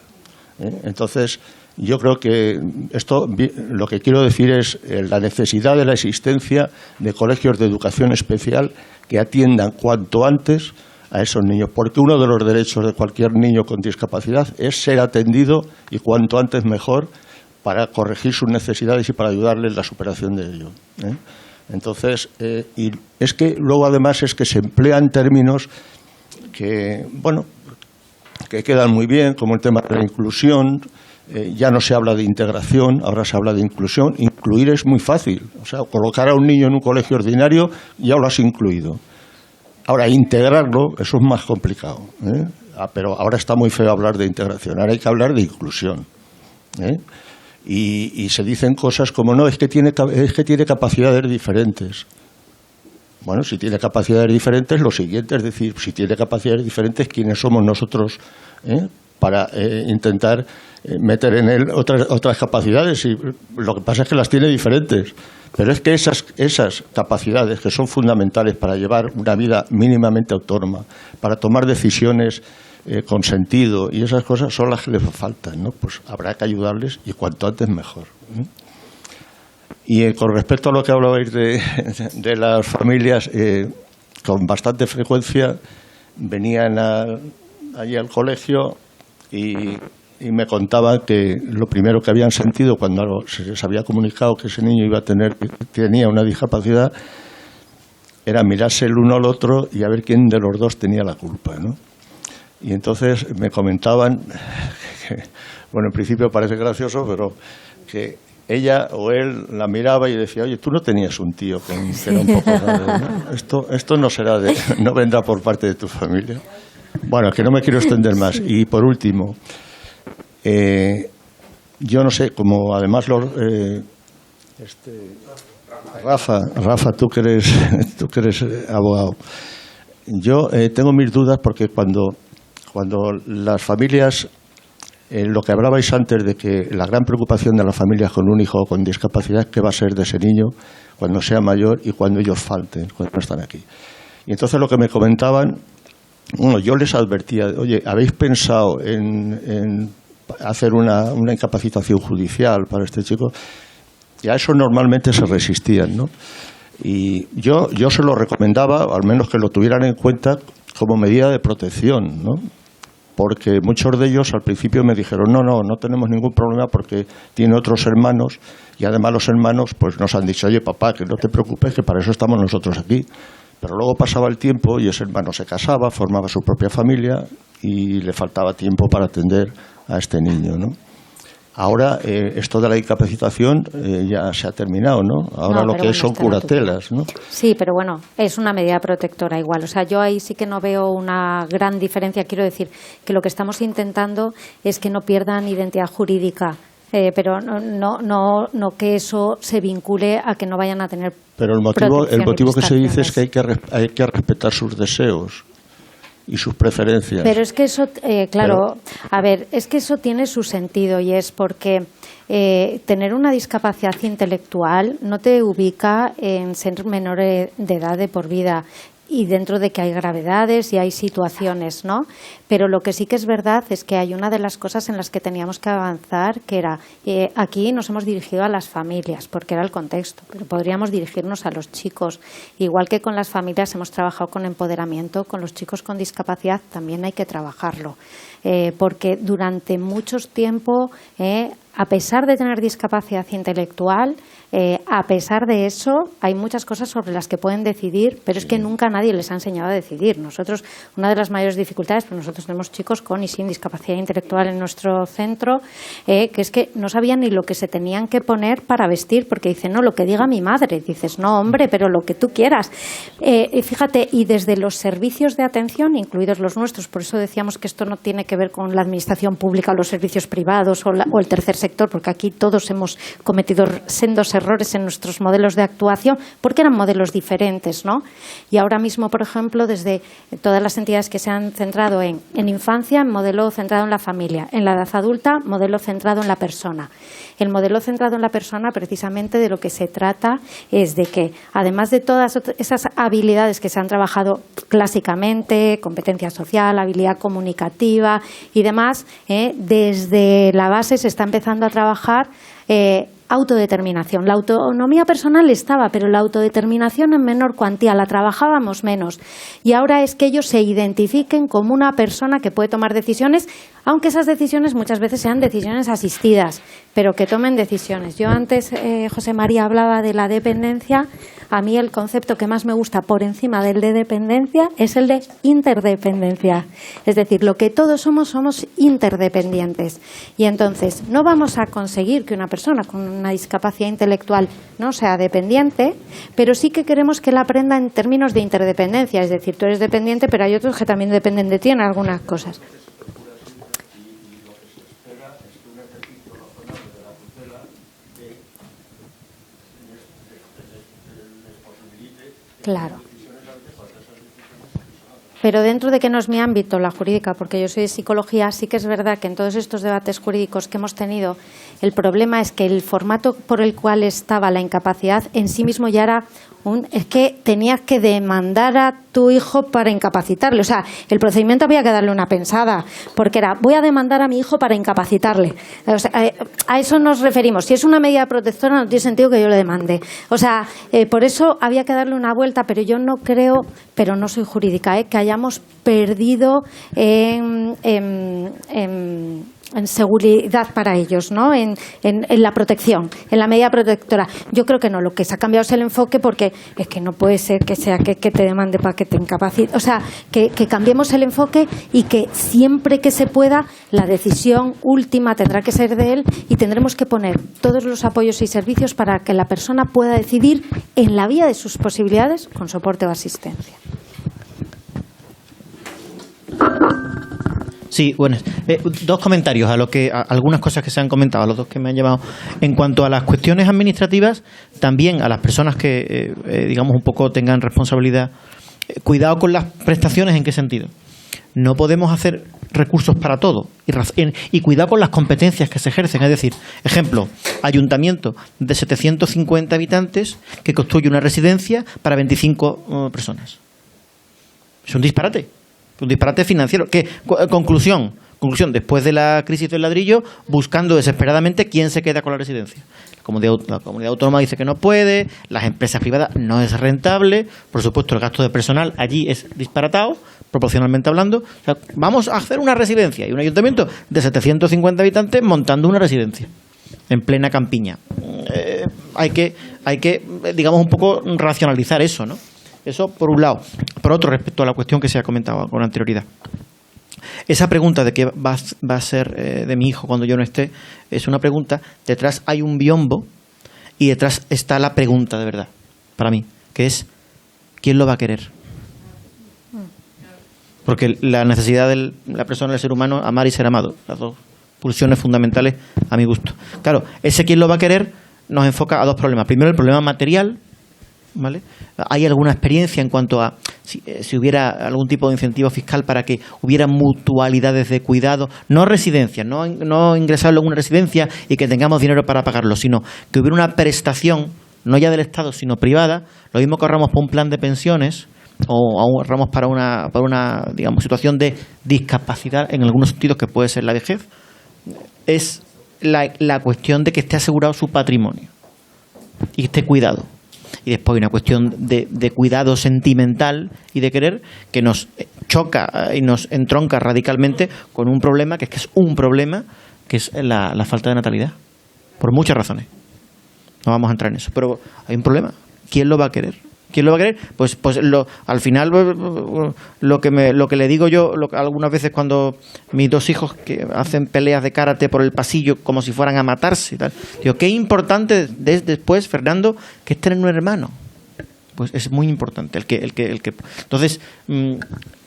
Entonces, yo creo que esto, lo que quiero decir es la necesidad de la existencia de colegios de educación especial que atiendan cuanto antes a esos niños, porque uno de los derechos de cualquier niño con discapacidad es ser atendido y cuanto antes mejor para corregir sus necesidades y para ayudarles en la superación de ello. Entonces, y es que luego además es que se emplean términos que, bueno, que quedan muy bien, como el tema de la inclusión. Ya no se habla de integración, ahora se habla de inclusión. Incluir es muy fácil, o sea, colocar a un niño en un colegio ordinario ya lo has incluido. Ahora, integrarlo, eso es más complicado, pero ahora está muy feo hablar de integración, ahora hay que hablar de inclusión. Y se dicen cosas como, no, es que tiene capacidades diferentes. Bueno, si tiene capacidades diferentes, lo siguiente es decir, si tiene capacidades diferentes, ¿quiénes somos nosotros para intentar meter en él otras capacidades? Y lo que pasa es que las tiene diferentes. Pero es que esas capacidades que son fundamentales para llevar una vida mínimamente autónoma, para tomar decisiones con sentido y esas cosas son las que les faltan, ¿no? Pues habrá que ayudarles y cuanto antes mejor. Y con respecto a lo que hablabais de las familias, con bastante frecuencia venían allí al colegio y me contaban que lo primero que habían sentido cuando se les había comunicado que ese niño tenía una discapacidad era mirarse el uno al otro y a ver quién de los dos tenía la culpa, ¿no? Y entonces me comentaban que, bueno, en principio parece gracioso, pero que ella o él la miraba y decía, oye, tú no tenías un tío que era un poco raro, ¿no? Esto no vendrá por parte de tu familia. Bueno, que no me quiero extender más. Y por último, yo no sé, como además Rafa, tú que eres abogado, yo tengo mis dudas porque cuando las familias, lo que hablabais antes de que la gran preocupación de las familias con un hijo con discapacidad, ¿qué va a ser de ese niño cuando sea mayor y cuando ellos falten, cuando no están aquí? Y entonces lo que me comentaban, bueno, yo les advertía, oye, ¿habéis pensado en hacer una incapacitación judicial para este chico? Y a eso normalmente se resistían, ¿no? Y yo se lo recomendaba, al menos que lo tuvieran en cuenta como medida de protección, ¿no? Porque muchos de ellos al principio me dijeron, no tenemos ningún problema porque tiene otros hermanos y además los hermanos pues nos han dicho, oye papá, que no te preocupes, que para eso estamos nosotros aquí. Pero luego pasaba el tiempo y ese hermano se casaba, formaba su propia familia y le faltaba tiempo para atender a este niño, ¿no? Ahora esto de la incapacitación ya se ha terminado, ¿no? Ahora lo que son curatelas, ¿no? Sí, pero bueno, es una medida protectora igual. O sea, yo ahí sí que no veo una gran diferencia. Quiero decir que lo que estamos intentando es que no pierdan identidad jurídica, pero no que eso se vincule a que no vayan a tener. Pero el motivo que se dice es que hay que respetar sus deseos y sus preferencias. Pero es que eso, a ver, es que eso tiene su sentido y es porque tener una discapacidad intelectual no te ubica en ser menor de edad de por vida. Y dentro de que hay gravedades y hay situaciones, ¿no? Pero lo que sí que es verdad es que hay una de las cosas en las que teníamos que avanzar, que era, aquí nos hemos dirigido a las familias, porque era el contexto, pero podríamos dirigirnos a los chicos. Igual que con las familias hemos trabajado con empoderamiento, con los chicos con discapacidad también hay que trabajarlo. Porque durante mucho tiempo, a pesar de tener discapacidad intelectual, A pesar de eso, hay muchas cosas sobre las que pueden decidir, pero es que nunca nadie les ha enseñado a decidir. Nosotros, una de las mayores dificultades, pues nosotros tenemos chicos con y sin discapacidad intelectual en nuestro centro, que es que no sabían ni lo que se tenían que poner para vestir, porque dicen, no, lo que diga mi madre. Dices, no, hombre, pero lo que tú quieras. Fíjate, y desde los servicios de atención, incluidos los nuestros, por eso decíamos que esto no tiene que ver con la administración pública o los servicios privados o el tercer sector, porque aquí todos hemos cometido sendos errores en nuestros modelos de actuación, porque eran modelos diferentes, ¿no? Y ahora mismo, por ejemplo, desde todas las entidades que se han centrado en infancia, modelo centrado en la familia, en la edad adulta, modelo centrado en la persona. El modelo centrado en la persona, precisamente de lo que se trata es de que, además de todas esas habilidades que se han trabajado clásicamente, competencia social, habilidad comunicativa y demás, desde la base se está empezando a trabajar autodeterminación. La autonomía personal estaba, pero la autodeterminación en menor cuantía, la trabajábamos menos. Y ahora es que ellos se identifiquen como una persona que puede tomar decisiones, aunque esas decisiones muchas veces sean decisiones asistidas, pero que tomen decisiones. Yo antes, José María, hablaba de la dependencia. A mí el concepto que más me gusta por encima del de dependencia es el de interdependencia. Es decir, lo que todos somos interdependientes. Y entonces no vamos a conseguir que una persona con una discapacidad intelectual no sea dependiente, pero sí que queremos que él aprenda en términos de interdependencia. Es decir, tú eres dependiente, pero hay otros que también dependen de ti en algunas cosas. Claro. Pero dentro de que no es mi ámbito, la jurídica, porque yo soy de psicología, sí que es verdad que en todos estos debates jurídicos que hemos tenido, el problema es que el formato por el cual estaba la incapacidad en sí mismo ya era es que tenías que demandar a tu hijo para incapacitarle. O sea, el procedimiento había que darle una pensada, porque era, voy a demandar a mi hijo para incapacitarle. O sea, a eso nos referimos. Si es una medida protectora, no tiene sentido que yo le demande. O sea, por eso había que darle una vuelta, pero yo no creo, pero no soy jurídica, que hayamos perdido en seguridad para ellos, ¿no? En la protección, en la medida protectora. Yo creo que no, lo que se ha cambiado es el enfoque, porque es que no puede ser que sea que te demande para que te incapacite. O sea, que cambiemos el enfoque y que siempre que se pueda la decisión última tendrá que ser de él, y tendremos que poner todos los apoyos y servicios para que la persona pueda decidir en la vía de sus posibilidades con soporte o asistencia. Sí, bueno, dos comentarios a algunas cosas que se han comentado, a los dos que me han llevado. En cuanto a las cuestiones administrativas, también a las personas que, digamos, un poco tengan responsabilidad, cuidado con las prestaciones. ¿En qué sentido? No podemos hacer recursos para todo y cuidado con las competencias que se ejercen. Es decir, ejemplo, ayuntamiento de 750 habitantes que construye una residencia para 25 personas. Es un disparate. Un disparate financiero. Conclusión, después de la crisis del ladrillo, buscando desesperadamente quién se queda con la residencia. La comunidad autónoma dice que no puede, las empresas privadas no es rentable, por supuesto el gasto de personal allí es disparatado, proporcionalmente hablando. O sea, vamos a hacer una residencia y un ayuntamiento de 750 habitantes montando una residencia en plena campiña. Hay que, digamos, un poco racionalizar eso, ¿no? Eso por un lado. Por otro, respecto a la cuestión que se ha comentado con anterioridad. Esa pregunta de qué va a ser de mi hijo cuando yo no esté, es una pregunta, detrás hay un biombo y detrás está la pregunta de verdad, para mí, que es ¿quién lo va a querer? Porque la necesidad de la persona, del ser humano, amar y ser amado, las dos pulsiones fundamentales a mi gusto. Claro, ese quién lo va a querer nos enfoca a dos problemas. Primero, el problema material, ¿vale? ¿Hay alguna experiencia en cuanto a si hubiera algún tipo de incentivo fiscal para que hubiera mutualidades de cuidado? No residencias, no ingresarlo en una residencia y que tengamos dinero para pagarlo, sino que hubiera una prestación, no ya del Estado, sino privada, lo mismo que ahorramos para un plan de pensiones o ahorramos para una digamos, situación de discapacidad en algunos sentidos que puede ser la vejez, es la cuestión de que esté asegurado su patrimonio y esté cuidado. Y después hay una cuestión de cuidado sentimental y de querer que nos choca y nos entronca radicalmente con un problema que es un problema, que es la falta de natalidad, por muchas razones. no vamos a entrar en eso. Pero hay un problema. ¿Quién lo va a querer? ¿Quién lo va a querer? Pues al final lo que le digo yo algunas veces cuando mis dos hijos que hacen peleas de karate por el pasillo como si fueran a matarse y tal, digo, qué importante es después, Fernando, que es tener un hermano. Pues es muy importante el que entonces,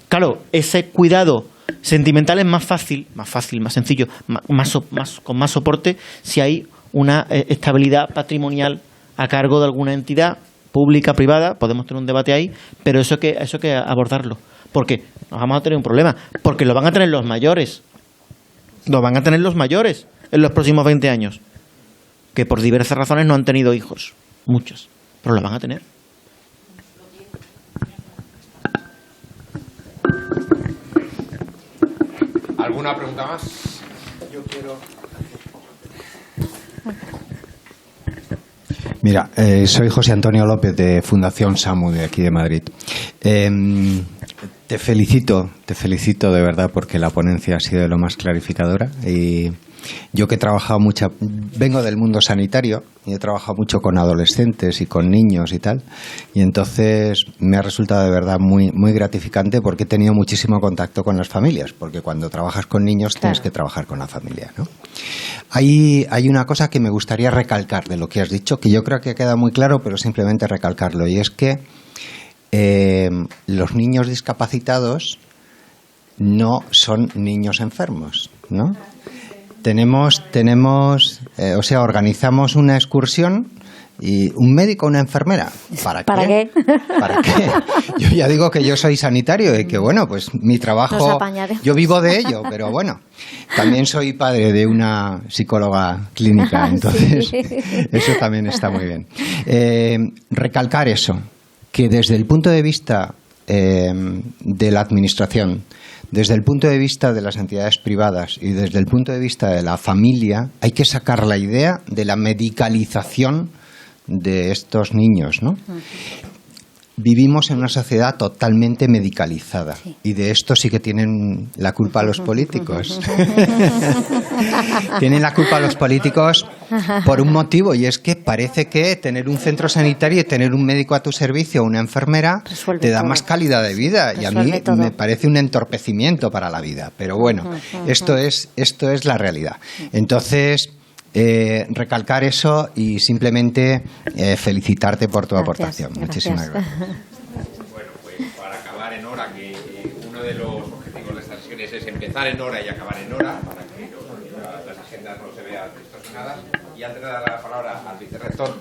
claro, ese cuidado sentimental es más fácil, más sencillo, con más soporte si hay una estabilidad patrimonial a cargo de alguna entidad pública, privada. Podemos tener un debate ahí, pero eso hay que abordarlo, porque nos vamos a tener un problema, porque lo van a tener los mayores en los próximos 20 años, que por diversas razones no han tenido hijos, muchos, pero lo van a tener. ¿Alguna pregunta más? Yo quiero... Mira, soy José Antonio López de Fundación SAMU de aquí de Madrid. Te felicito de verdad porque la ponencia ha sido de lo más clarificadora y yo que he trabajado vengo del mundo sanitario y he trabajado mucho con adolescentes y con niños y tal, y entonces me ha resultado de verdad muy, muy gratificante porque he tenido muchísimo contacto con las familias, porque cuando trabajas con niños tienes que trabajar con la familia, ¿no? Hay una cosa que me gustaría recalcar de lo que has dicho, que yo creo que queda muy claro, pero simplemente recalcarlo, y es que los niños discapacitados no son niños enfermos, ¿no? Organizamos una excursión y un médico, una enfermera. ¿Para qué? ¿Para qué? Yo ya digo que yo soy sanitario y que, bueno, pues mi trabajo, yo vivo de ello, pero bueno, también soy padre de una psicóloga clínica, entonces sí. Eso también está muy bien. Recalcar eso, que desde el punto de vista de la administración, desde el punto de vista de las entidades privadas y desde el punto de vista de la familia, hay que sacar la idea de la medicalización de estos niños, ¿no? Vivimos en una sociedad totalmente medicalizada, sí. Y de esto sí que tienen la culpa los políticos. Tienen la culpa los políticos por un motivo, y es que parece que tener un centro sanitario y tener un médico a tu servicio, una enfermera, te da más calidad de vida, y a mí me parece un entorpecimiento para la vida. Pero bueno, esto es la realidad. Entonces, recalcar eso y simplemente felicitarte por tu aportación. Muchísimas gracias. Bueno, pues para acabar en hora, que uno de los objetivos de estas sesiones es empezar en hora y acabar en hora, para que las agendas no se vean distorsionadas. Y antes de dar la palabra al vicerrector,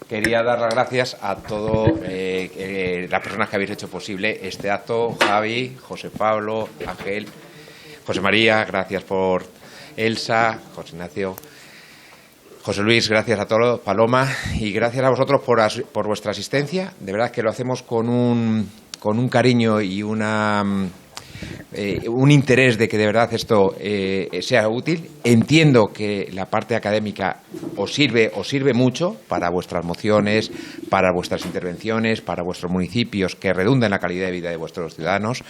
quería dar las gracias a todas las personas que habéis hecho posible este acto: Javi, José Pablo, Ángel, José María, gracias por Elsa, José Ignacio, José Luis, gracias a todos, Paloma, y gracias a vosotros por vuestra asistencia. De verdad que lo hacemos con un cariño y un interés de que de verdad esto sea útil. Entiendo que la parte académica os sirve mucho para vuestras mociones, para vuestras intervenciones, para vuestros municipios, que redunda en la calidad de vida de vuestros ciudadanos.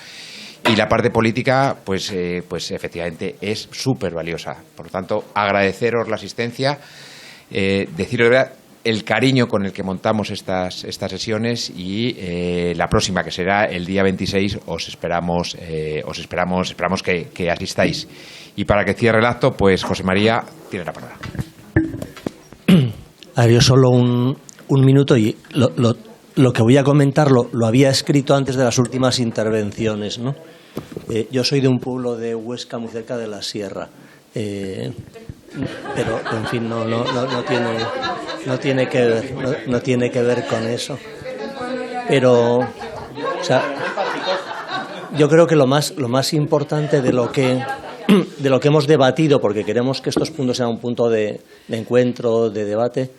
Y la parte política, pues efectivamente es súper valiosa. Por lo tanto, agradeceros la asistencia, deciros de verdad el cariño con el que montamos estas sesiones, y la próxima, que será el día 26, esperamos que asistáis. Y para que cierre el acto, pues José María tiene la palabra. A ver, yo solo un minuto, y lo que voy a comentar lo había escrito antes de las últimas intervenciones, ¿no? Yo soy de un pueblo de Huesca muy cerca de la Sierra, pero en fin no tiene que ver con eso. Pero, o sea, yo creo que lo más importante de lo que hemos debatido, porque queremos que estos puntos sean un punto de encuentro, de debate,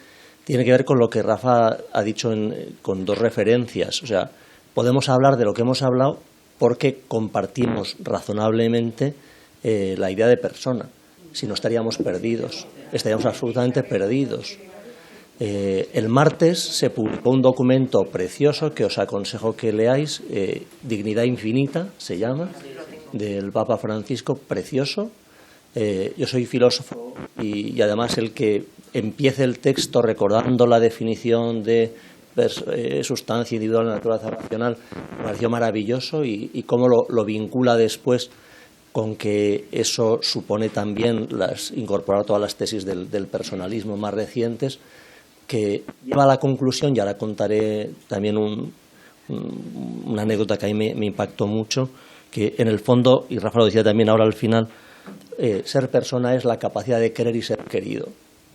tiene que ver con lo que Rafa ha dicho con dos referencias. O sea, podemos hablar de lo que hemos hablado porque compartimos razonablemente la idea de persona. Si no, estaríamos perdidos, estaríamos absolutamente perdidos. El martes se publicó un documento precioso que os aconsejo que leáis, Dignidad Infinita se llama, del Papa Francisco, precioso. Yo soy filósofo y además el que empiece el texto recordando la definición de sustancia individual en la naturaleza racional, me pareció maravilloso, y cómo lo vincula después con que eso supone también incorporar todas las tesis del personalismo más recientes, que lleva a la conclusión, y ahora contaré también una anécdota que a mí me impactó mucho, que en el fondo, y Rafa lo decía también ahora al final, ser persona es la capacidad de querer y ser querido,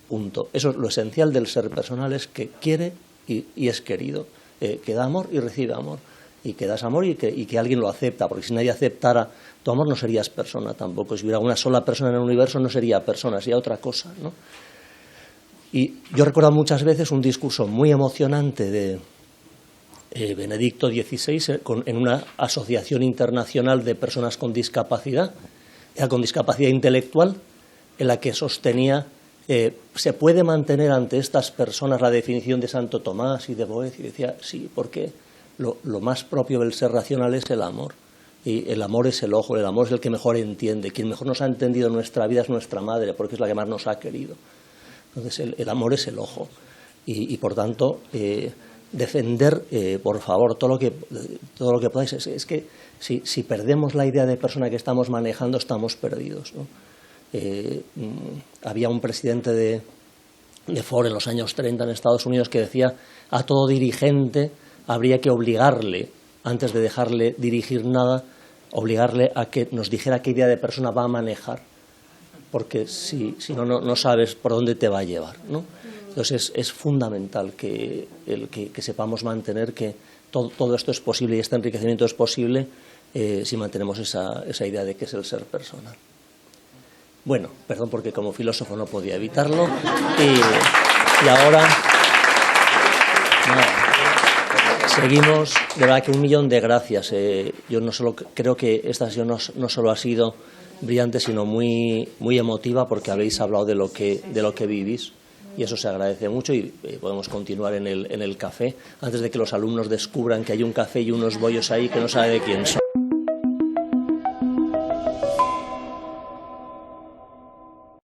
punto. Eso es lo esencial del ser personal, es que quiere y es querido, que da amor y recibe amor, y que das amor y que alguien lo acepta, porque si nadie aceptara tu amor no serías persona tampoco. Si hubiera una sola persona en el universo no sería persona, sería otra cosa, ¿no? Y yo recuerdo muchas veces un discurso muy emocionante de Benedicto XVI en una asociación internacional de personas con discapacidad intelectual, en la que sostenía se puede mantener ante estas personas la definición de Santo Tomás y de Boeth, y decía sí, porque lo más propio del ser racional es el amor, y el amor es el ojo, el amor es el que mejor entiende, quien mejor nos ha entendido en nuestra vida es nuestra madre, porque es la que más nos ha querido. Entonces el amor es el ojo, y por tanto defender, por favor, todo lo que podáis. Es que si perdemos la idea de persona que estamos manejando, estamos perdidos, ¿no? Había un presidente de Ford en los años 30 en Estados Unidos que decía: a todo dirigente habría que obligarle, antes de dejarle dirigir nada, obligarle a que nos dijera qué idea de persona va a manejar, porque si no sabes por dónde te va a llevar, ¿no? Entonces es fundamental que sepamos mantener que todo esto es posible, y este enriquecimiento es posible si mantenemos esa idea de que es el ser personal. Bueno, perdón, porque como filósofo no podía evitarlo, y ahora seguimos. De verdad que 1.000.000 de gracias. Yo creo que esta sesión no solo ha sido brillante, sino muy, muy emotiva, porque habéis hablado de lo que vivís, y eso se agradece mucho, y podemos continuar en el café, antes de que los alumnos descubran que hay un café y unos bollos ahí que no sabe de quién son.